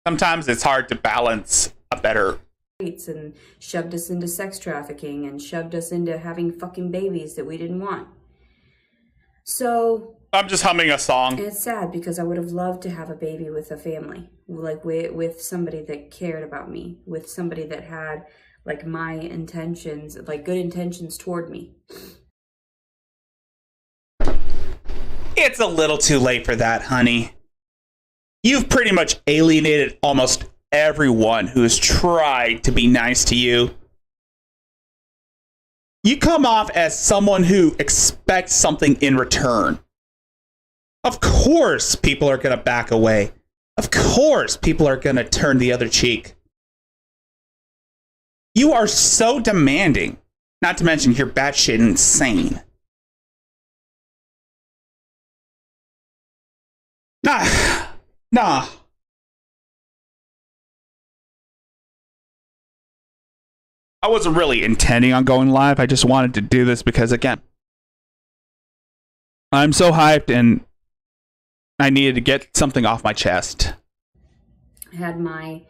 Sometimes it's hard to balance a better. And shoved us into sex trafficking and shoved us into having fucking babies that we didn't want. So I'm just humming a song. it's sad because I would have loved to have a baby with a family, like with somebody that cared about me, with somebody that had like my intentions, like good intentions toward me. It's a little too late for that, honey. You've pretty much alienated almost everyone who has tried to be nice to you. You come off as someone who expects something in return. Of course people are going to back away. Of course people are going to turn the other cheek. You are so demanding, not to mention you're batshit insane. Nah. I wasn't really intending on going live. I just wanted to do this because, again, I'm so hyped and I needed to get something off my chest. I had my,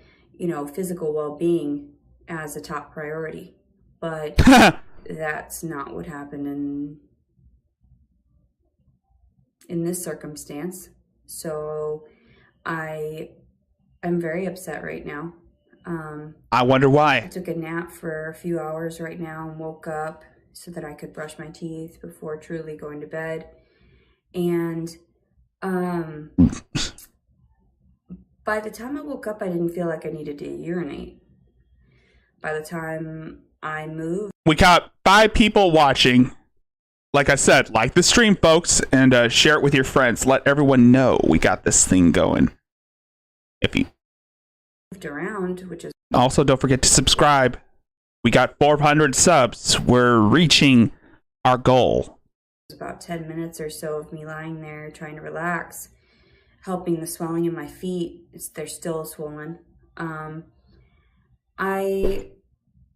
physical well-being as a top priority, but that's not what happened in this circumstance. So I'm very upset right now. I wonder why. I took a nap for a few hours right now and woke up so that I could brush my teeth before truly going to bed. And by the time I woke up, I didn't feel like I needed to urinate. By the time I moved... We got 5 people watching. Like I said, like the stream, folks, and share it with your friends. Let everyone know we got this thing going. If you moved around, which is... Also, don't forget to subscribe. We got 400 subs. We're reaching our goal. It's about 10 minutes or so of me lying there trying to relax, helping the swelling in my feet. They're still swollen. I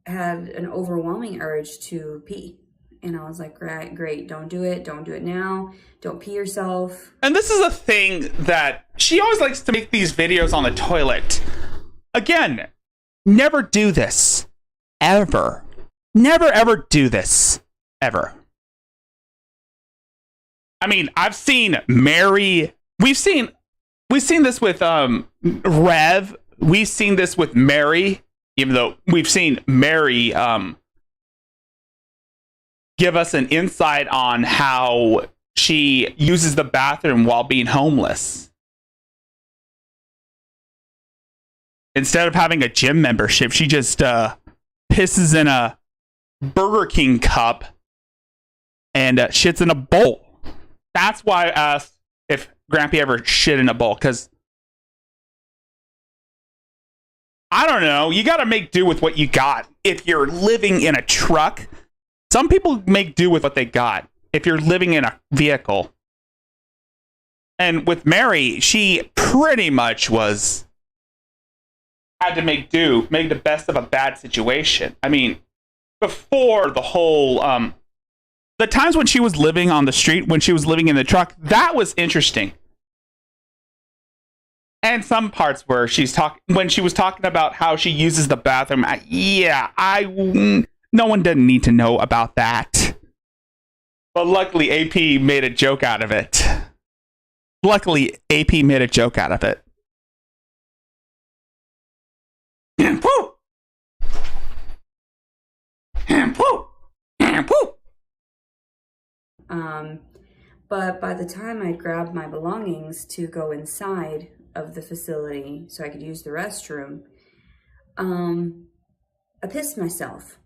had an overwhelming urge to pee. And I was like, great, don't do it now. Don't pee yourself. And this is a thing that she always likes to make these videos on the toilet. Again, never do this. Ever. Never, ever do this. Ever. I mean, I've seen Mary. We've seen this with Rev. We've seen this with Mary, even though we've seen Mary give us an insight on how she uses the bathroom while being homeless. Instead of having a gym membership, she just pisses in a Burger King cup and shits in a bowl. That's why I asked if Grampy ever shit in a bowl, because I don't know, you gotta make do with what you got. If you're living in a truck, some people make do with what they got. If you're living in a vehicle. And with Mary, she pretty much had to make the best of a bad situation. I mean, before the whole, the times when she was living on the street, when she was living in the truck, that was interesting. And some parts where when she was talking about how she uses the bathroom, no one didn't need to know about that. But luckily, AP made a joke out of it. Woo! But by the time I grabbed my belongings to go inside of the facility so I could use the restroom, I pissed myself.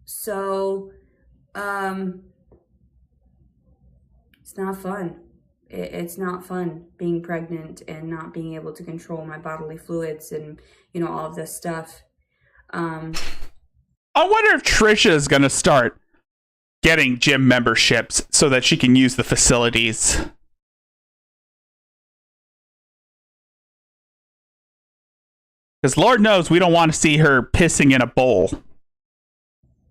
So, it's not fun. It's not fun being pregnant and not being able to control my bodily fluids and, all of this stuff. I wonder if Trisha is going to start getting gym memberships so that she can use the facilities. Because Lord knows we don't want to see her pissing in a bowl.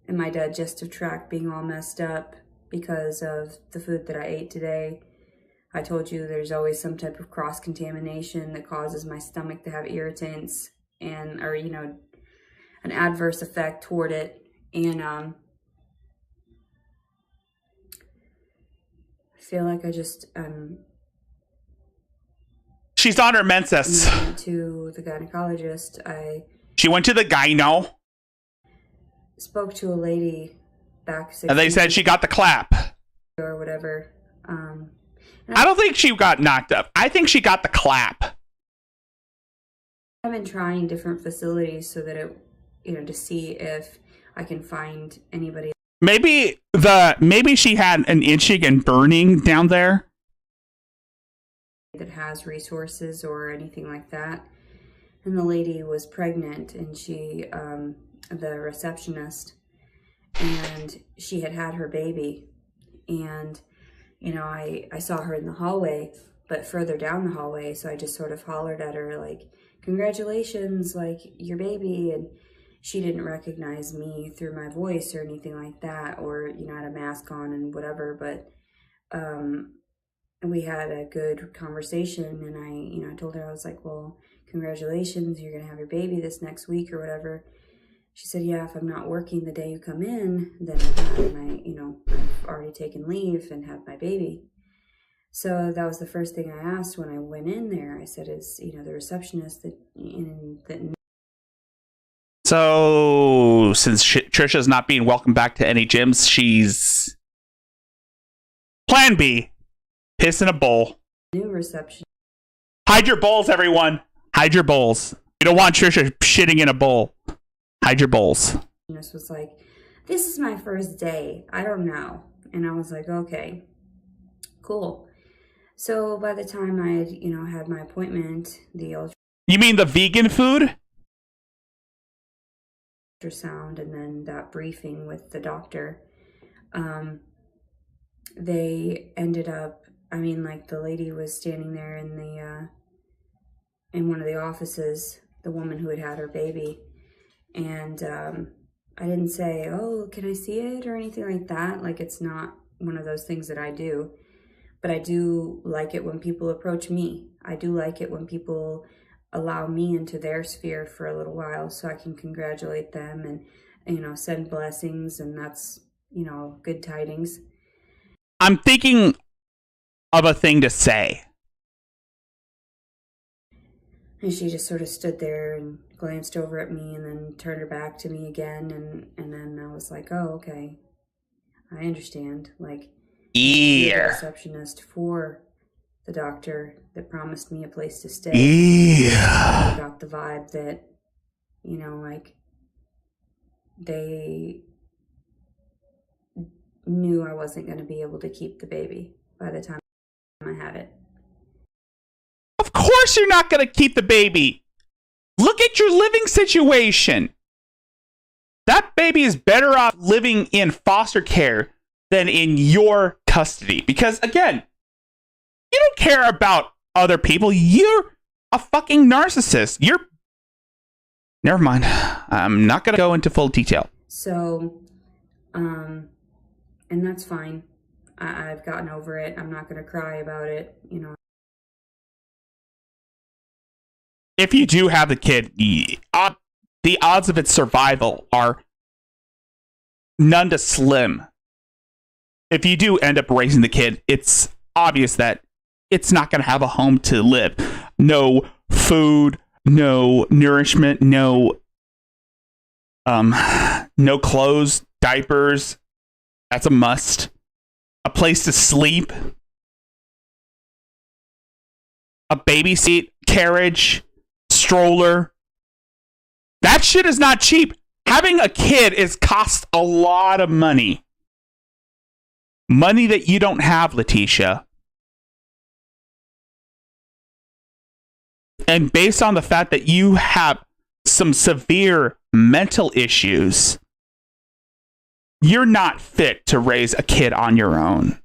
and my digestive tract being all messed up because of the food that I ate today. I told you there's always some type of cross-contamination that causes my stomach to have irritants and, or, you know, an adverse effect toward it. And I feel like I just she's on her menses. went to the gynecologist. She went to the gyno. Spoke to a lady back 6 And they said she got the clap. or whatever. I don't think she got knocked up. I think she got the clap. I've been trying different facilities so that it, you know, to see if I can find anybody. Maybe she had an itching and burning down there. That has resources or anything like that. And the lady was pregnant, and she, the receptionist, and she had her baby. And, you know, I saw her in the hallway, but further down the hallway, so I just sort of hollered at her, like, congratulations, like, your baby. And she didn't recognize me through my voice or anything like that, or, you know, I had a mask on and whatever, but we had a good conversation, and I told her, I was like, well, congratulations, you're gonna have your baby this next week or whatever. She said, yeah, if I'm not working the day you come in, then I've already taken leave and have my baby. So that was the first thing I asked when I went in there. I said, is, you know, the receptionist that So, since Trisha's not being welcomed back to any gyms, she's plan B, piss in a bowl. New reception. Hide your bowls, everyone. Hide your bowls. You don't want Trisha shitting in a bowl. Hide your bowls. This was like, this is my first day. I don't know. And I was like, okay, cool. So by the time I had, you know, had my appointment, the You mean the vegan food? ultrasound and then that briefing with the doctor, they ended up, I mean, like, the lady was standing there in the in one of the offices, the woman who had her baby, and I didn't say, oh, can I see it or anything like that. Like, it's not one of those things that I do, but I do like it when people approach me. I do like it when people allow me into their sphere for a little while so I can congratulate them and, you know, send blessings, and that's, you know, good tidings. I'm thinking of a thing to say. And she just sort of stood there and glanced over at me and then turned her back to me again, and then I was like, oh, okay. I understand. Like, you're the receptionist for the doctor that promised me a place to stay. I got the vibe that, you know, like, they knew I wasn't going to be able to keep the baby by the time I had it. Of course you're not going to keep the baby. Look at your living situation. That baby is better off living in foster care than in your custody. Because, again, you don't care about other people. You're a fucking narcissist. Never mind. I'm not going to go into full detail. So, and that's fine. I've gotten over it. I'm not going to cry about it, you know. If you do have the kid, the odds of its survival are none to slim. If you do end up raising the kid, it's obvious that it's not going to have a home to live. No food, no nourishment, no clothes, diapers. That's a must. A place to sleep. A baby seat, carriage, stroller. That shit is not cheap. Having a kid costs a lot of money. Money that you don't have, Letitia. And based on the fact that you have some severe mental issues, you're not fit to raise a kid on your own.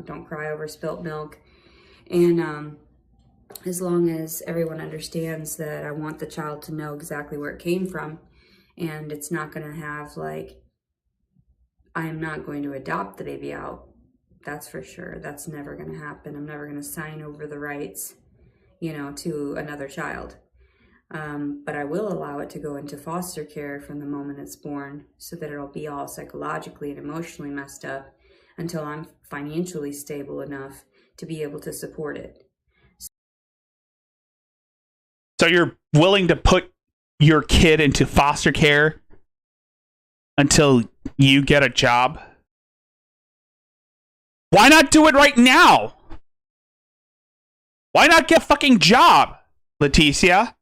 Don't cry over spilt milk. And as long as everyone understands that I want the child to know exactly where it came from, and it's not going to have, like, I am not going to adopt the baby out. That's for sure. That's never going to happen. I'm never going to sign over the rights, you know, to another child. But I will allow it to go into foster care from the moment it's born, so that it'll be all psychologically and emotionally messed up until I'm financially stable enough to be able to support it. So you're willing to put your kid into foster care until you get a job? Why not do it right now? Why not get a fucking job, Leticia?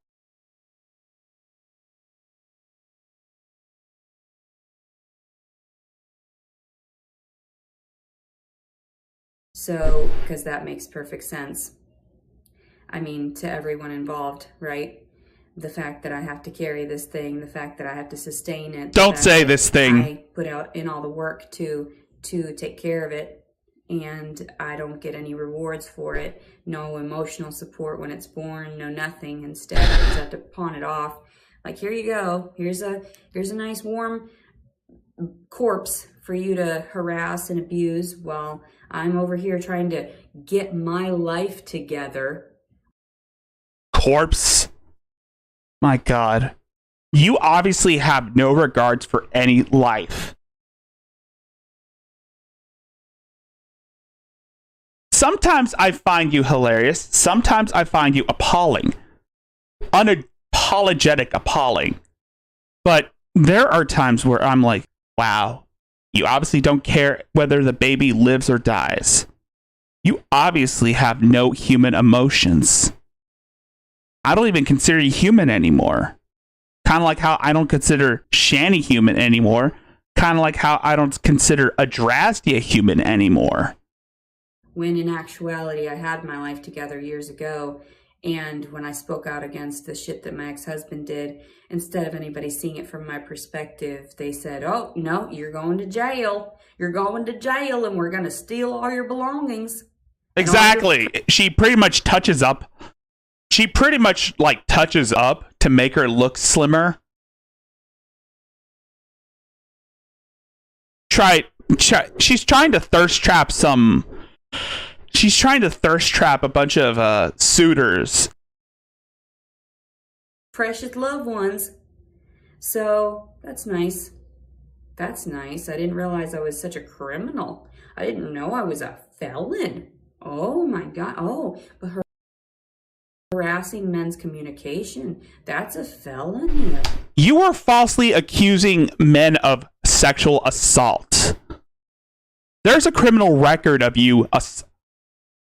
So, because that makes perfect sense. I mean, to everyone involved, right? The fact that I have to carry this thing, the fact that I have to sustain it. Don't say this thing. I put out in all the work to take care of it, and I don't get any rewards for it. No emotional support when it's born, no nothing. Instead, I just have to pawn it off. Like, here you go. Here's a nice warm corpse for you to harass and abuse while I'm over here trying to get my life together. Corpse? My God. You obviously have no regards for any life. Sometimes I find you hilarious. Sometimes I find you appalling. Unapologetic appalling. But there are times where I'm like, wow, you obviously don't care whether the baby lives or dies. You obviously have no human emotions. I don't even consider you human anymore. Kind of like how I don't consider Shani human anymore. Kind of like how I don't consider Adrastia human anymore. When in actuality, I had my life together years ago, and when I spoke out against the shit that my ex-husband did, instead of anybody seeing it from my perspective, they said, oh, no, you're going to jail. You're going to jail, and we're going to steal all your belongings. Exactly. She pretty much touches up. She pretty much, like, touches up to make her look slimmer. She's trying to thirst trap some... She's trying to thirst trap a bunch of suitors. Precious loved ones. So, that's nice. That's nice. I didn't realize I was such a criminal. I didn't know I was a felon. Oh my God. Oh, but harassing men's communication, that's a felony. You are falsely accusing men of sexual assault. There's a criminal record of you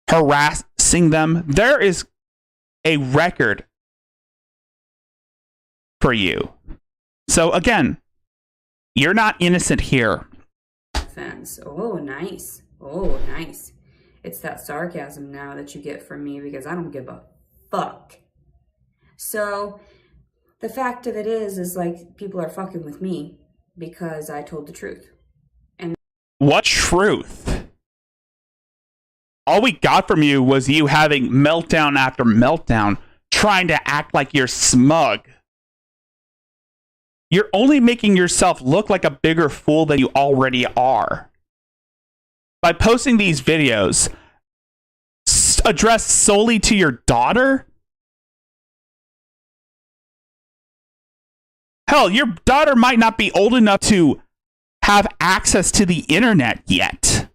harassing them. There is a record for you. So again, you're not innocent here. Offense. Oh, nice. Oh, nice. It's that sarcasm now that you get from me because I don't give a fuck. So the fact of it is like people are fucking with me because I told the truth. What truth? All we got from you was you having meltdown after meltdown, trying to act like you're smug. You're only making yourself look like a bigger fool than you already are. By posting these videos addressed solely to your daughter? Hell, your daughter might not be old enough to have access to the internet yet.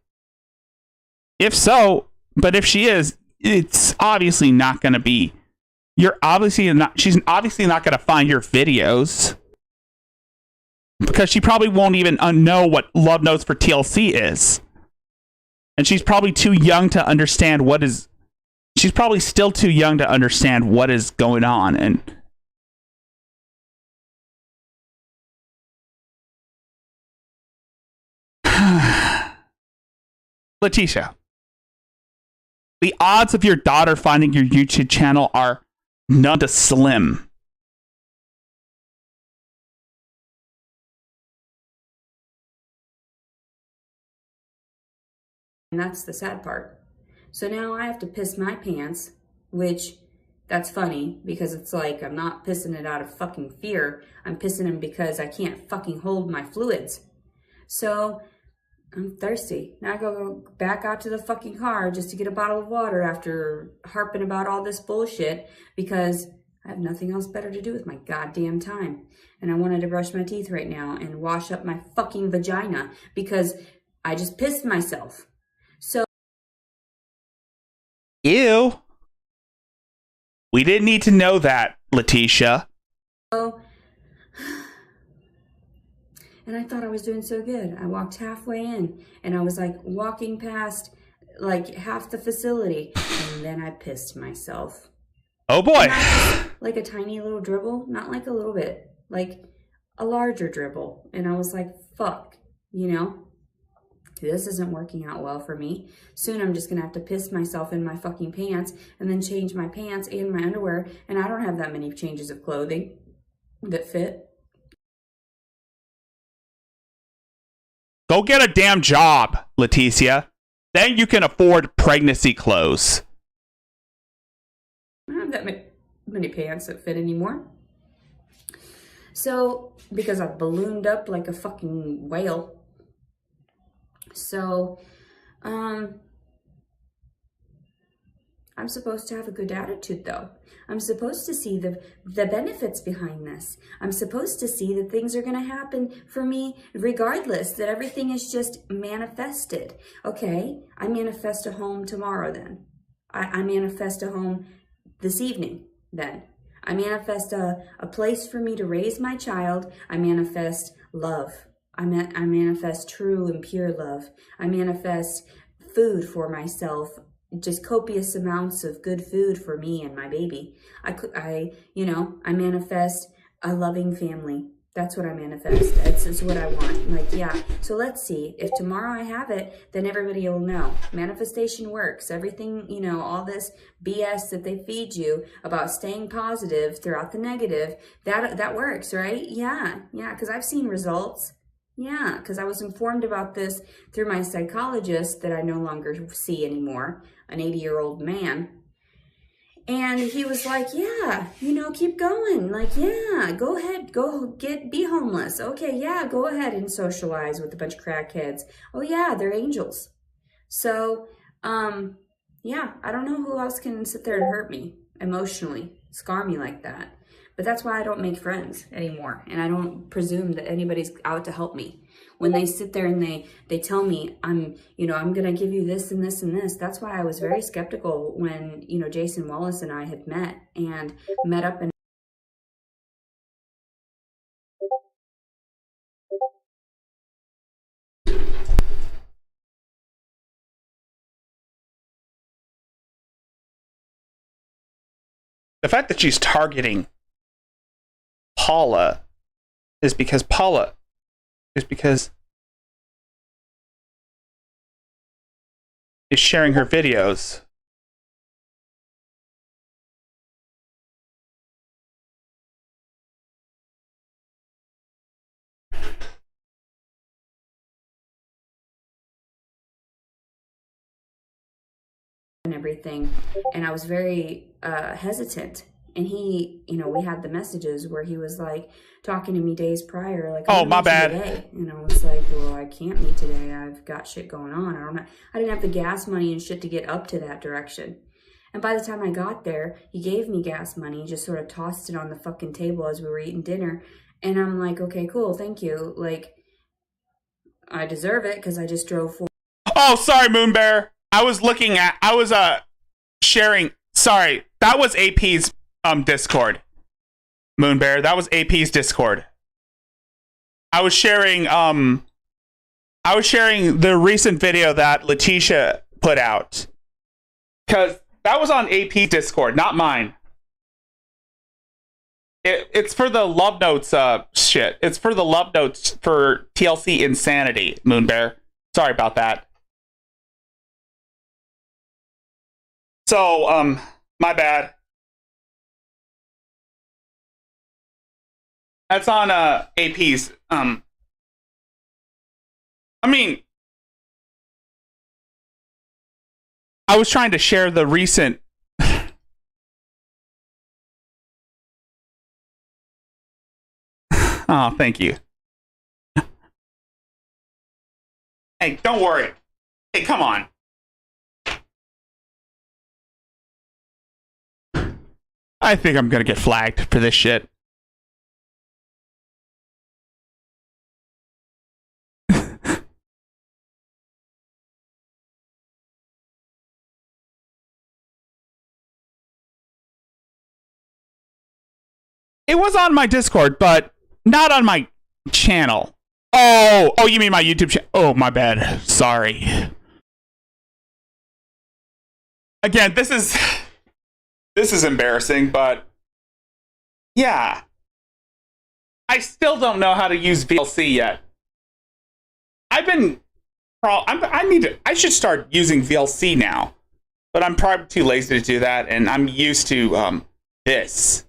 If so, but if she is, it's obviously not going to be. She's obviously not going to find your videos. Because she probably won't even know what Love Notes for TLC is. And she's probably too young to understand what is. She's probably still too young to understand what is going on. And Leticia, the odds of your daughter finding your YouTube channel are none to slim. And that's the sad part. So now I have to piss my pants which that's funny because it's like I'm not pissing it out of fucking fear. I'm pissing him because I can't fucking hold my fluids. So I'm thirsty. Now I go back out to the fucking car just to get a bottle of water after harping about all this bullshit because I have nothing else better to do with my goddamn time. And I wanted to brush my teeth right now and wash up my fucking vagina because I just pissed myself. So. Ew. We didn't need to know that, Letitia. And I thought I was doing so good. I walked halfway in and I was like walking past like half the facility and then I pissed myself. Oh boy. Like a tiny little dribble, not like a little bit, like a larger dribble. And I was like, fuck, you know, this isn't working out well for me. Soon I'm just gonna have to piss myself in my fucking pants and then change my pants and my underwear. And I don't have that many changes of clothing that fit. Go get a damn job, Leticia. Then you can afford pregnancy clothes. I don't have that many pants that fit anymore. So, because I've ballooned up like a fucking whale. So, I'm supposed to have a good attitude though. I'm supposed to see the benefits behind this. I'm supposed to see that things are going to happen for me regardless, that everything is just manifested. Okay, I manifest a home tomorrow then. I manifest a home this evening then. I manifest a place for me to raise my child. I manifest love. I manifest true and pure love. I manifest food for myself, just copious amounts of good food for me and my baby. I manifest a loving family. That's what I manifest. It's what I want. Like, yeah. So let's see. If tomorrow I have it, then everybody will know. Manifestation works. Everything, you know, all this BS that they feed you about staying positive throughout the negative, that works, right? Yeah. Yeah. Because I've seen results. Yeah, because I was informed about this through my psychologist that I no longer see anymore, an 80-year-old man. And he was like, yeah, you know, keep going. Like, yeah, go ahead, be homeless. Okay, yeah, go ahead and socialize with a bunch of crackheads. Oh yeah, they're angels. So, yeah, I don't know who else can sit there and hurt me emotionally, scar me like that. But that's why I don't make friends anymore. And I don't presume that anybody's out to help me. When they sit there and they tell me, I'm going to give you this and this and this. That's why I was very skeptical when, you know, Jason Wallace and I had met up in The fact that she's targeting Paula is because is sharing her videos. and everything, and I was very hesitant. And he, you know, we had the messages where he was like talking to me days prior, like, oh, my bad. Today. And I was like, well, I can't meet today. I've got shit going on. I didn't have the gas money and shit to get up to that direction. And by the time I got there, he gave me gas money, just sort of tossed it on the fucking table as we were eating dinner. And I'm like, okay, cool, thank you. Like, I deserve it because I just drove for. Oh, sorry, Moonbear. I was sharing. Sorry, that was AP's Discord. Moonbear, that was AP's Discord. I was sharing the recent video that Letitia put out. Cause that was on AP Discord, not mine. It's for the love notes shit. It's for the love notes for TLC Insanity, Moonbear. Sorry about that. So, my bad. That's on AP's. I mean, I was trying to share the recent Oh, thank you. Hey, don't worry. Hey, come on. I think I'm gonna get flagged for this shit. It was on my Discord, but not on my channel. Oh, you mean my YouTube channel? Oh, my bad. Sorry. Again, this is embarrassing, but yeah. I still don't know how to use VLC yet. I should start using VLC now, but I'm probably too lazy to do that, and I'm used to this.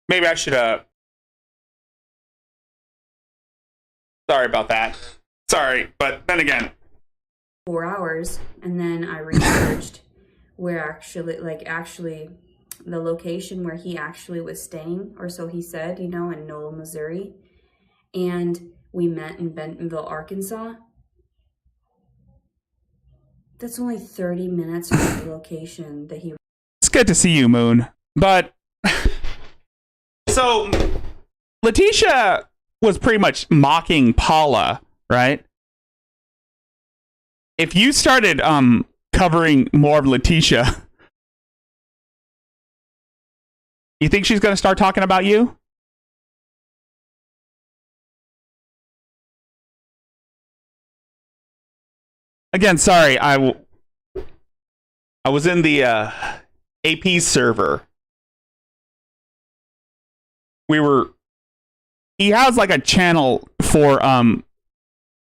Maybe I should sorry about that. Sorry, but then again, 4 hours, and then I researched where actually the location where he actually was staying, or so he said, in Nola, Missouri. And we met in Bentonville, Arkansas. That's only 30 minutes from the location that he... It's good to see you, Moon. But, so, Letitia was pretty much mocking Paula, right? If you started covering more of Letitia, you think she's going to start talking about you? Again, sorry, I was in the AP server. He has like a channel for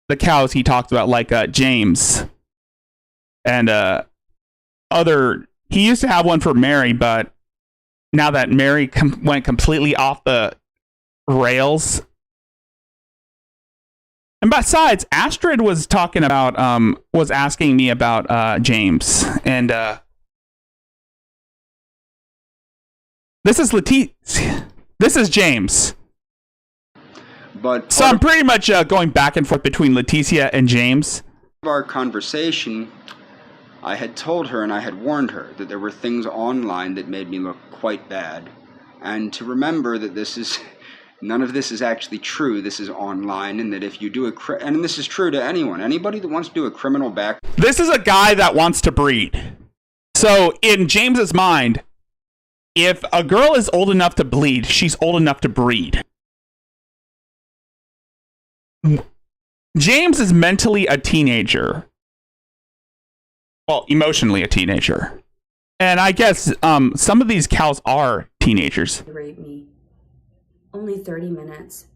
the cows he talks about, like James and he used to have one for Mary, but now that Mary went completely off the rails. And besides, Astrid was talking about was asking me about James, and this is this is James. But so I'm pretty much going back and forth between Leticia and James. Our conversation, I had told her and I had warned her that there were things online that made me look quite bad, and to remember that none of this is actually true. This is online, and that if you do and this is true to anybody that wants to do a criminal back. This is a guy that wants to breed. So in James's mind, if a girl is old enough to bleed, she's old enough to breed. James is mentally a teenager. Well, emotionally a teenager. And I guess some of these cows are teenagers. Rape me. Only 30 minutes.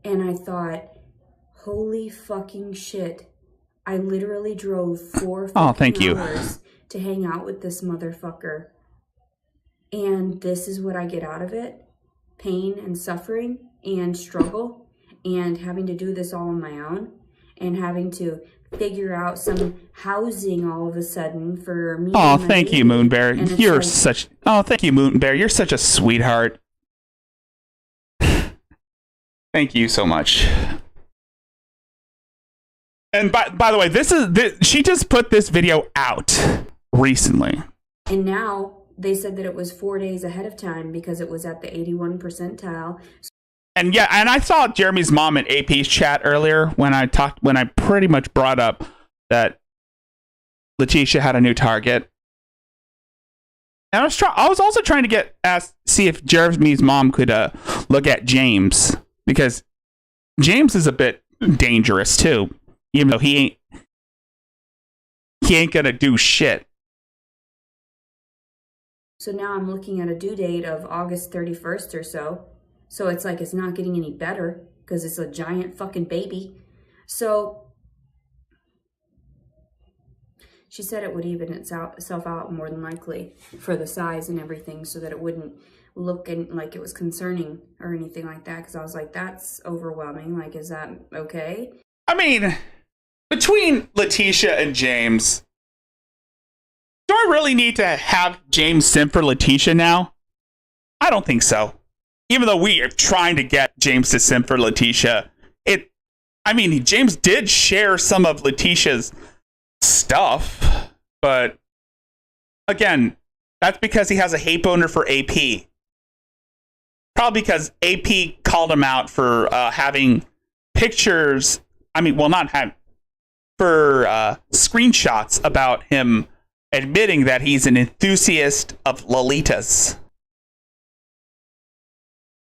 And I thought, holy fucking shit. I literally drove 4 hours to hang out with this motherfucker. And this is what I get out of it? Pain and suffering and struggle and having to do this all on my own and having to figure out some housing all of a sudden for me. Oh, thank you, Moonbear. You're such... Oh, thank you, Moonbear. You're such a sweetheart. Thank you so much. And by the way, she just put this video out recently. And now they said that it was 4 days ahead of time because it was at the 81 percentile. And yeah, and I saw Jeremy's mom in AP's chat earlier when I pretty much brought up that Letitia had a new target. And I was also trying to see if Jeremy's mom could look at James, because James is a bit dangerous too, even though he ain't gonna do shit. So now I'm looking at a due date of August 31st or so. So it's like it's not getting any better because it's a giant fucking baby. So she said it would even itself out more than likely for the size and everything, so that it wouldn't look like it was concerning or anything like that. Because I was like, that's overwhelming. Like, is that okay? I mean, between Letitia and James, do I really need to have James simp for Letitia now? I don't think so. even though we are trying to get James to simp for Letitia, James did share some of Letitia's stuff, but again, that's because he has a hate boner for AP. Probably because AP called him out for having pictures. Screenshots about him admitting that he's an enthusiast of Lolitas.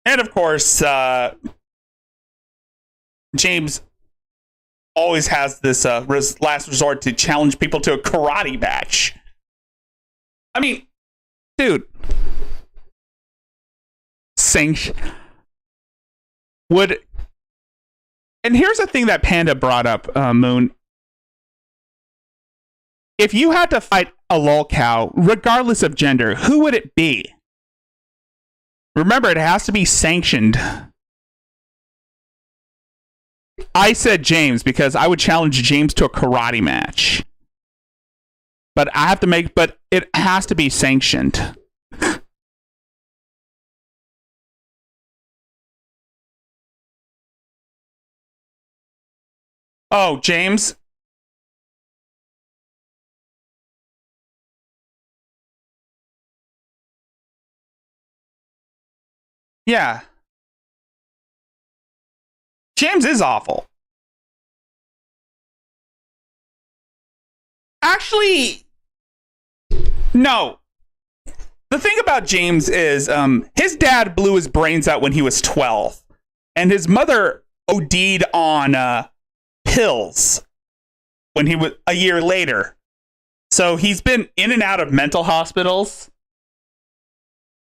And of course, James always has this last resort to challenge people to a karate match. I mean, dude. And here's the thing that Panda brought up, Moon. If you had to fight a lolcow, regardless of gender, who would it be? Remember, it has to be sanctioned. I said James because I would challenge James to a karate match. But it has to be sanctioned. Oh, James? Yeah. James is awful. Actually, no. The thing about James is his dad blew his brains out when he was 12. And his mother OD'd on pills when he was a year later. So he's been in and out of mental hospitals.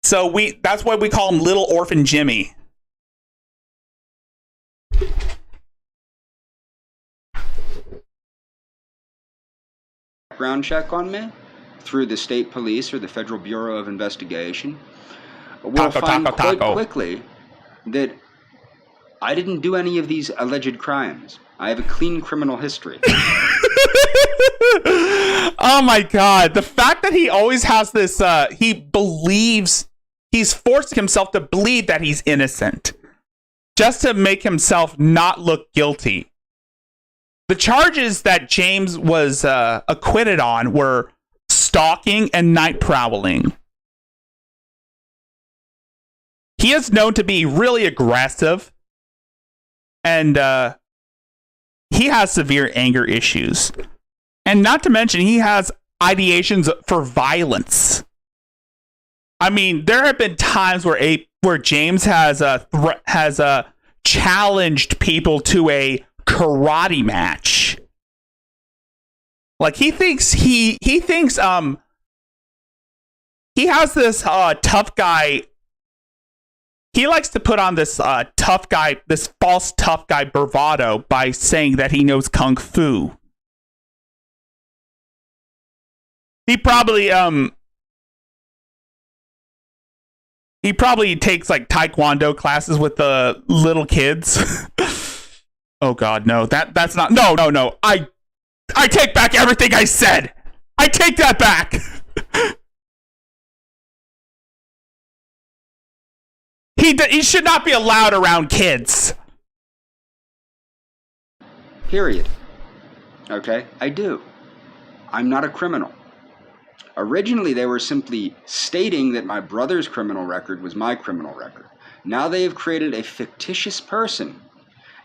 So that's why we call him Little Orphan Jimmy. Background check on me through the state police or the Federal Bureau of Investigation will find quite quickly that I didn't do any of these alleged crimes. I have a clean criminal history. Oh my god. The fact that he always has this, he's forced himself to believe that he's innocent. Just to make himself not look guilty. The charges that James was acquitted on were stalking and night prowling. He is known to be really aggressive. And he has severe anger issues. And not to mention, he has ideations for violence. I mean, there have been times where James has challenged people to a karate match. Like he thinks he has this tough guy. He likes to put on this this false tough guy bravado by saying that he knows kung fu. He probably takes like taekwondo classes with the little kids. Oh god, no. That's not. No. I take back everything I said. I take that back. He should not be allowed around kids. Period. Okay? I do. I'm not a criminal. Originally, they were simply stating that my brother's criminal record was my criminal record. Now they have created a fictitious person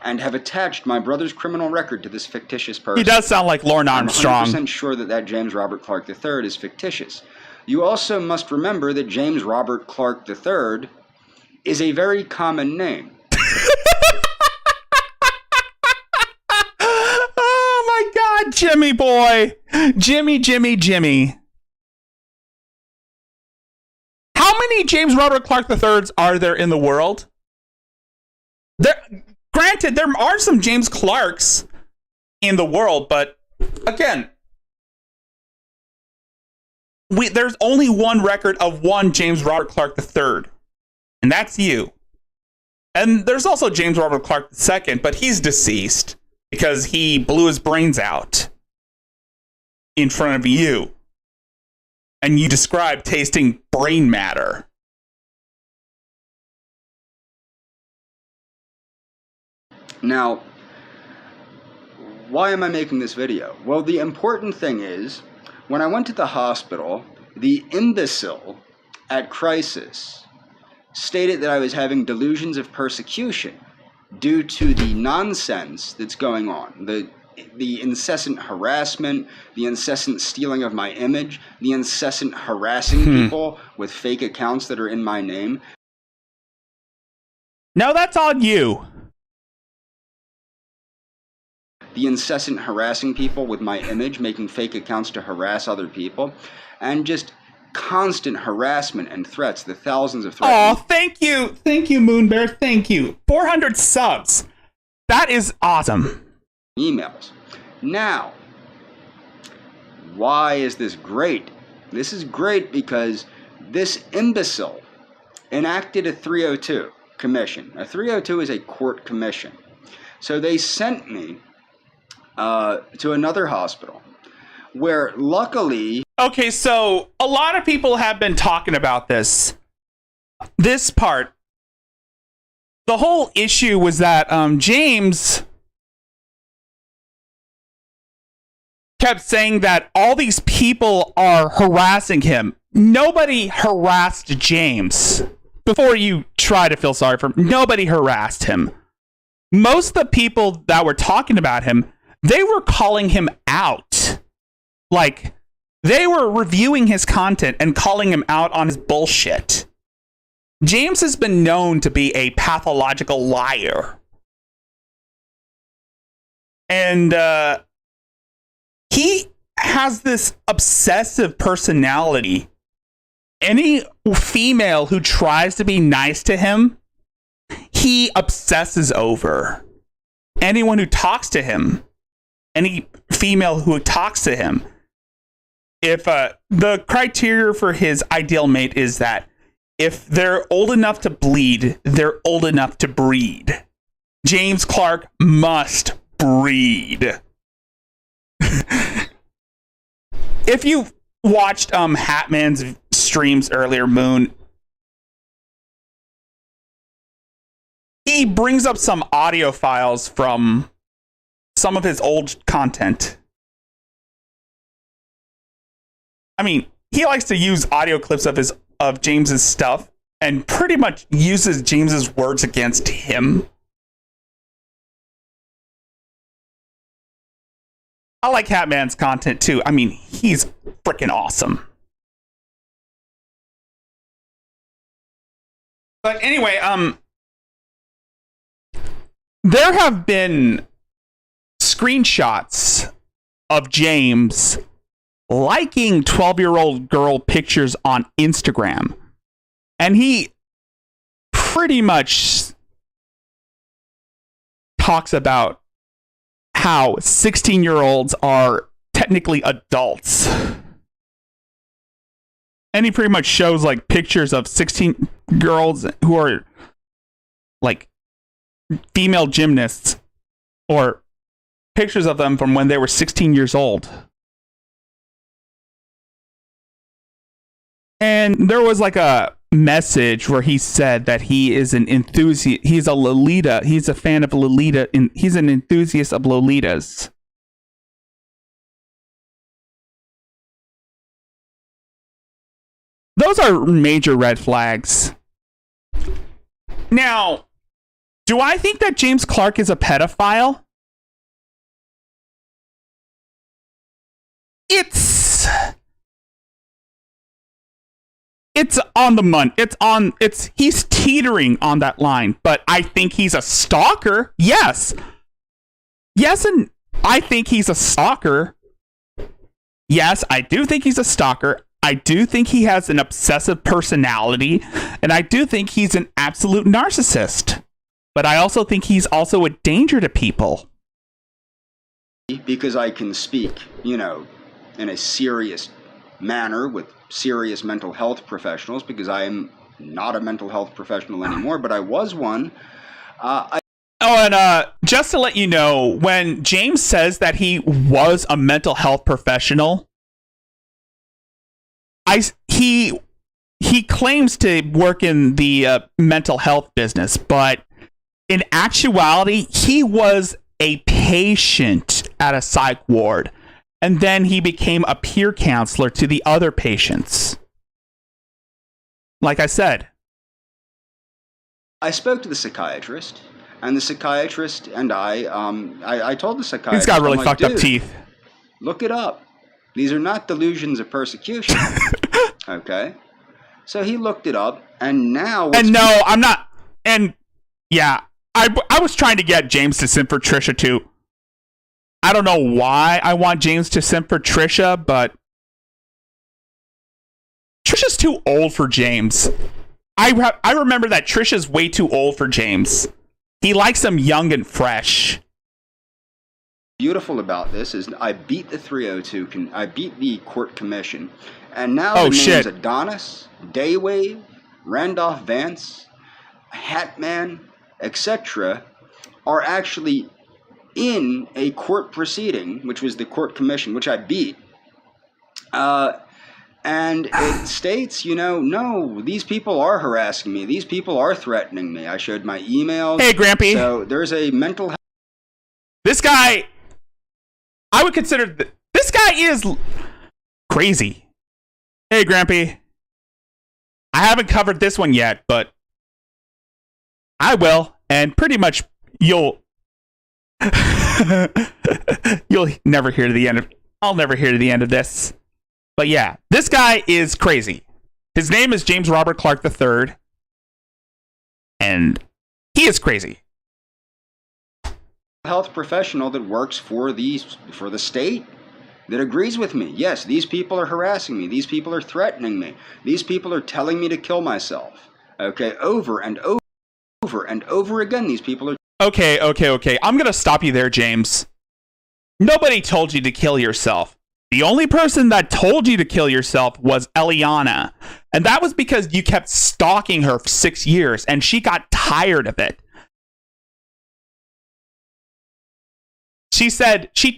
and have attached my brother's criminal record to this fictitious person. He does sound like Lorne Armstrong. I'm 100% sure that James Robert Clark III is fictitious. You also must remember that James Robert Clark III is a very common name. Oh my god, Jimmy boy. Jimmy. How many James Robert Clark IIIs are there in the world? Granted, there are some James Clarks in the world, but again, there's only one record of one James Robert Clark III, and that's you. And there's also James Robert Clark II, but he's deceased because he blew his brains out in front of you. And you described tasting brain matter. Now, why am I making this video? Well, the important thing is, when I went to the hospital, the imbecile at Crisis stated that I was having delusions of persecution due to the nonsense that's going on, the incessant harassment, the incessant stealing of my image, the incessant harassing people with fake accounts that are in my name. No, that's on you. The incessant harassing people with my image, making fake accounts to harass other people, and just constant harassment and threats, the thousands of threats. Oh, thank you, Moonbear, thank you. 400 subs. That is awesome. Emails. Now, why is this great? This is great because this imbecile enacted a 302 commission. A 302 is a court commission. So they sent me to another hospital where luckily... Okay, so a lot of people have been talking about this. This part. The whole issue was that James kept saying that all these people are harassing him. Nobody harassed James. Before you try to feel sorry for him, nobody harassed him. Most of the people that were talking about him, they were calling him out. Like, they were reviewing his content and calling him out on his bullshit. James has been known to be a pathological liar. And he has this obsessive personality. Any female who tries to be nice to him, he obsesses over. Anyone who talks to him, any female who talks to him, if the criteria for his ideal mate is that if they're old enough to bleed, they're old enough to breed. James Clark must breed. If you watched Hatman's streams earlier, Moon, he brings up some audio files from some of his old content. I mean, he likes to use audio clips of James's stuff and pretty much uses James's words against him. I like Hatman's content too. I mean, he's freaking awesome. But anyway, there have been screenshots of James liking 12-year-old girl pictures on Instagram. And he pretty much talks about how 16-year-olds are technically adults. And he pretty much shows like pictures of 16 girls who are like female gymnasts, or pictures of them from when they were 16 years old. And there was like a message where he said that he is an enthusiast. He's a Lolita. He's a fan of Lolita. And he's an enthusiast of Lolitas. Those are major red flags. Now, do I think that James Clark is a pedophile? It's on the money. He's teetering on that line, but I think he's a stalker. Yes, and I think he's a stalker. Yes, I do think he's a stalker. I do think he has an obsessive personality, and I do think he's an absolute narcissist. But I also think he's also a danger to people. Because I can speak, in a serious manner with serious mental health professionals, because I am not a mental health professional anymore, but I was one. Just to let you know, when James says that he was a mental health professional, he claims to work in the mental health business, but in actuality, he was a patient at a psych ward, and then he became a peer counselor to the other patients. Like I said, I spoke to the psychiatrist, and the psychiatrist and I told the psychiatrist, he's got really I'm like, fucked up "Dude, teeth. look it up. These are not delusions of persecution." Okay? So he looked it up, and now... And no, I'm not. And yeah, I was trying to get James to simp for Trisha too. I don't know why I want James to simp for Trisha, but Trisha's too old for James. I remember that Trisha's way too old for James. He likes him young and fresh. Beautiful about this is I beat the 302, I beat the court commission, and now Oh, the names shit. Adonis, Daywave, Randolph Vance, Hatman, etc. are actually in a court proceeding, which was the court commission, which I beat. And it states, no, these people are harassing me. These people are threatening me. I showed my emails. Hey, Grampy. So there's a mental health. This guy, I would consider this guy is crazy. Hey, Grampy. I haven't covered this one yet, but I will, and pretty much you'll never hear the end of. I'll never hear the end of this. But yeah, this guy is crazy. His name is James Robert Clark III, and he is crazy. Health professional that works for the state that agrees with me. Yes, these people are harassing me. These people are threatening me. These people are telling me to kill myself. Okay, over and over and over again, these people are... Okay. I'm going to stop you there, James. Nobody told you to kill yourself. The only person that told you to kill yourself was Eliana. And that was because you kept stalking her for 6 years, and she got tired of it. She said, she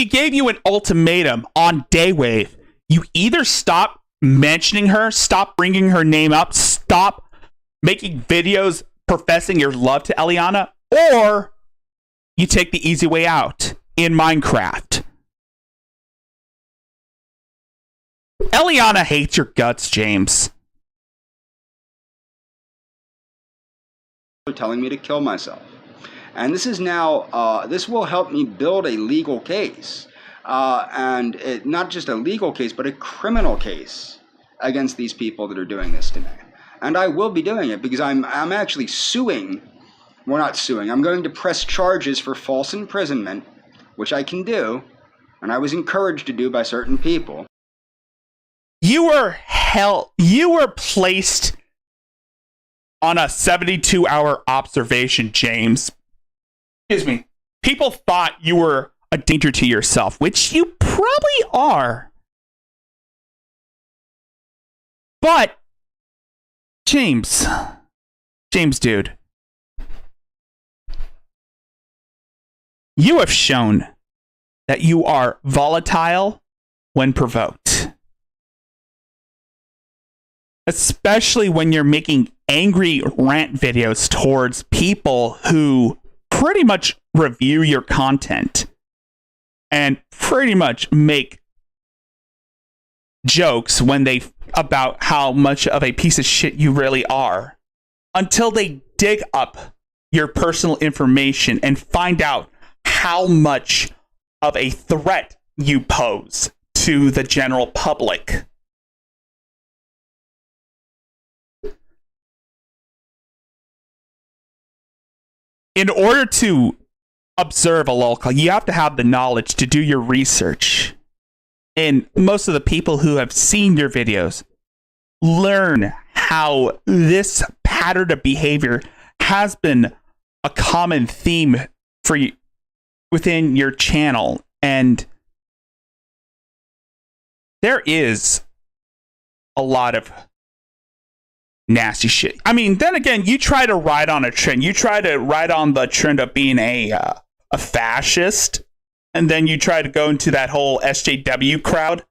gave you an ultimatum on Daywave. You either stop mentioning her, stop bringing her name up, stop making videos professing your love to Eliana, or you take the easy way out in Minecraft. Eliana hates your guts, James. They're telling me to kill myself. And this is now, this will help me build a legal case. And not just a legal case, but a criminal case against these people that are doing this to me. And I will be doing it because I'm actually suing. Well, not suing. I'm going to press charges for false imprisonment, which I can do. And I was encouraged to do by certain people. You were placed on a 72-hour observation, James. Excuse me. People thought you were a danger to yourself, which you probably are. But, James, dude, you have shown that you are volatile when provoked. Especially when you're making angry rant videos towards people who pretty much review your content and pretty much make jokes about how much of a piece of shit you really are, until they dig up your personal information and find out how much of a threat you pose to the general public. In order to observe a lolcall, you have to have the knowledge to do your research. And most of the people who have seen your videos learn how this pattern of behavior has been a common theme for you within your channel. And there is a lot of nasty shit. I mean, then again, you try to ride on a trend. You try to ride on the trend of being a fascist, and then you try to go into that whole SJW crowd,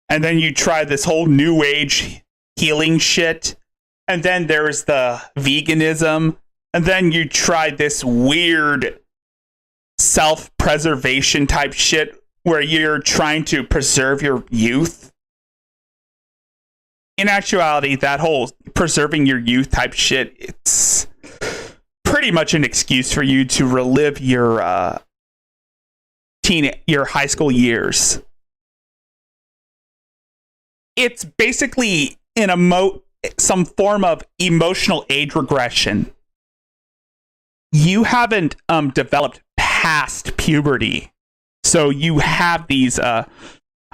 and then you try this whole new age healing shit, and then there's the veganism, and then you tried this weird self-preservation type shit where you're trying to preserve your youth. In actuality, that whole preserving your youth type shit, it's pretty much an excuse for you to relive your high school years. It's basically some form of emotional age regression. You haven't developed past puberty, so you have these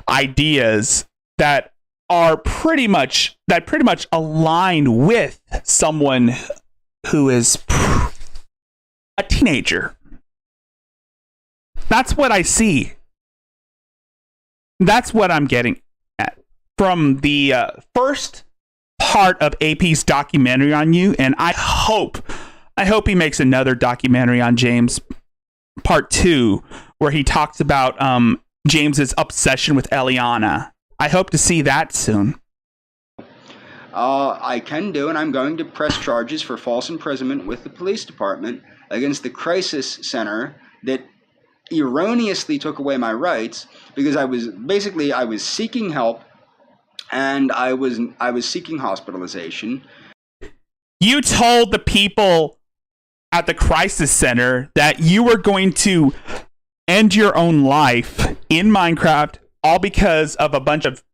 ideas that are pretty much aligned with someone who is a teenager. That's what I see. That's what I'm getting at from the first part of AP's documentary on you, and I hope he makes another documentary on James, part 2, where he talks about James's obsession with Eliana. I hope to see that soon. I can do, and I'm going to press charges for false imprisonment with the police department against the crisis center that erroneously took away my rights because I was seeking help and I was seeking hospitalization. You told the people at the crisis center that you were going to end your own life in Minecraft, all because of a bunch of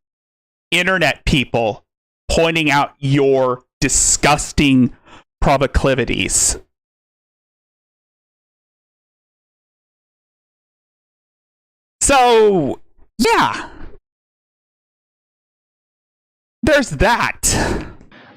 internet people pointing out your disgusting proclivities. So, yeah. There's that.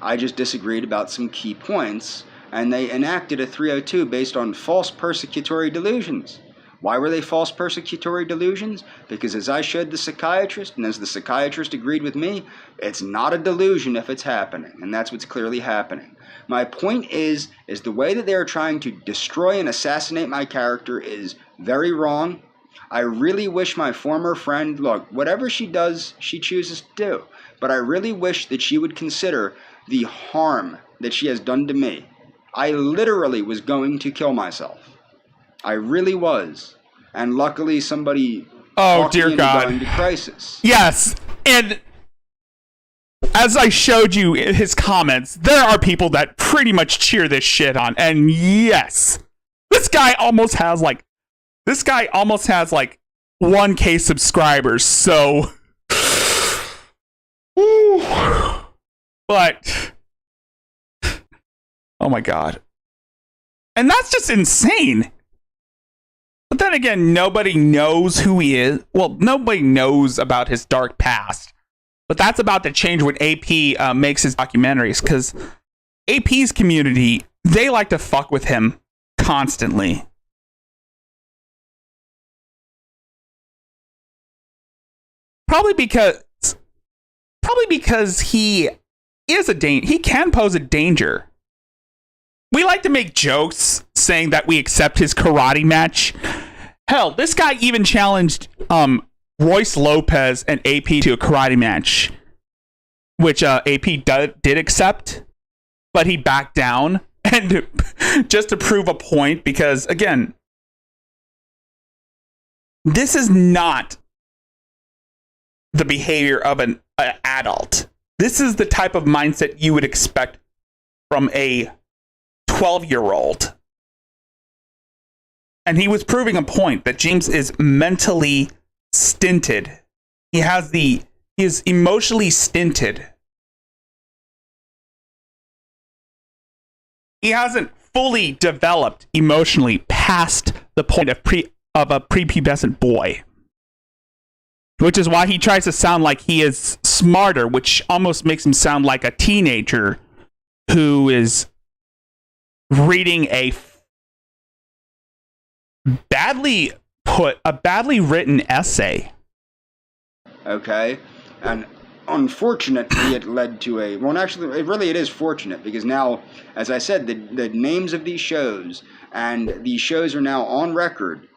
I just disagreed about some key points, and they enacted a 302 based on false persecutory delusions. Why were they false persecutory delusions? Because as I showed the psychiatrist, and as the psychiatrist agreed with me, it's not a delusion if it's happening, and that's what's clearly happening. My point is the way that they are trying to destroy and assassinate my character is very wrong. I really wish my former friend, look, whatever she does, she chooses to do, but I really wish that she would consider the harm that she has done to me. I literally was going to kill myself. I really was. And luckily somebody talked me into going to crisis. Yes. And as I showed you in his comments, there are people that pretty much cheer this shit on. And yes, this guy almost has like 1K subscribers. So but oh my god. And that's just insane. But then again, nobody knows who he is. Well, nobody knows about his dark past. But that's about to change when AP makes his documentaries, because AP's community, they like to fuck with him constantly. Probably because he is he can pose a danger. We like to make jokes saying that we accept his karate match. Hell, this guy even challenged Royce Lopez and AP to a karate match, which AP did accept, but he backed down, and just to prove a point, because again, this is not the behavior of an adult. This is the type of mindset you would expect from a 12-year-old. And he was proving a point that James is mentally stinted. He is emotionally stinted. He hasn't fully developed emotionally past the point of a prepubescent boy. Which is why he tries to sound like he is smarter, which almost makes him sound like a teenager who is reading a badly written essay. Okay, and unfortunately it led to it is fortunate, because now, as I said, the names of these shows, and these shows are now on record,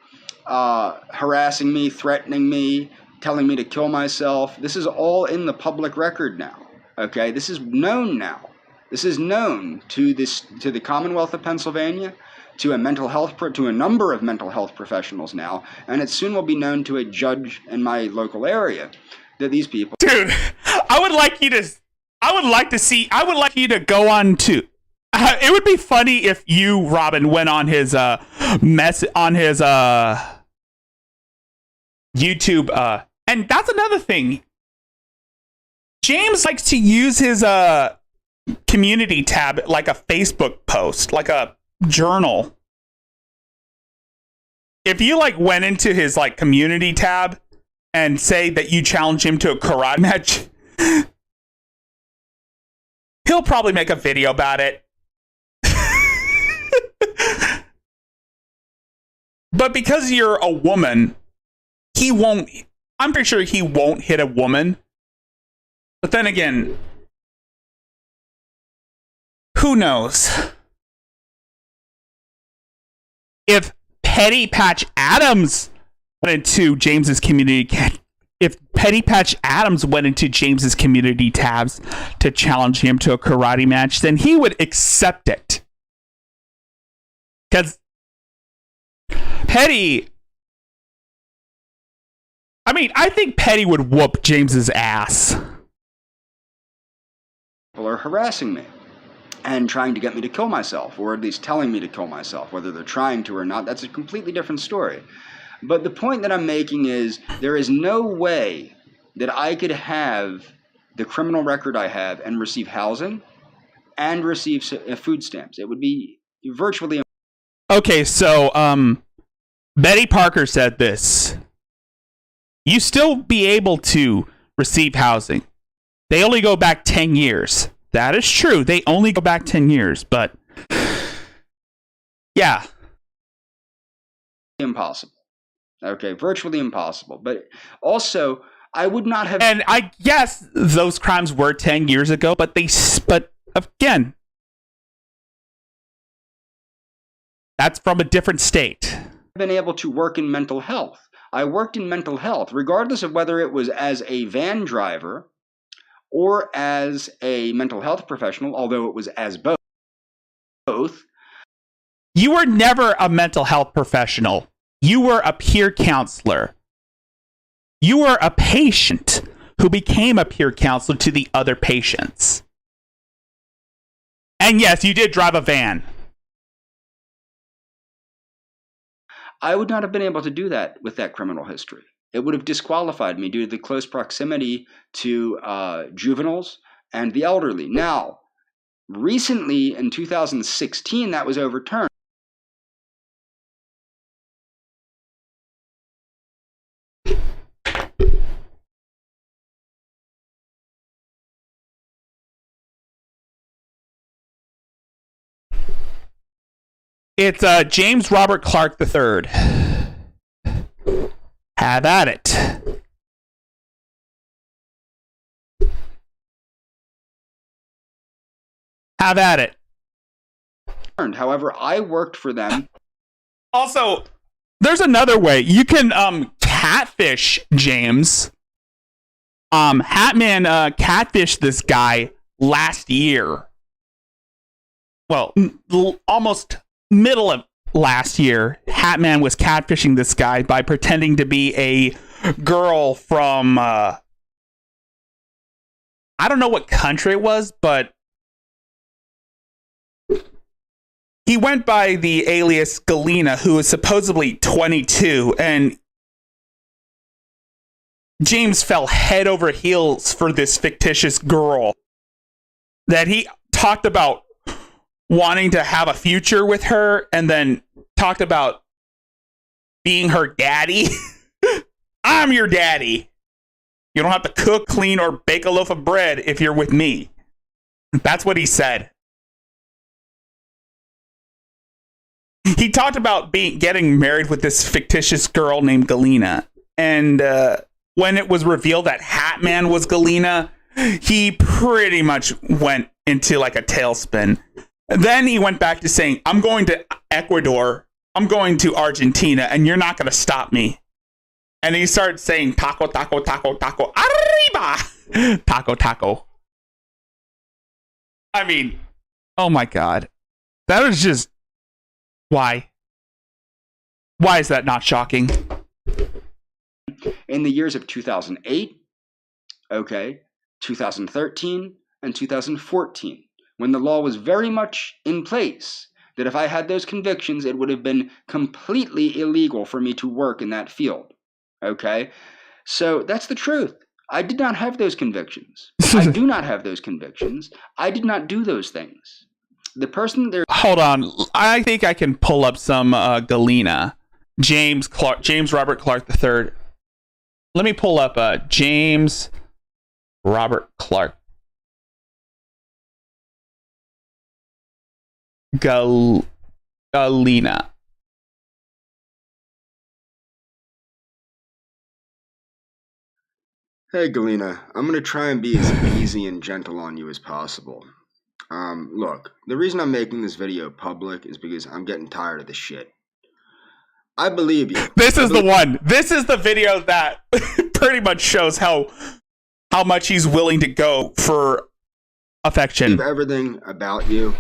harassing me, threatening me, telling me to kill myself. This is all in the public record now. Okay, this is known now. This is known to the Commonwealth of Pennsylvania, to a number of mental health professionals now, and it soon will be known to a judge in my local area that these people. Dude, I would like you to go on to. It would be funny if you, Robin, went on his YouTube, and that's another thing. James likes to use his community tab like a Facebook post, like a journal. If you like went into his like community tab and say that you challenge him to a karate match, he'll probably make a video about it. But because you're a woman, I'm pretty sure he won't hit a woman. But then again, who knows? If Petty Patch Adams went into James's community tabs to challenge him to a karate match, then he would accept it. Because Petty, I think Petty would whoop James's ass. People are harassing me and trying to get me to kill myself, or at least telling me to kill myself. Whether they're trying to or not, that's a completely different story. But the point that I'm making is there is no way that I could have the criminal record I have and receive housing and receive food stamps. It would be virtually. Okay, so Betty Parker said this. You still be able to receive housing. They only go back 10 years. That is true. They only go back 10 years, but yeah. Impossible. Okay, virtually impossible. But also, I would not have. And I guess those crimes were 10 years ago, but again, that's from a different state. Been able to work in mental health. I worked in mental health, regardless of whether it was as a van driver or as a mental health professional, although it was as both. You were never a mental health professional. You were a peer counselor. You were a patient who became a peer counselor to the other patients. And yes, you did drive a van. I would not have been able to do that with that criminal history. It would have disqualified me due to the close proximity to juveniles and the elderly. Now, recently in 2016, that was overturned. It's James Robert Clark III. Have at it. Have at it. However, I worked for them. Also, there's another way. You can catfish James. Hatman catfished this guy last year. Well, almost middle of last year. Hatman was catfishing this guy by pretending to be a girl from I don't know what country it was, but he went by the alias Galena, who is supposedly 22, and James fell head over heels for this fictitious girl that he talked about wanting to have a future with her, and then talked about being her daddy. I'm your daddy. You don't have to cook, clean, or bake a loaf of bread if you're with me. That's what he said. He talked about getting married with this fictitious girl named Galena. And when it was revealed that Hatman was Galena, he pretty much went into like a tailspin. Then he went back to saying, I'm going to Ecuador, I'm going to Argentina, and you're not going to stop me. And he started saying, taco, taco, taco, taco, arriba! Taco, taco. I mean, oh my God. That was just... Why? Why is that not shocking? In the years of 2008, okay, 2013, and 2014, when the law was very much in place, that if I had those convictions, it would have been completely illegal for me to work in that field. Okay? So that's the truth. I did not have those convictions. I do not have those convictions. I did not do those things. The person there... Hold on. I think I can pull up some Galena. James Robert Clark III. Let me pull up James Robert Clark. Galena. Hey, Galena, I'm going to try and be as easy and gentle on you as possible. Look, the reason I'm making this video public is because I'm getting tired of this shit. I believe you. This is the one. This is the video that pretty much shows how much he's willing to go for affection. I believe everything about you.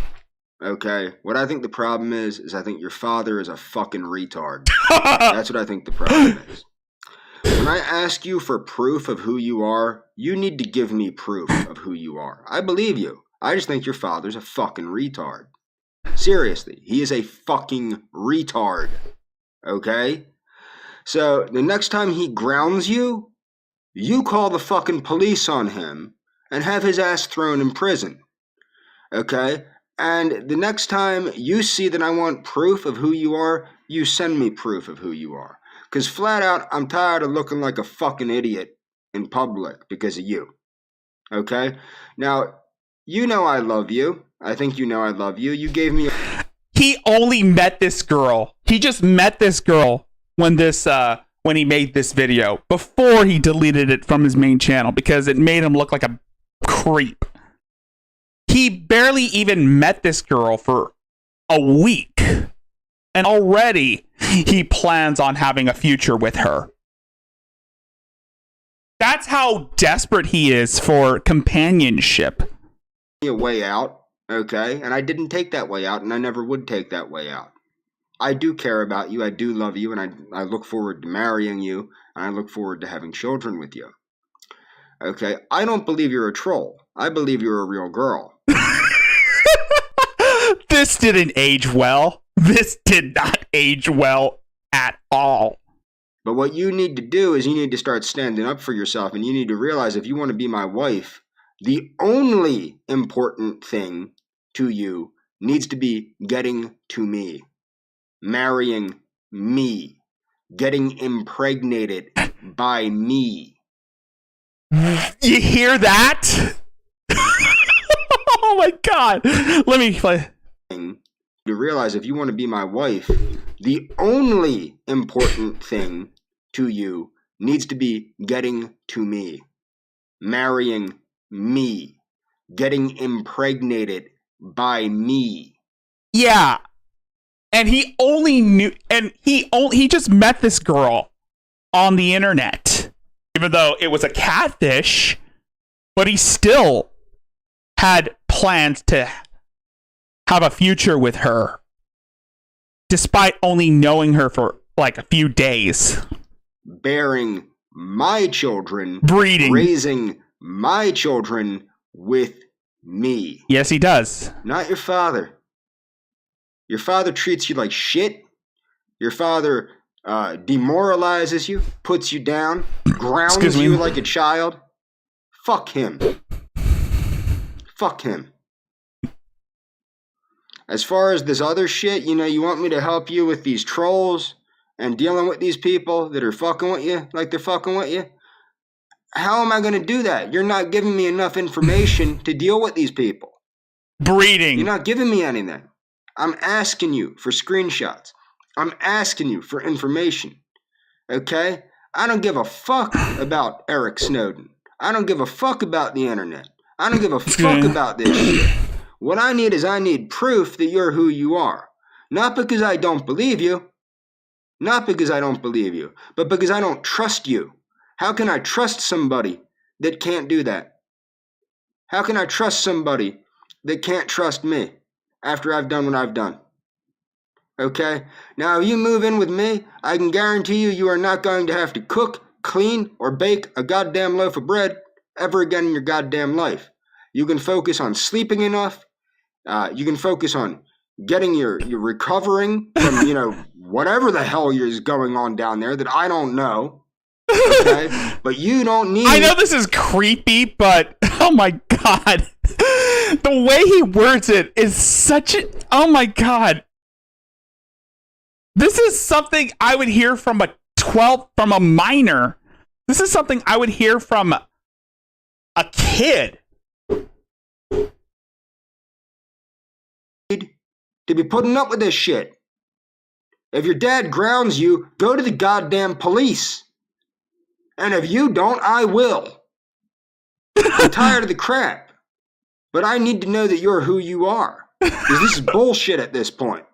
Okay? What I think the problem is I think your father is a fucking retard. That's what I think the problem is. When I ask you for proof of who you are, you need to give me proof of who you are. I believe you. I just think your father's a fucking retard. Seriously, he is a fucking retard. Okay? So, the next time he grounds you, you call the fucking police on him and have his ass thrown in prison. Okay? And the next time you see that I want proof of who you are, you send me proof of who you are. Because flat out, I'm tired of looking like a fucking idiot in public because of you. Okay? Now, you know I love you. I think you know I love you. You gave me He only met this girl. He just met this girl when he made this video. Before he deleted it from his main channel because it made him look like a creep. He barely even met this girl for a week. And already he plans on having a future with her. That's how desperate he is for companionship. a way out, okay? And I didn't take that way out, and I never would take that way out. I do care about you, I do love you, and I look forward to marrying you, and I look forward to having children with you. Okay? I don't believe you're a troll. I believe you're a real girl. This didn't age well. This did not age well at all. But what you need to do is you need to start standing up for yourself, and you need to realize if you want to be my wife, the only important thing to you needs to be getting to me, marrying me, getting impregnated by me. You hear that? Oh my God. Let me play. To realize if you want to be my wife, the only important thing to you needs to be getting to me, marrying me, getting impregnated by me. Yeah. And he only knew, and he just met this girl on the internet, even though it was a catfish, but he still had plans to have a future with her, despite only knowing her for like a few days. Bearing my children, breeding, raising my children with me. Yes, he does. Not your father. Your father treats you like shit. Your father demoralizes you, puts you down, grounds you like a child. Fuck him. Fuck him. As far as this other shit, you want me to help you with these trolls and dealing with these people that are fucking with you like they're fucking with you? How am I going to do that? You're not giving me enough information to deal with these people. Breeding. You're not giving me anything. I'm asking you for screenshots. I'm asking you for information. Okay? I don't give a fuck about Eric Snowden. I don't give a fuck about the internet. I don't give a fuck about this shit. What I need proof that you're who you are. Not because I don't believe you. Not because I don't believe you. But because I don't trust you. How can I trust somebody that can't do that? How can I trust somebody that can't trust me after I've done what I've done. Okay? Now, if you move in with me, I can guarantee you are not going to have to cook, clean, or bake a goddamn loaf of bread ever again in your goddamn life. You can focus on sleeping enough. You can focus on getting your recovering from, whatever the hell is going on down there that I don't know. Okay? But you don't need... I know this is creepy, but oh my god. The way he words it is such a... Oh my god. This is something I would hear from a minor. This is something I would hear from a kid. To be putting up with this shit. If your dad grounds you, go to the goddamn police. And if you don't, I will. I'm tired of the crap. But I need to know that you're who you are. Because this is bullshit at this point.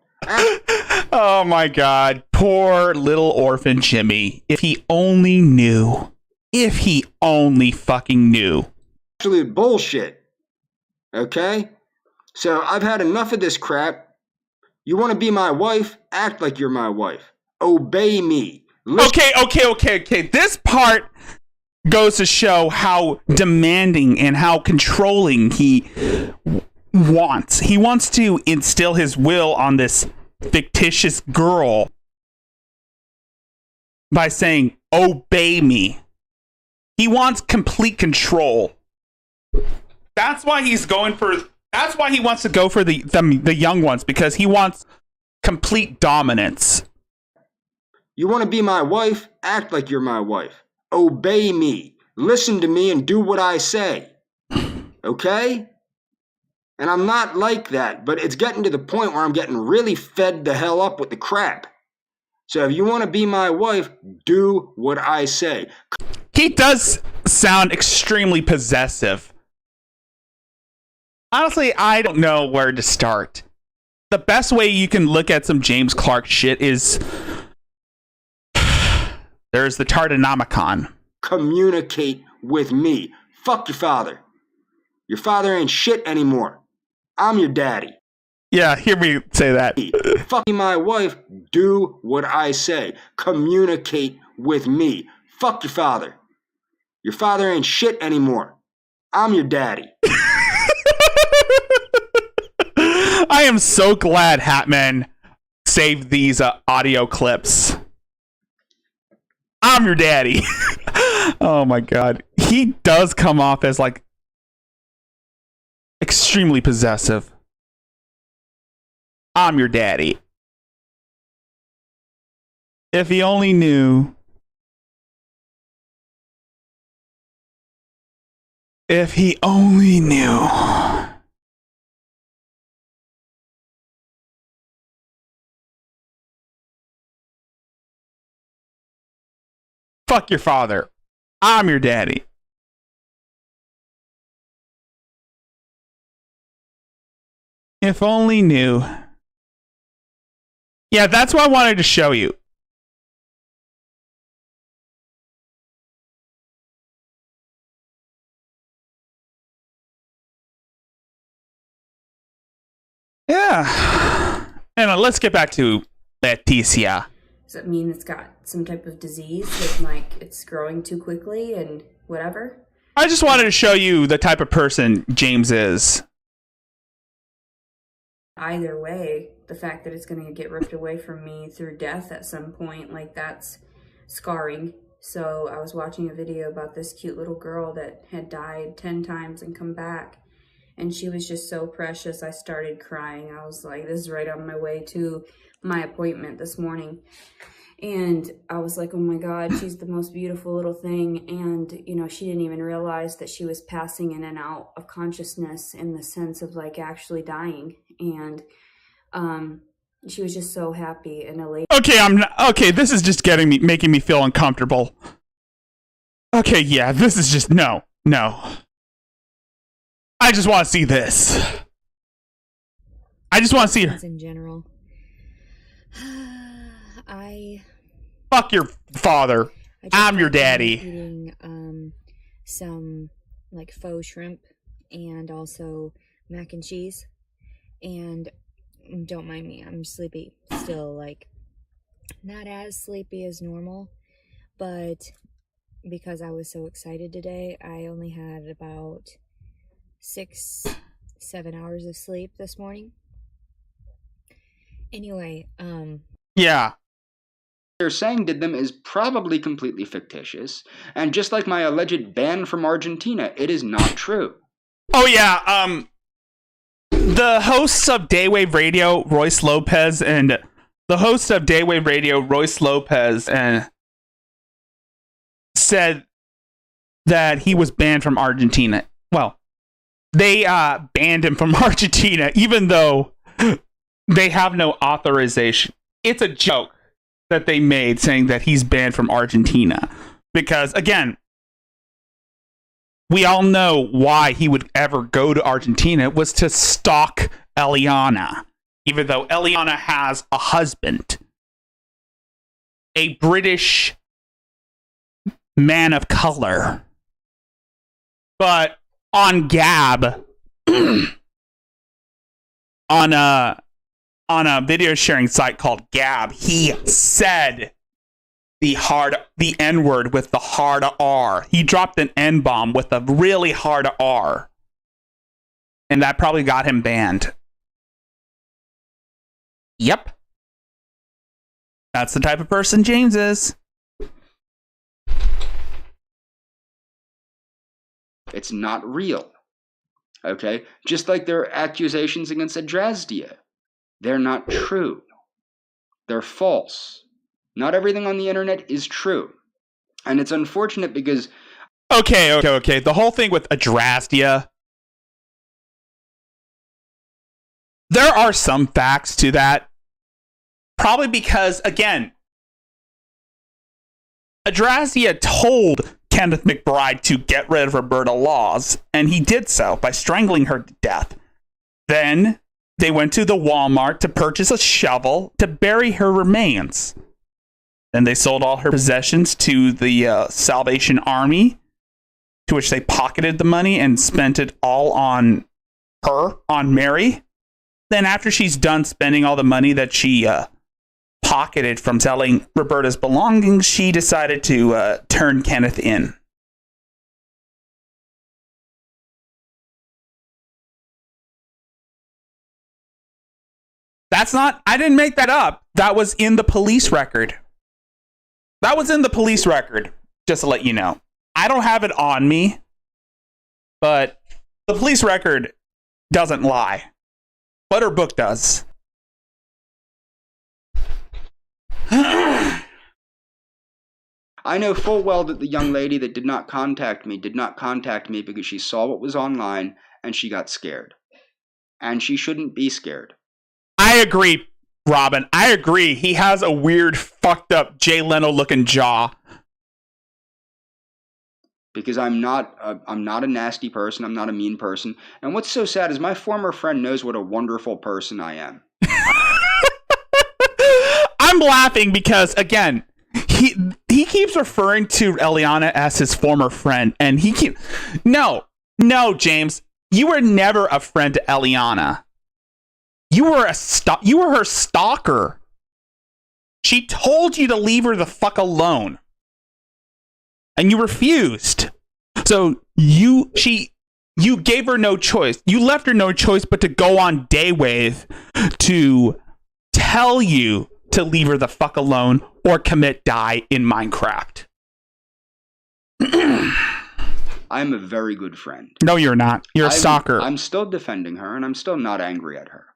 Oh my god. Poor little orphan Jimmy. If he only knew. If he only fucking knew. Absolute bullshit. Okay? So I've had enough of this crap. You want to be my wife? Act like you're my wife. Obey me. Okay. This part goes to show how demanding and how controlling he wants. He wants to instill his will on this fictitious girl by saying, obey me. He wants complete control. That's why he wants to go for the young ones, because he wants complete dominance. You want to be my wife? Act like you're my wife. Obey me. Listen to me and do what I say. Okay? And I'm not like that, but it's getting to the point where I'm getting really fed the hell up with the crap. So if you want to be my wife, do what I say. He does sound extremely possessive. Honestly, I don't know where to start. The best way you can look at some James Clark shit is... There's the Tartanomicon. Communicate with me. Fuck your father. Your father ain't shit anymore. I'm your daddy. Yeah, hear me say that. Fuck my wife. Do what I say. Communicate with me. Fuck your father. Your father ain't shit anymore. I'm your daddy. I am so glad Hatman saved these audio clips. I'm your daddy. Oh my god. He does come off as like extremely possessive. I'm your daddy. If he only knew. If he only knew. Fuck your father. I'm your daddy. If only knew. Yeah, that's what I wanted to show you. Yeah. And let's get back to Leticia. Does that mean it's got some type of disease that, like, it's growing too quickly and whatever? I just wanted to show you the type of person James is. Either way, the fact that it's going to get ripped away from me through death at some point, like, that's scarring. So I was watching a video about this cute little girl that had died 10 times and come back. And she was just so precious. I started crying. I was like, this is right on my way to my appointment this morning. And I was like, oh my God, she's the most beautiful little thing. And, you know, she didn't even realize that she was passing in and out of consciousness in the sense of like actually dying. And she was just so happy and elated. Okay, this is just making me feel uncomfortable. Okay, yeah, this is just, no. I just want to see this. I just want to see her. In general. Fuck your father. I'm your daddy. Eating some like faux shrimp and also mac and cheese. And don't mind me, I'm sleepy still, like not as sleepy as normal, but because I was so excited today, I only had about 6-7 hours of sleep this morning. Anyway, Yeah. They're saying did them is probably completely fictitious, and just like my alleged ban from Argentina, it is not true. Oh yeah, the hosts of Daywave Radio, Royce Lopez, and said that he was banned from Argentina. Well, they banned him from Argentina, even though they have no authorization. It's a joke that they made saying that he's banned from Argentina. Because, again, we all know why he would ever go to Argentina. It was to stalk Eliana. Even though Eliana has a husband. A British man of color. But on Gab, on a video sharing site called Gab, he said the N-word with the hard R. He dropped an N-bomb with a really hard R. And that probably got him banned. Yep. That's the type of person James is. It's not real. Okay? Just like there are accusations against Adrasdia. They're not true. They're false. Not everything on the internet is true. And it's unfortunate because... Okay. The whole thing with Adrasdia. There are some facts to that. Probably because, again, Adrasdia told Kenneth McBride to get rid of Roberta Laws, and he did so by strangling her to death. Then they went to the Walmart to purchase a shovel to bury her remains. Then they sold all her possessions to the Salvation Army, to which they pocketed the money and spent it all on her, on Mary. Then after she's done spending all the money that she pocketed from selling Roberta's belongings, she decided to turn Kenneth in. That's not, I didn't make that up. That was in the police record. Just to let you know. I don't have it on me, but the police record doesn't lie. But her book does. I know full well that the young lady that did not contact me because she saw what was online and she got scared. And she shouldn't be scared. I agree, Robin. I agree. He has a weird, fucked up Jay Leno looking jaw. Because I'm not a nasty person. I'm not a mean person. And what's so sad is my former friend knows what a wonderful person I am. I'm laughing because, again, he keeps referring to Eliana as his former friend, and No, James, you were never a friend to Eliana. You were her stalker. She told you to leave her the fuck alone. And you refused. So you gave her no choice. You left her no choice but to go on Daywave to tell you to leave her the fuck alone or die in Minecraft. I'm a very good friend. No, you're not. You're a stalker. I'm still defending her, and I'm still not angry at her.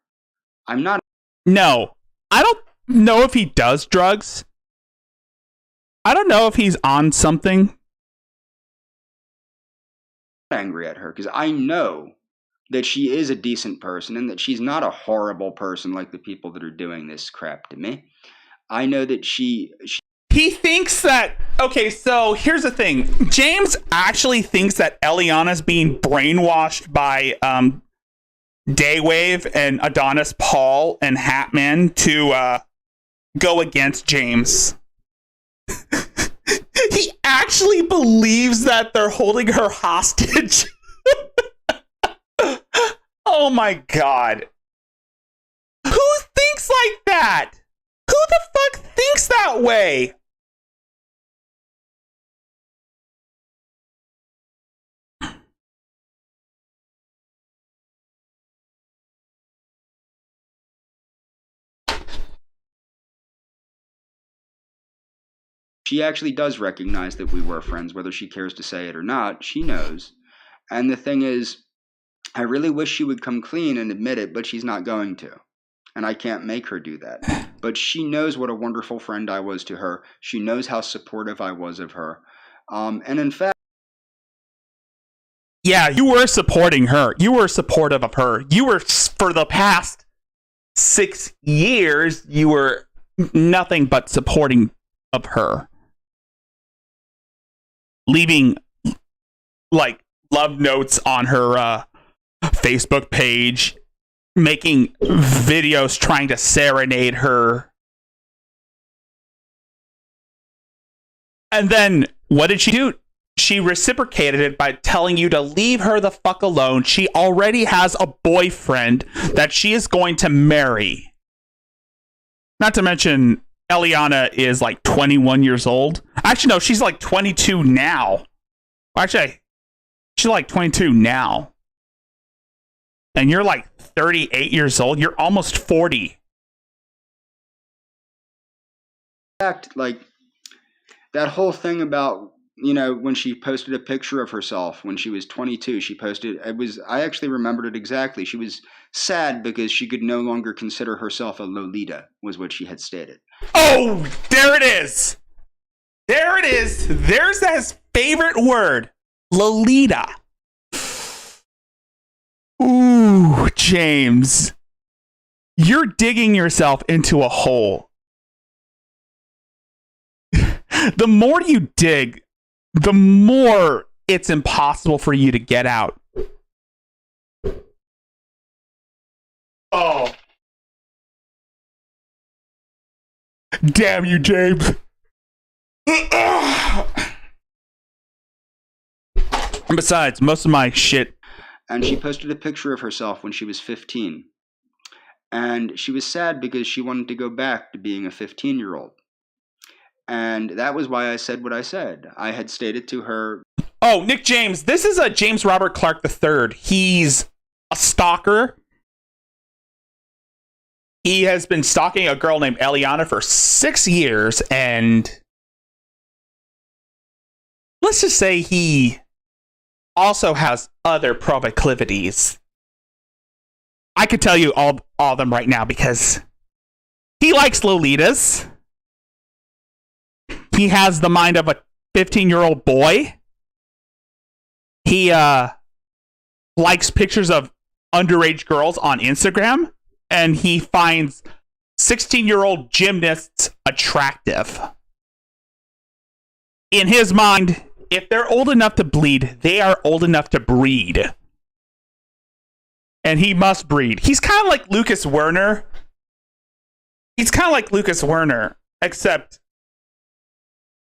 I'm not. No. I don't know if he does drugs. I don't know if he's on something. Angry at her because I know that she is a decent person and that she's not a horrible person like the people that are doing this crap to me. I know that she He thinks that... Okay, so here's the thing. James actually thinks that Eliana's being brainwashed by Daywave and Adonis Paul and Hatman to go against James. He actually believes that they're holding her hostage. Oh my god. Who thinks like that? Who the fuck thinks that way? She actually does recognize that we were friends, whether she cares to say it or not. She knows. And the thing is, I really wish she would come clean and admit it, but she's not going to. And I can't make her do that. But she knows what a wonderful friend I was to her. She knows how supportive I was of her. And in fact, yeah, you were supporting her. You were supportive of her. You were, for the past 6 years, you were nothing but supporting of her. Leaving, like, love notes on her Facebook page, making videos trying to serenade her. And then, what did she do? She reciprocated it by telling you to leave her the fuck alone. She already has a boyfriend that she is going to marry. Not to mention, Eliana is like 21 years old. Actually, no, she's like 22 now. Actually, she's like 22 now. And you're like 38 years old. You're almost 40. in fact, like, that whole thing about, you know, when she posted a picture of herself when she was 22, she posted, I actually remembered it exactly. She was sad because she could no longer consider herself a Lolita, was what she had stated. Oh, there it is. There it is. There's his favorite word, Lolita. Ooh, James. You're digging yourself into a hole. The more you dig, the more it's impossible for you to get out. Oh. Damn you, James. And besides, most of my shit. And she posted a picture of herself when she was 15. And she was sad because she wanted to go back to being a 15-year-old. And that was why I said what I said. I had stated to her... Oh, Nick James. This is a James Robert Clark III. He's a stalker. He has been stalking a girl named Eliana for 6 years, and let's just say he also has other proclivities. I could tell you all of them right now because he likes Lolitas. He has the mind of a 15-year-old boy. He likes pictures of underage girls on Instagram. And he finds 16-year-old gymnasts attractive. In his mind, if they're old enough to bleed, they are old enough to breed. And he must breed. He's kind of like Lucas Werner. Except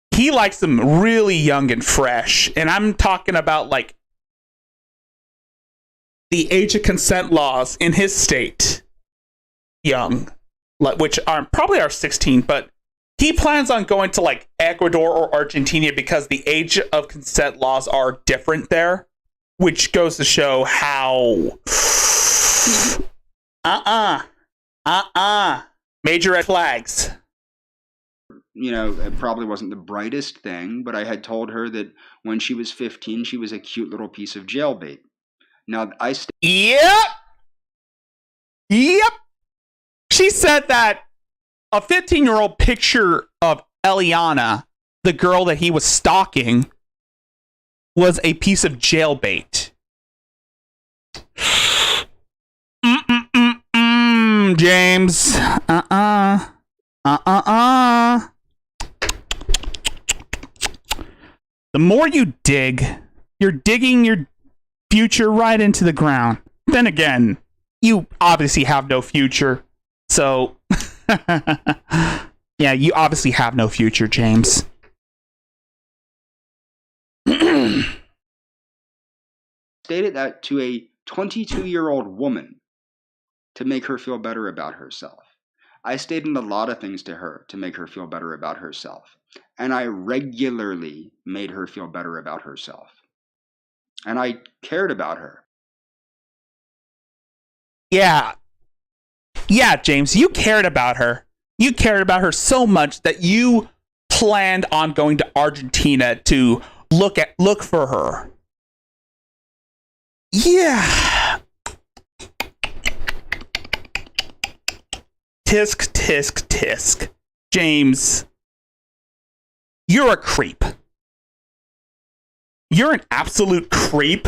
he likes them really young and fresh. And I'm talking about, like, the age of consent laws in his state. Young, which are probably 16, but he plans on going to, like, Ecuador or Argentina because the age of consent laws are different there, which goes to show how major red flags. You know, it probably wasn't the brightest thing, but I had told her that when she was 15, she was a cute little piece of jailbait. Now, Yep. She said that a 15-year-old picture of Eliana, the girl that he was stalking, was a piece of jailbait. James. The more you dig, you're digging your future right into the ground. Then again, you obviously have no future. So, yeah, you obviously have no future, James. Stated that to a 22-year-old woman to make her feel better about herself. I stated a lot of things to her to make her feel better about herself. And I regularly made her feel better about herself. And I cared about her. Yeah. Yeah, James, you cared about her. You cared about her so much that you planned on going to Argentina to look for her. Yeah. Tisk, tisk, tisk. James, you're a creep. You're an absolute creep.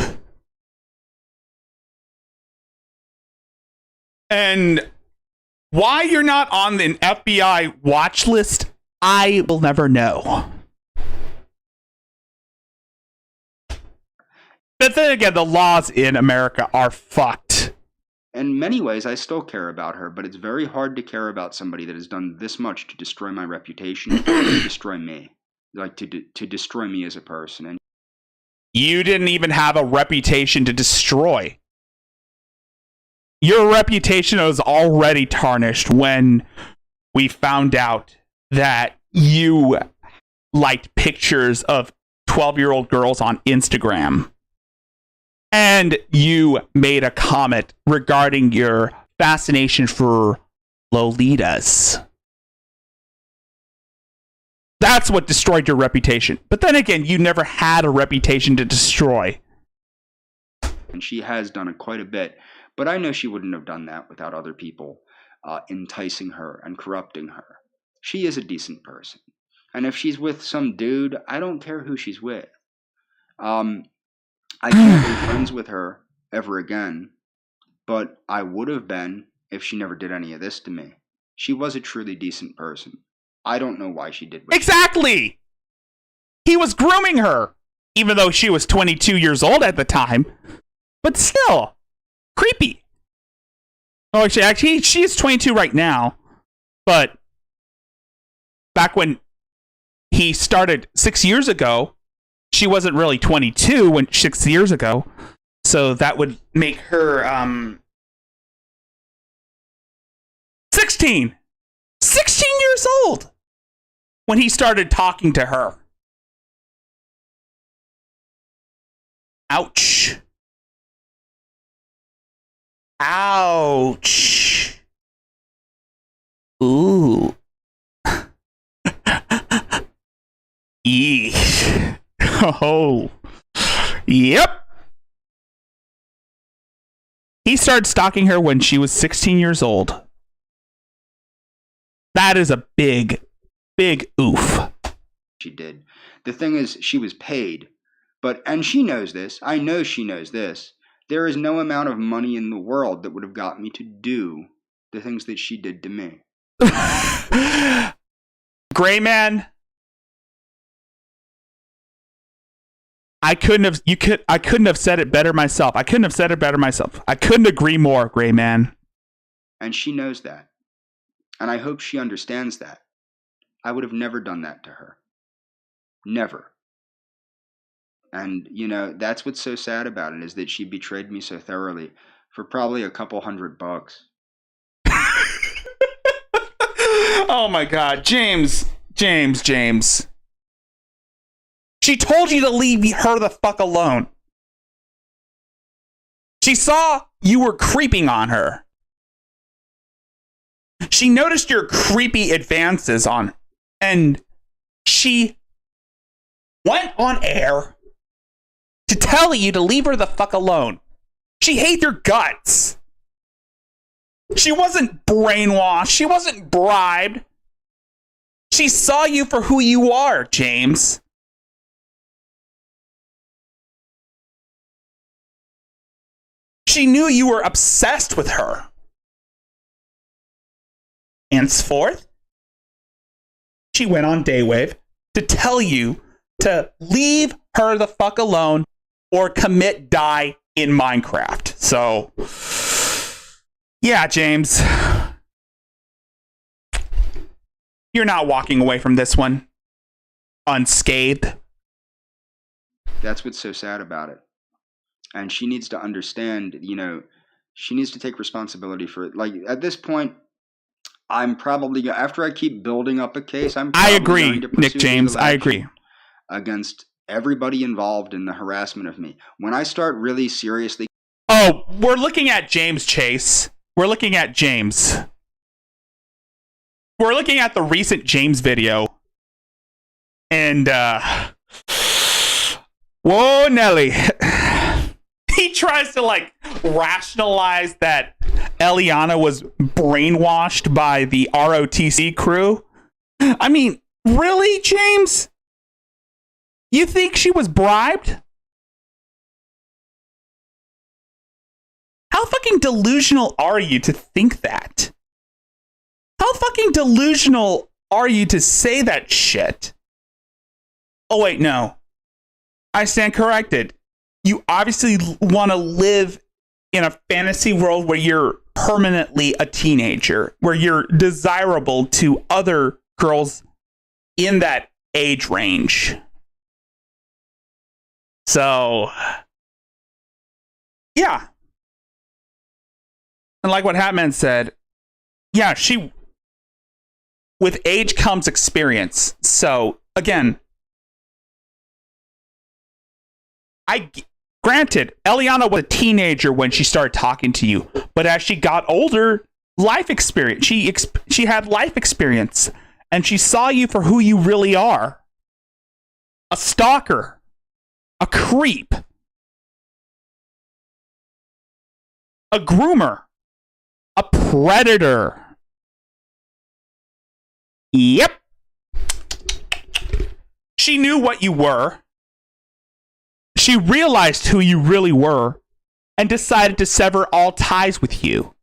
And why you're not on an FBI watch list, I will never know. But then again, the laws in America are fucked. In many ways, I still care about her, but it's very hard to care about somebody that has done this much to destroy my reputation, to destroy me. Like, to destroy me as a person. And you didn't even have a reputation to destroy. Your reputation was already tarnished when we found out that you liked pictures of 12-year-old girls on Instagram. And you made a comment regarding your fascination for Lolitas. That's what destroyed your reputation. But then again, you never had a reputation to destroy. And she has done it quite a bit. But I know she wouldn't have done that without other people enticing her and corrupting her. She is a decent person. And if she's with some dude, I don't care who she's with. I can't be friends with her ever again, but I would have been if she never did any of this to me. She was a truly decent person. I don't know why she did what Exactly! He was grooming her, even though she was 22 years old at the time. But still, creepy. Oh, actually, she is 22 right now. But back when he started 6 years ago, she wasn't really 22 when 6 years ago. So that would make her 16. 16 years old when he started talking to her. Ouch. Ouch. Ooh. Eesh. Oh. Yep. He started stalking her when she was 16 years old. That is a big, big oof. she did. The thing is, she was paid. And she knows this. I know she knows this. There is no amount of money in the world that would have got me to do the things that she did to me. Gray man, I couldn't have said it better myself. I couldn't agree more, Gray man. And she knows that. And I hope she understands that. I would have never done that to her. Never. And, that's what's so sad about it, is that she betrayed me so thoroughly for probably a couple $100. Oh my God, James. She told you to leave her the fuck alone. She saw you were creeping on her. She noticed your creepy advances and she went on air to tell you to leave her the fuck alone. She hates your guts. She wasn't brainwashed. She wasn't bribed. She saw you for who you are, James. She knew you were obsessed with her. Henceforth, she went on Daywave to tell you to leave her the fuck alone or die in Minecraft. So, yeah, James. You're not walking away from this one unscathed. That's what's so sad about it. and she needs to understand, she needs to take responsibility for it. Like, at this point, I'm probably, after I keep building up a case, I'm I probably agree, going to Nick pursue James. legal I action agree. against everybody involved in the harassment of me. When I start really seriously... Oh, we're looking at James Chase. We're looking at James. We're looking at the recent James video. And, whoa, Nelly. He tries to, like, rationalize that Eliana was brainwashed by the ROTC crew. I mean, really, James? You think she was bribed? How fucking delusional are you to think that? How fucking delusional are you to say that shit? Oh, wait, no. I stand corrected. You obviously want to live in a fantasy world where you're permanently a teenager, where you're desirable to other girls in that age range. So, yeah. And like what Hatman said, yeah, with age comes experience. So, again, granted, Eliana was a teenager when she started talking to you, but as she got older, life experience, she had life experience, and she saw you for who you really are. A stalker, a creep, a groomer, a predator. Yep. She knew what you were. She realized who you really were and decided to sever all ties with you.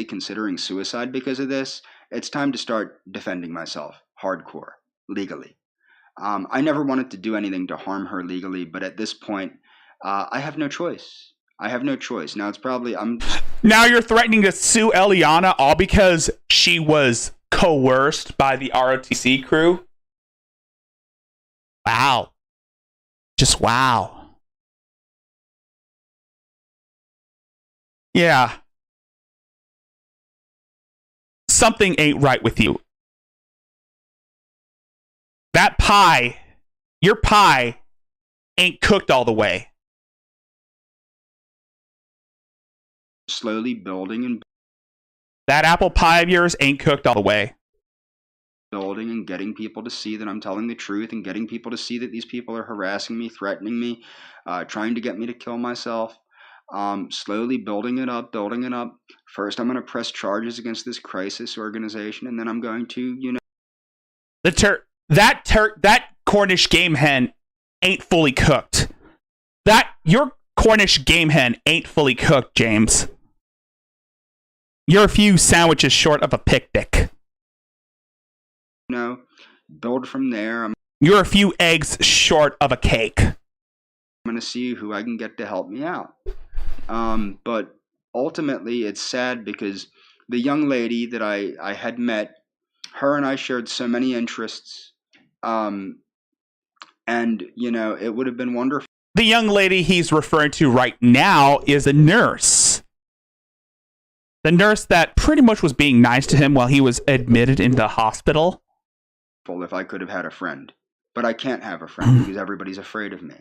Considering suicide because of this, it's time to start defending myself hardcore, legally. I never wanted to do anything to harm her legally, but at this point, I have no choice. I have no choice. Now it's probably Now you're threatening to sue Eliana all because she was coerced by the ROTC crew? Wow. Just wow. Yeah. Something ain't right with you. That pie, your pie, ain't cooked all the way. slowly building and That apple pie of yours ain't cooked all the way. building and getting people to see that I'm telling the truth and getting people to see that these people are harassing me, threatening me, trying to get me to kill myself. Slowly building it up. First, I'm going to press charges against this crisis organization, and then I'm going to, That Cornish game hen ain't fully cooked. Your Cornish game hen ain't fully cooked, James. You're a few sandwiches short of a picnic. Build from there. You're a few eggs short of a cake. I'm going to see who I can get to help me out. But ultimately, it's sad because the young lady that I had met, her and I shared so many interests. And, it would have been wonderful. The young lady he's referring to right now is a nurse. The nurse that pretty much was being nice to him while he was admitted into the hospital. If I could have had a friend. But I can't have a friend because everybody's afraid of me.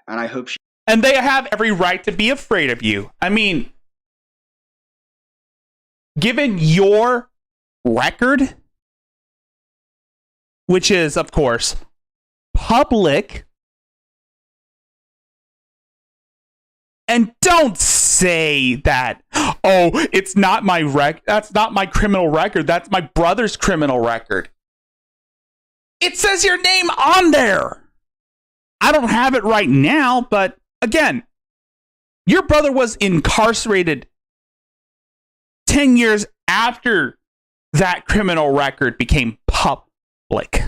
And I hope she... And they have every right to be afraid of you. I mean, given your record, which is, of course, public, and don't say that, oh, it's not my that's not my criminal record, that's my brother's criminal record. It says your name on there. I don't have it right now, but again, your brother was incarcerated 10 years after that criminal record became public.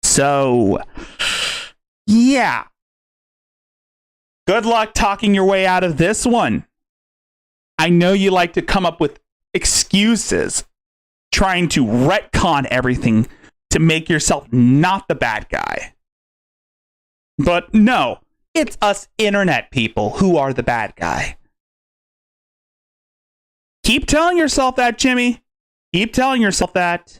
So, yeah. Good luck talking your way out of this one. I know you like to come up with excuses, trying to retcon everything to make yourself not the bad guy. But no, It's us internet people who are the bad guy. Keep telling yourself that, Jimmy. Keep telling yourself that.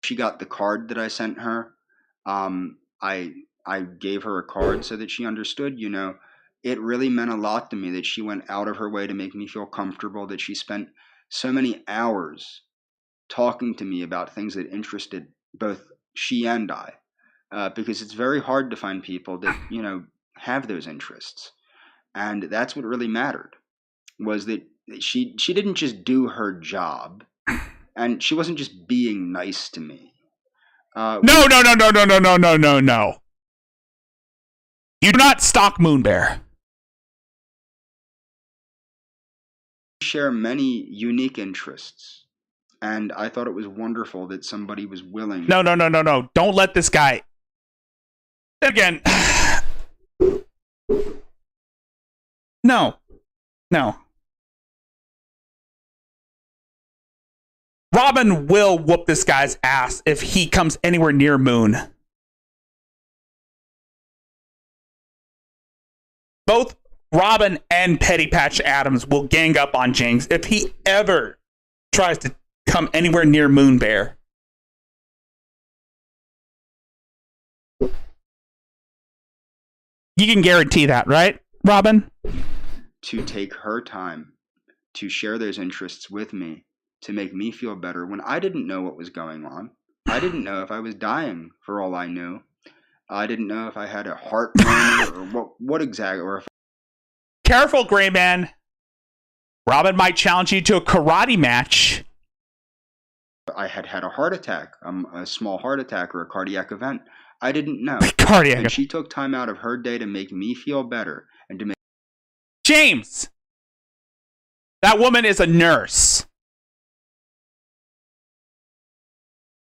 She got the card that I sent her. I gave her a card so that she understood, you know, it really meant a lot to me that she went out of her way to make me feel comfortable, that she spent so many hours talking to me about things that interested both she and I. Because it's very hard to find people that, you know, have those interests. And that's what really mattered, was that she didn't just do her job, and she wasn't just being nice to me. No. You do not stalk Moonbear. We share many unique interests, and I thought it was wonderful that somebody was willing. No. Don't let this guy. Again. No. Robin will whoop this guy's ass if he comes anywhere near Moon. Both Robin and Petty Patch Adams will gang up on James if he ever tries to come anywhere near Moonbear. You can guarantee that, right, Robin? To take her time to share those interests with me, to make me feel better when I didn't know what was going on. I didn't know if I was dying, for all I knew. I didn't know if I had a heart murmur or what exactly, or if Careful, Gray Man. Robin might challenge you to a karate match. I had a heart attack, a small heart attack or a cardiac event. I didn't know. Cardiac. And she took time out of her day to make me feel better and to make James! That woman is a nurse.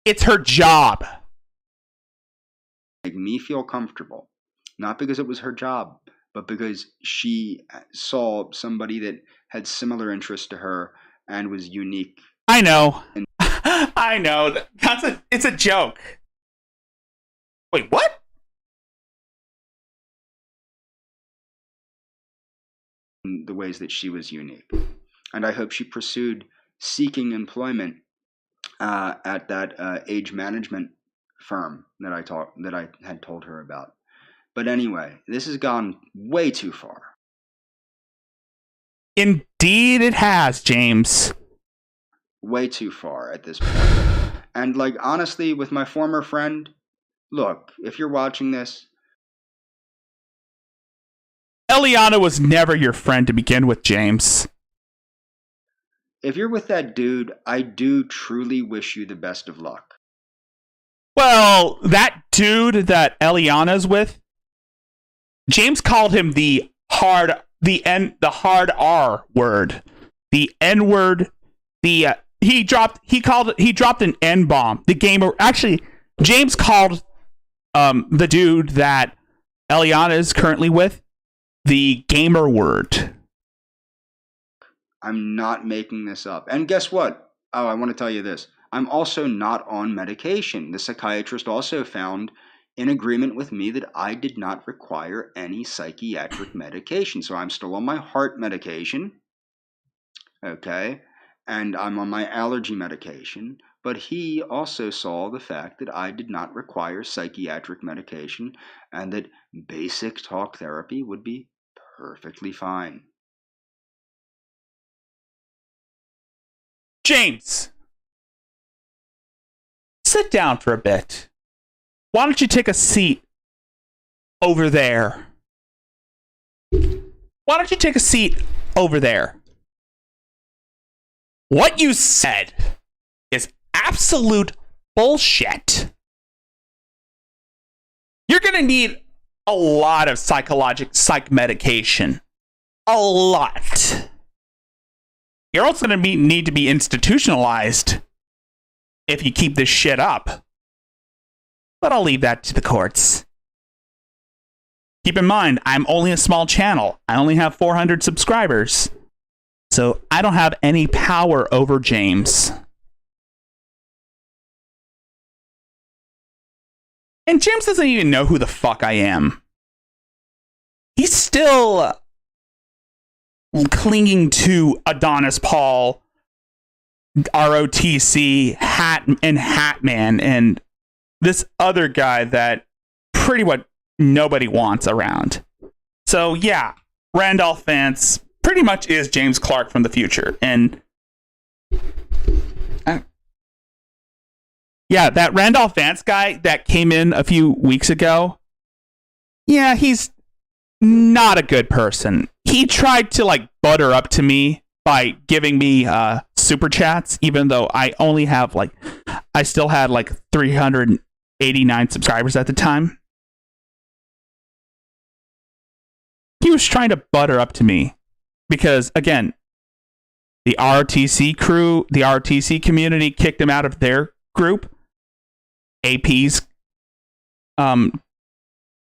It's her job. Make me feel comfortable. Not because it was her job, but because she saw somebody that had similar interests to her and was unique. I know. I know. It's a joke. Wait, what? In the ways that she was unique. And I hope she pursued seeking employment at that age management firm that I had told her about. But anyway, this has gone way too far. Indeed it has, James. Way too far at this point. And like, honestly, with my former friend, look, if you're watching this, Eliana was never your friend to begin with, James. if you're with that dude, I do truly wish you the best of luck. Well, that dude that Eliana's with, James called him the hard R word, the N word. He dropped an N bomb. The gamer, actually, James called the dude that Eliana is currently with the gamer word. I'm not making this up. And guess what? Oh, I want to tell you this. I'm also not on medication. The psychiatrist also found in agreement with me that I did not require any psychiatric medication. So I'm still on my heart medication. Okay. And I'm on my allergy medication. But he also saw the fact that I did not require psychiatric medication and that basic talk therapy would be perfectly fine. James, sit down for a bit. Why don't you take a seat over there? Why don't you take a seat over there? What you said is absolute bullshit. You're going to need a lot of psych medication. A lot. You're also going to need to be institutionalized if you keep this shit up. But I'll leave that to the courts. Keep in mind, I'm only a small channel. I only have 400 subscribers. So I don't have any power over James. And James doesn't even know who the fuck I am. He's still clinging to Adonis Paul, ROTC, Hatman, and this other guy that pretty much nobody wants around. So yeah, Randolph Vance pretty much is James Clark from the future. And yeah, that Randolph Vance guy that came in a few weeks ago, yeah, he's not a good person. He tried to like butter up to me by giving me super chats, even though I only have I still had 389 subscribers at the time. He was trying to butter up to me because, again, the RTC crew, the RTC community kicked him out of their group. AP's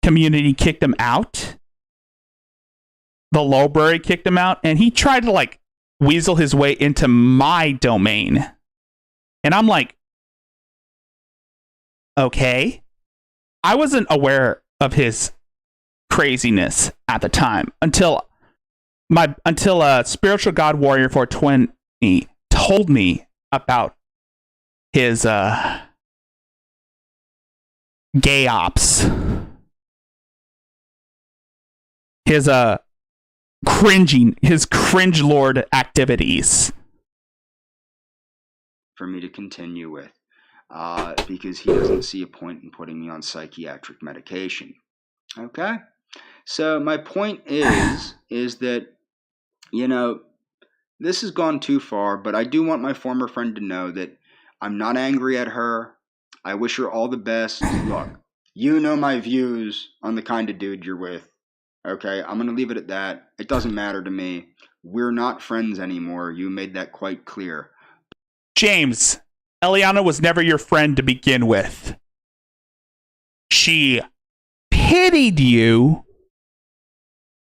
community kicked him out. The library kicked him out, and he tried to weasel his way into my domain. And I'm like, okay. I wasn't aware of his craziness at the time until Spiritual God Warrior 420 told me about his gay ops, his cringe lord activities. For me to continue with, because he doesn't see a point in putting me on psychiatric medication. Okay? So my point is that, this has gone too far, but I do want my former friend to know that I'm not angry at her. I wish her all the best. Look, you know my views on the kind of dude you're with. Okay, I'm going to leave it at that. It doesn't matter to me. We're not friends anymore. You made that quite clear. James, Eliana was never your friend to begin with. She pitied you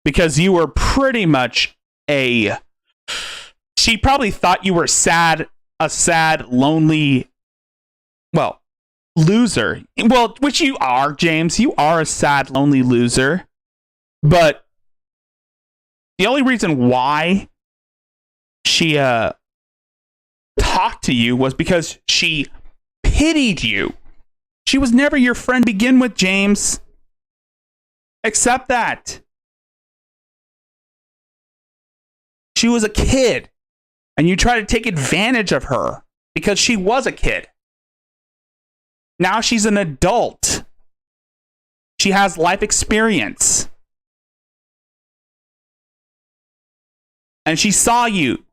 because you were pretty much she probably thought you were a sad, lonely, loser. Well, which you are, James. You are a sad, lonely loser. But the only reason why she talked to you was because she pitied you. She was never your friend to begin with, James. Accept that. She was a kid, and you tried to take advantage of her because she was a kid. Now she's an adult. She has life experience. And she saw you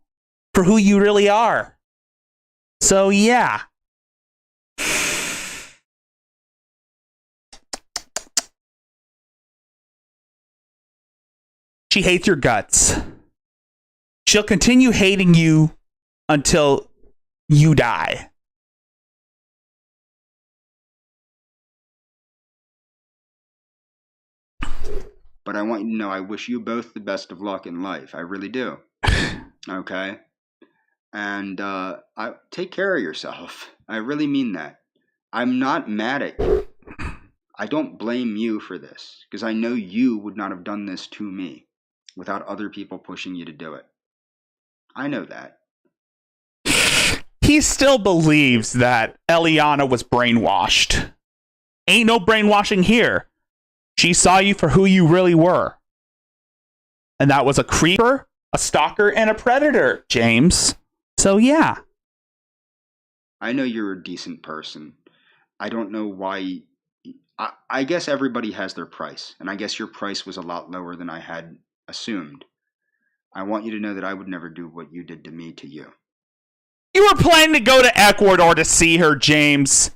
for who you really are. So, yeah. She hates your guts. She'll continue hating you until you die. But I want you to know I wish you both the best of luck in life. I really do. Okay? And I take care of yourself. I really mean that. I'm not mad at you. I don't blame you for this, because I know you would not have done this to me without other people pushing you to do it. I know that. He still believes that Eliana was brainwashed. Ain't no brainwashing here. She saw you for who you really were. And that was a creeper, a stalker, and a predator, James. So, yeah. I know you're a decent person. I don't know why. I guess everybody has their price. And I guess your price was a lot lower than I had assumed. I want you to know that I would never do what you did to me to you. You were planning to go to Ecuador to see her, James.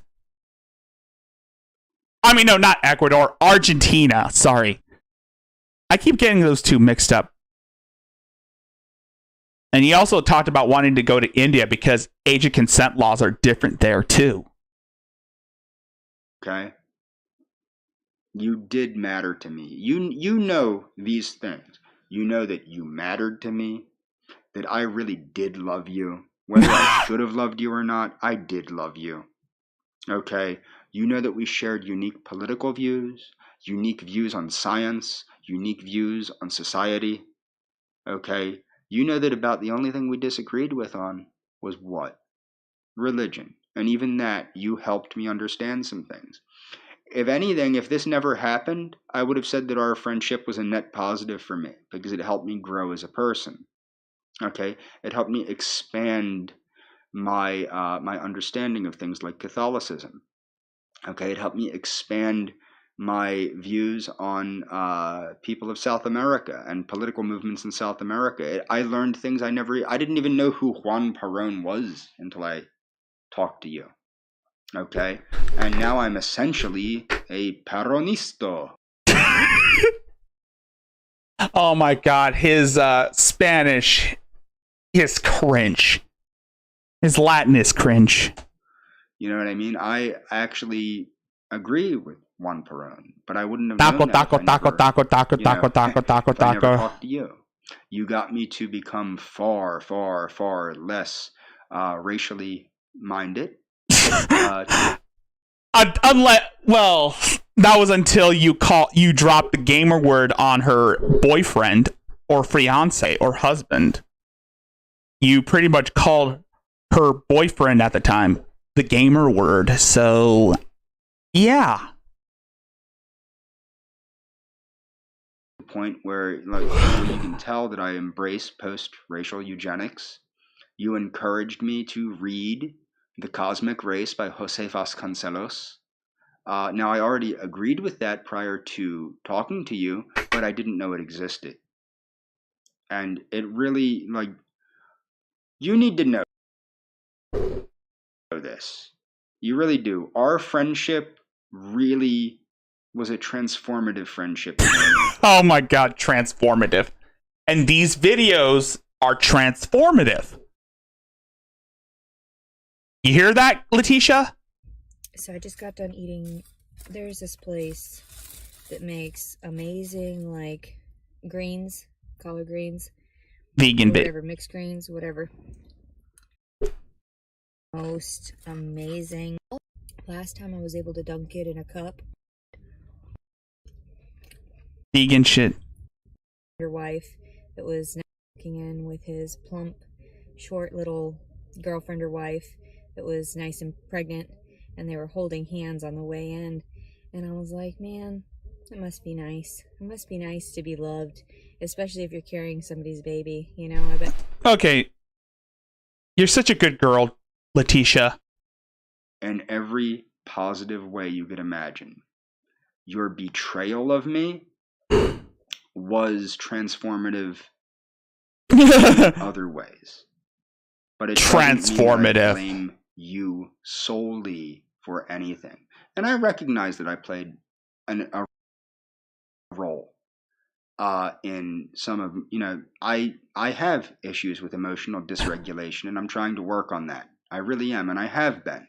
I mean, no, not Ecuador. Argentina. Sorry. I keep getting those two mixed up. And he also talked about wanting to go to India because age of consent laws are different there, too. Okay? You did matter to me. You know these things. You know that you mattered to me, that I really did love you. Whether I should have loved you or not, I did love you. Okay? You know that we shared unique political views, unique views on science, unique views on society. Okay? You know that about the only thing we disagreed with on was what? Religion. And even that, you helped me understand some things. If anything, if this never happened, I would have said that our friendship was a net positive for me because it helped me grow as a person. Okay? It helped me expand my my understanding of things like Catholicism. Okay? It helped me expand my views on people of South America and political movements in South America. I learned things I didn't even know who Juan Perón was until I talked to you. Okay? And now I'm essentially a Peronisto. Oh my God, his Spanish is cringe. His Latin is cringe. You know what I mean? I actually agree with Juan Perón, but I wouldn't have known that if I never talked to you. You got me to become far, far, far less racially minded. Well, that was until you dropped the gamer word on her boyfriend or fiance or husband. You pretty much called her boyfriend at the time the gamer word. So, yeah. The point where you can tell that I embrace post-racial eugenics. You encouraged me to read The Cosmic Race by Jose Vasconcelos. Now, I already agreed with that prior to talking to you, but I didn't know it existed. And it really, you need to know this. You really do. Our friendship really was a transformative friendship. Oh my God, transformative. And these videos are transformative. You hear that, Letitia? So I just got done eating. There's this place that makes amazing, greens, collard greens. Vegan bit. Whatever, mixed greens, whatever. Most amazing. Last time I was able to dunk it in a cup. Vegan shit. Your wife that was walking in with his plump, short little girlfriend or wife that was nice and pregnant, and they were holding hands on the way in. And I was like, man, it must be nice. It must be nice to be loved, especially if you're carrying somebody's baby, I bet. Okay. You're such a good girl, Letitia. In every positive way you could imagine. Your betrayal of me was transformative in other ways. But it transformative. Doesn't mean I blame you solely for anything. And I recognize that I played a role in some of, I have issues with emotional dysregulation, and I'm trying to work on that. I really am, and I have been.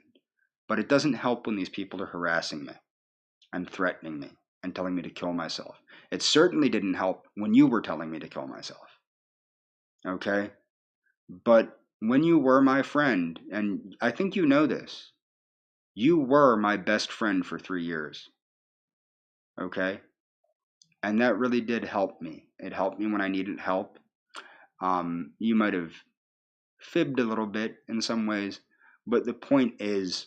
But it doesn't help when these people are harassing me and threatening me and telling me to kill myself. It certainly didn't help when you were telling me to kill myself. Okay? But when you were my friend, and I think you know this, you were my best friend for 3 years. Okay? And that really did help me. It helped me when I needed help. You might have fibbed a little bit in some ways, but the point is,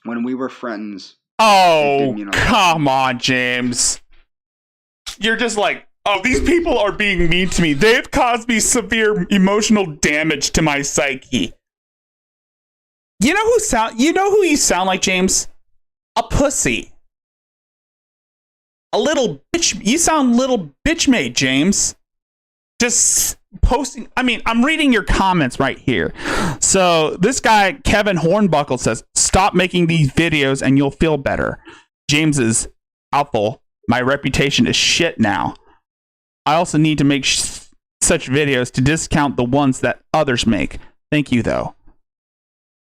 when we were friends... Oh, come on, James. You're just like, oh, these people are being mean to me. They've caused me severe emotional damage to my psyche. You know who you sound like, James? A pussy. A little bitch. You sound little bitch made, James. Just posting. I mean, I'm reading your comments right here. So this guy, Kevin Hornbuckle, says, stop making these videos and you'll feel better. James is awful. My reputation is shit now. I also need to make such videos to discount the ones that others make. Thank you, though.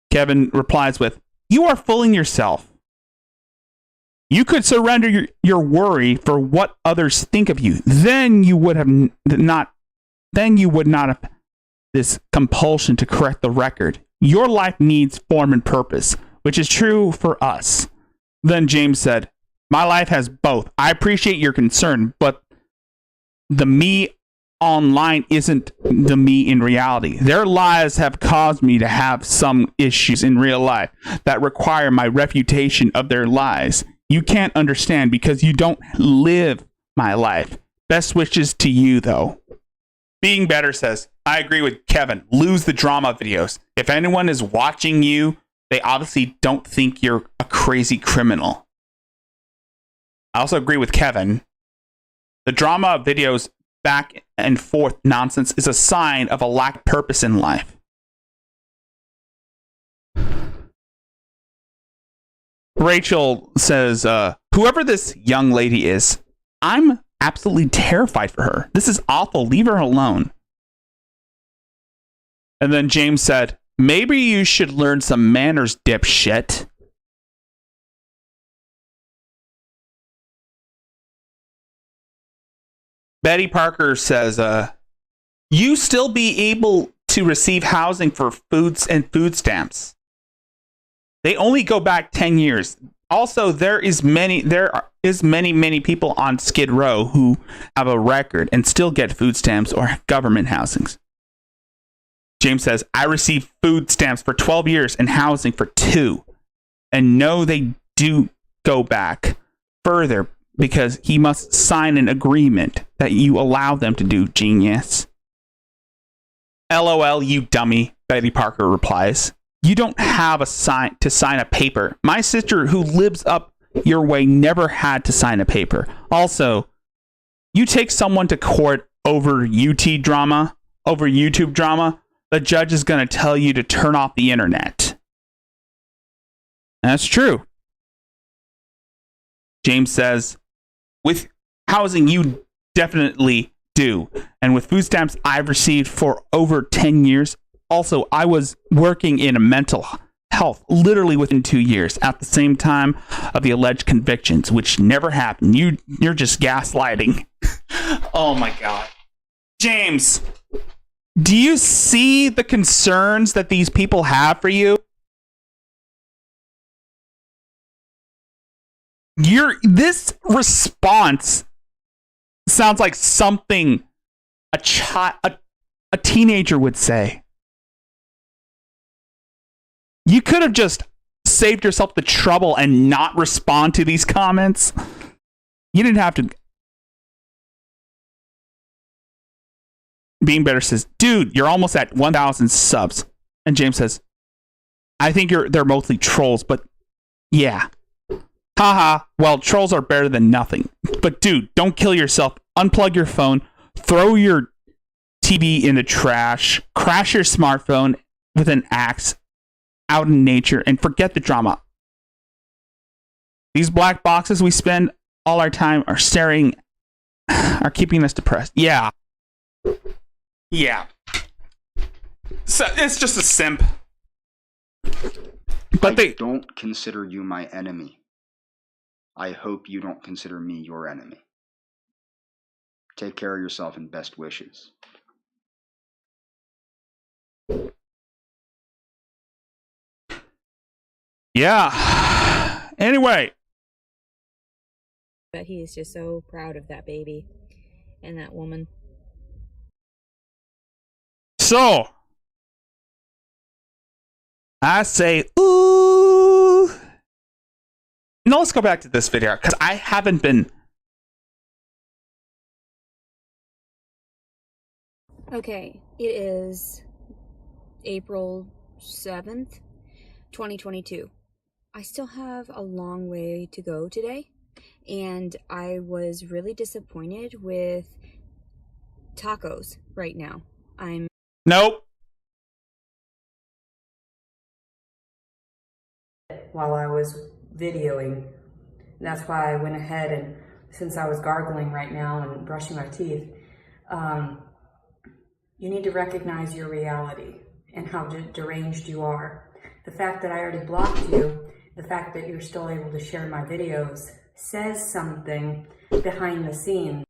Kevin replies with, you are fooling yourself. You could surrender your worry for what others think of you. Then you would not have this compulsion to correct the record. Your life needs form and purpose, which is true for us. Then James said, my life has both. I appreciate your concern, but the me online isn't the me in reality. Their lies have caused me to have some issues in real life that require my refutation of their lies. You can't understand because you don't live my life. Best wishes to you, though. Being Better says, I agree with Kevin. Lose the drama videos. If anyone is watching you, they obviously don't think you're a crazy criminal. I also agree with Kevin. The drama videos back and forth nonsense is a sign of a lack of purpose in life. Rachel says, whoever this young lady is, I'm absolutely terrified for her. This is awful. Leave her alone. And then James said, maybe you should learn some manners, dipshit. Betty Parker says, you still be able to receive housing for foods and food stamps. They only go back 10 years. Also, there is many people on Skid Row who have a record and still get food stamps or government housings. James says, I received food stamps for 12 years and housing for 2. And no, they do go back further because he must sign an agreement that you allow them to do, genius. LOL, you dummy, Betty Parker replies. You don't have to sign a paper. My sister, who lives up your way, never had to sign a paper. Also, you take someone to court over YouTube drama, the judge is going to tell you to turn off the internet. That's true. James says, with housing, you definitely do. And with food stamps I've received for over 10 years. Also, I was working in a mental health literally within 2 years at the same time of the alleged convictions, which never happened. You're just gaslighting. Oh my God. James, do you see the concerns that these people have for you? This response sounds like something a teenager would say. You could have just saved yourself the trouble and not respond to these comments. You didn't have to. Being Better says, dude, you're almost at 1,000 subs. And James says, I think they're mostly trolls, but yeah. Haha, well, trolls are better than nothing. But dude, don't kill yourself. Unplug your phone. Throw your TV in the trash. Crash your smartphone with an axe out in nature and forget the drama. These black boxes we spend all our time are keeping us depressed. Yeah. So it's just a simp. But I don't consider you my enemy. I hope you don't consider me your enemy. Take care of yourself and best wishes. Yeah. Anyway. But he is just so proud of that baby and that woman. So, I say, ooh. Now let's go back to this video because I haven't been. Okay, it is April 7th, 2022. I still have a long way to go today, and I was really disappointed with tacos right now. Nope. While I was videoing. That's why I went ahead and, since I was gargling right now and brushing my teeth, you need to recognize your reality and how deranged you are. The fact that I already blocked you, the fact that you're still able to share my videos, says something behind the scenes.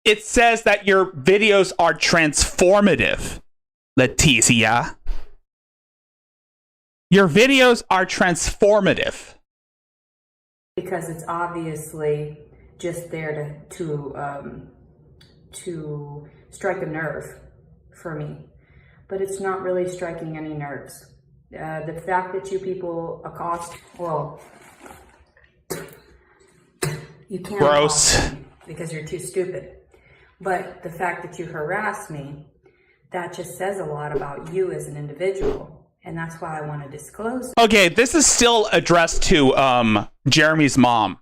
It says that your videos are transformative, Leticia. Your videos are transformative. Because it's obviously just there to strike a nerve for me. But it's not really striking any nerves. The fact that you people accost, well, you can't Gross. accost me because you're too stupid. But the fact that you harass me, that just says a lot about you as an individual. And that's why I want to disclose. Okay, this is still addressed to Jeremy's mom.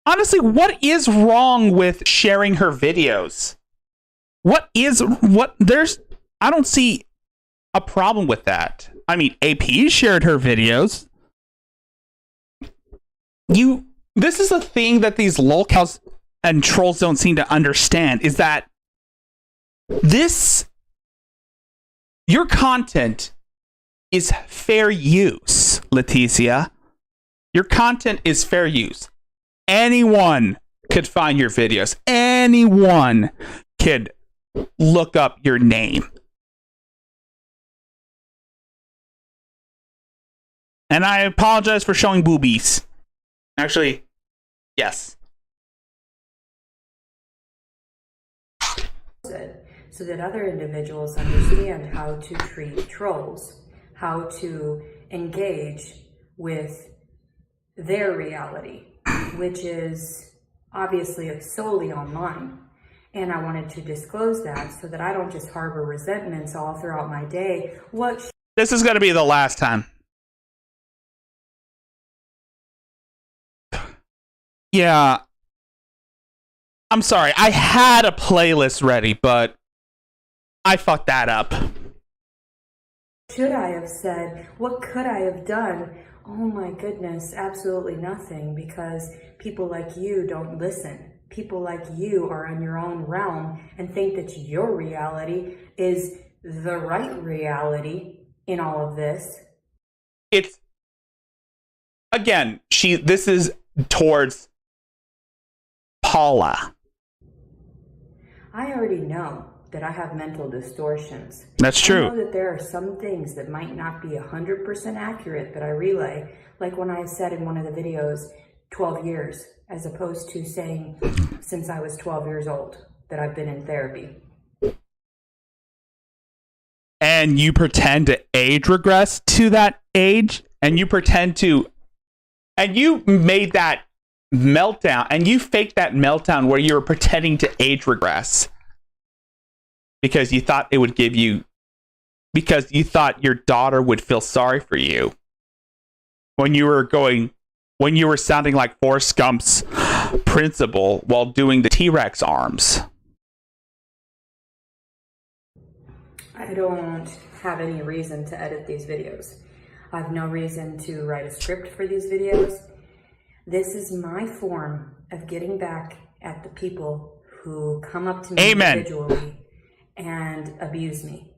Honestly, what is wrong with sharing her videos? I don't see a problem with that. I mean, AP shared her videos. This is a thing that these lolcows and trolls don't seem to understand, is that your content is fair use, Leticia. Your content is fair use. Anyone could find your videos. Anyone could look up your name. And I apologize for showing boobies. Actually, yes. So that other individuals understand how to treat trolls, how to engage with their reality, which is obviously solely online. And I wanted to disclose that so that I don't just harbor resentments all throughout my day. This is going to be the last time. Yeah. I'm sorry. I had a playlist ready, but I fucked that up. Should I have said? What could I have done? Oh my goodness, absolutely nothing, because people like you don't listen. People like you are in your own realm and think that your reality is the right reality in all of this. It's, again, this is towards Paula. I already know that I have mental distortions. That's true. I know that there are some things that might not be 100% accurate that I relay, like when I said in one of the videos, 12 years, as opposed to saying since I was 12 years old that I've been in therapy. And you pretend to age regress to that age, and you made that meltdown, and you faked that meltdown where you were pretending to age regress because you thought it would give you, because you thought your daughter would feel sorry for you when you were sounding like Forrest Gump's principal while doing the T-Rex arms. I don't have any reason to edit these videos. I have no reason to write a script for these videos. This is my form of getting back at the people who come up to me individually and abuse me.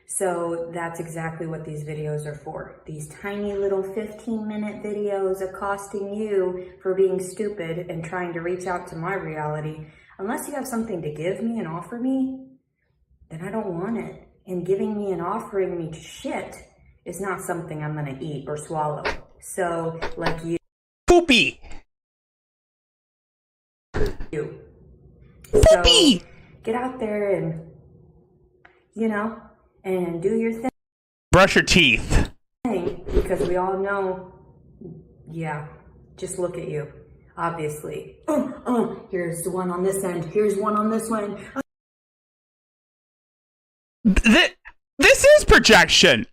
So that's exactly what these videos are for. These tiny little 15-minute videos accosting you for being stupid and trying to reach out to my reality. Unless you have something to give me and offer me, then I don't want it. And giving me and offering me shit is not something I'm gonna eat or swallow. So, like you. Poopy! You. Poopy! So, get out there and, and do your thing. Brush your teeth. Because we all know, just look at you. Obviously. Here's the one on this end. Here's one on this one. This is projection.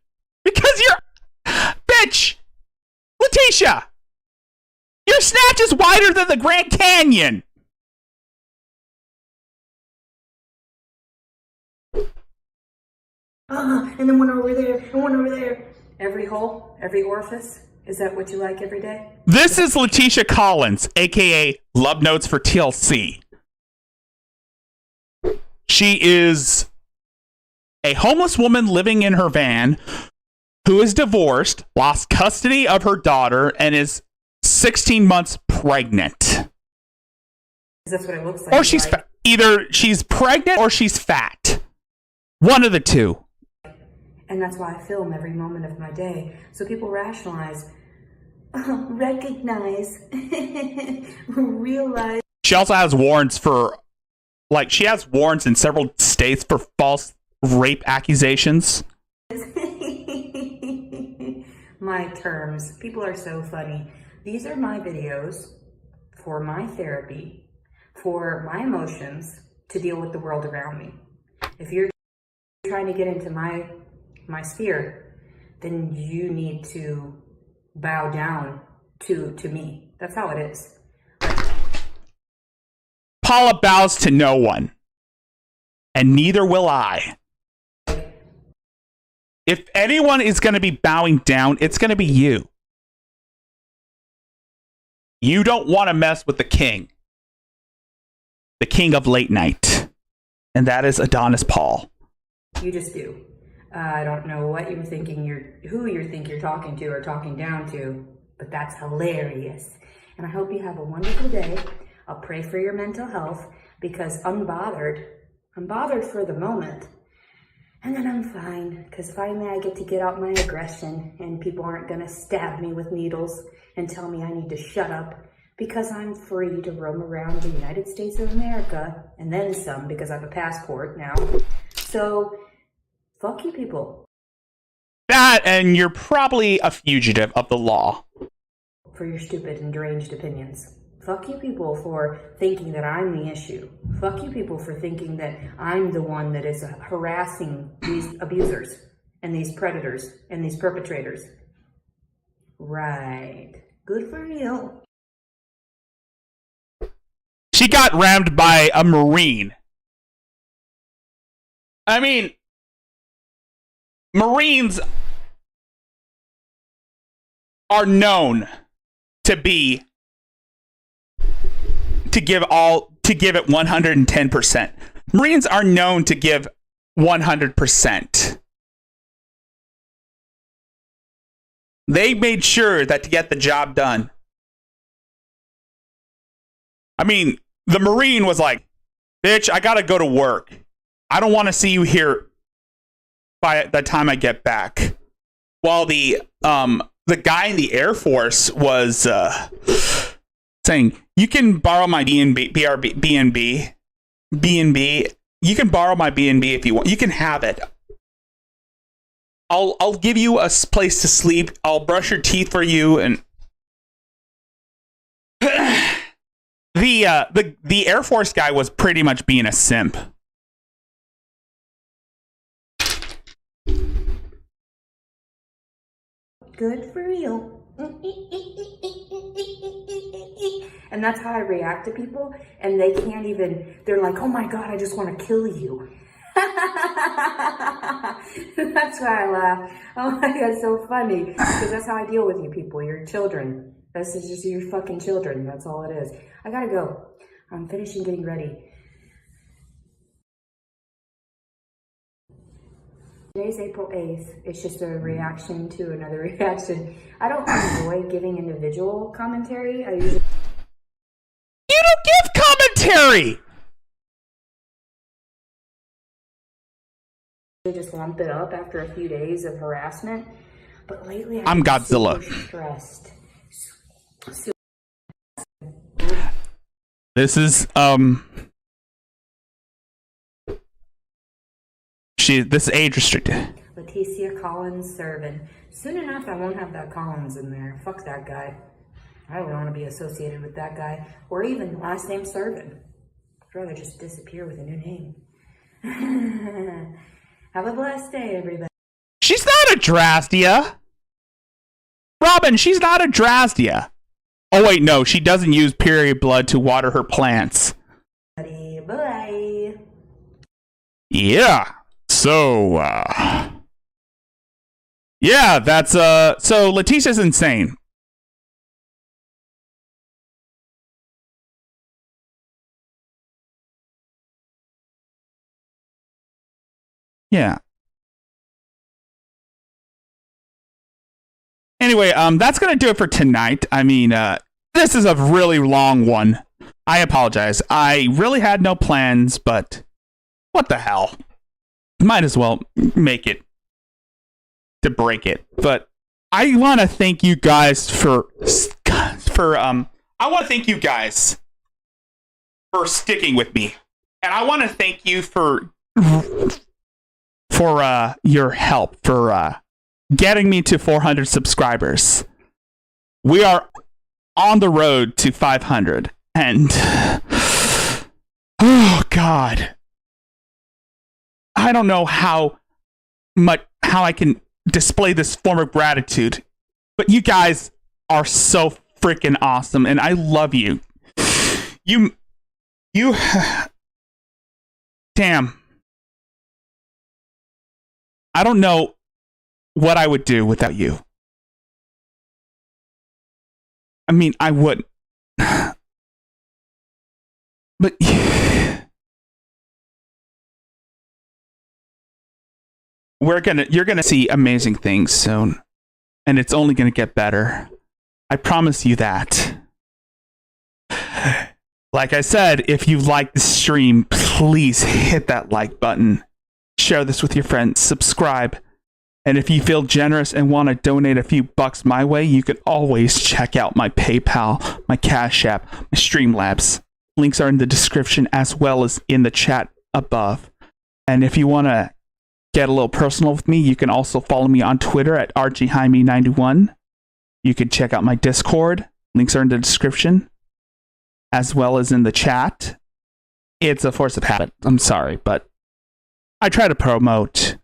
Because you're... Bitch! Leticia! Your snatch is wider than the Grand Canyon! And then one over there, and one over there. Every hole, every orifice. Is that what you like every day? This is Leticia Collins, aka Love Notes for TLC. She is a homeless woman living in her van who is divorced, lost custody of her daughter, and is 16 months pregnant. That's what it looks like. Or she's either she's pregnant or she's fat. One of the two. And that's why I film every moment of my day. So people rationalize, recognize, realize. She also has warrants for, like, she has warrants in several states for false rape accusations. My terms. People are so funny. These are my videos for my therapy, for my emotions, to deal with the world around me. If you're trying to get into my sphere, then you need to bow down to me. That's how it is. Paula bows to no one, and neither will I. If anyone is going to be bowing down, it's going to be you. You don't want to mess with the king of late night, and that is Adonis Paul. You just do. I don't know what you're thinking, who you think you're talking to or talking down to, but that's hilarious. And I hope you have a wonderful day. I'll pray for your mental health, because I'm bothered for the moment. And then I'm fine, because finally I get to get out my aggression, and people aren't going to stab me with needles and tell me I need to shut up, because I'm free to roam around the United States of America, and then some, because I have a passport now. So, fuck you people. That, and you're probably a fugitive of the law. For your stupid and deranged opinions. Fuck you people for thinking that I'm the issue. Fuck you people for thinking that I'm the one that is harassing these abusers and these predators and these perpetrators. Right. Good for you. She got rammed by a Marine. I mean, Marines are known to give it 110%. Marines are known to give 100%. They made sure that to get the job done. I mean, the Marine was like, bitch, I gotta go to work. I don't want to see you here by the time I get back. While the guy in the Air Force was saying, you can borrow my B&B. You can borrow my B&B if you want. You can have it. I'll give you a place to sleep. I'll brush your teeth for you. And the Air Force guy was pretty much being a simp. Good for you. And that's how I react to people, and they can't even, they're like, oh my God, I just want to kill you. That's why I laugh. Oh my God, it's so funny. Because that's how I deal with you people. You're children. This is just your fucking children. That's all it is. I gotta go. I'm finishing getting ready. Today's April 8th. It's just a reaction to another reaction. I don't enjoy giving individual commentary. I usually... You don't give commentary! Just lump it up after a few days of harassment. But lately I'm Godzilla. Stressed. This is this is age restricted. Leticia Collins Servin. Soon enough I won't have that Collins in there. Fuck that guy. I don't want to be associated with that guy. Or even last name Servin. I'd rather just disappear with a new name. Have a blessed day, everybody. She's not a Drastia. Robin, she's not a Drastia. Oh wait, no, she doesn't use period blood to water her plants. Bye. Yeah. So, yeah, that's, so Letitia's insane. Yeah. Anyway, that's gonna do it for tonight. I mean, this is a really long one. I apologize. I really had no plans, but what the hell? Might as well make it to break it, but I want to thank you guys for I want to thank you guys for sticking with me, and I want to thank you for your help for getting me to 400 subscribers. We are on the road to 500, and oh God, I don't know how I can display this form of gratitude, but you guys are so freaking awesome, and I love you. You damn, I don't know what I would do without you. I mean, I would, but you're gonna see amazing things soon, and it's only gonna get better. I promise you that. Like I said, if you like the stream, please hit that like button, share this with your friends, subscribe, and if you feel generous and want to donate a few bucks my way, you can always check out my PayPal, my Cash App, my Streamlabs. Links are in the description as well as in the chat above. And if you want to get a little personal with me, you can also follow me on Twitter at rgjaime91. You can check out my Discord. Links are in the description, as well as in the chat. It's a force of habit. I'm sorry, but I try to promote.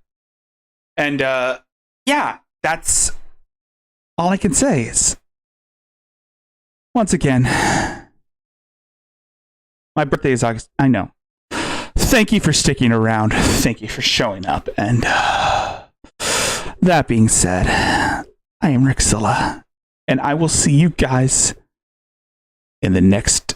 And yeah, that's all I can say is, once again, my birthday is August. I know. Thank you for sticking around. Thank you for showing up. And that being said, I am Rickzilla, and I will see you guys in the next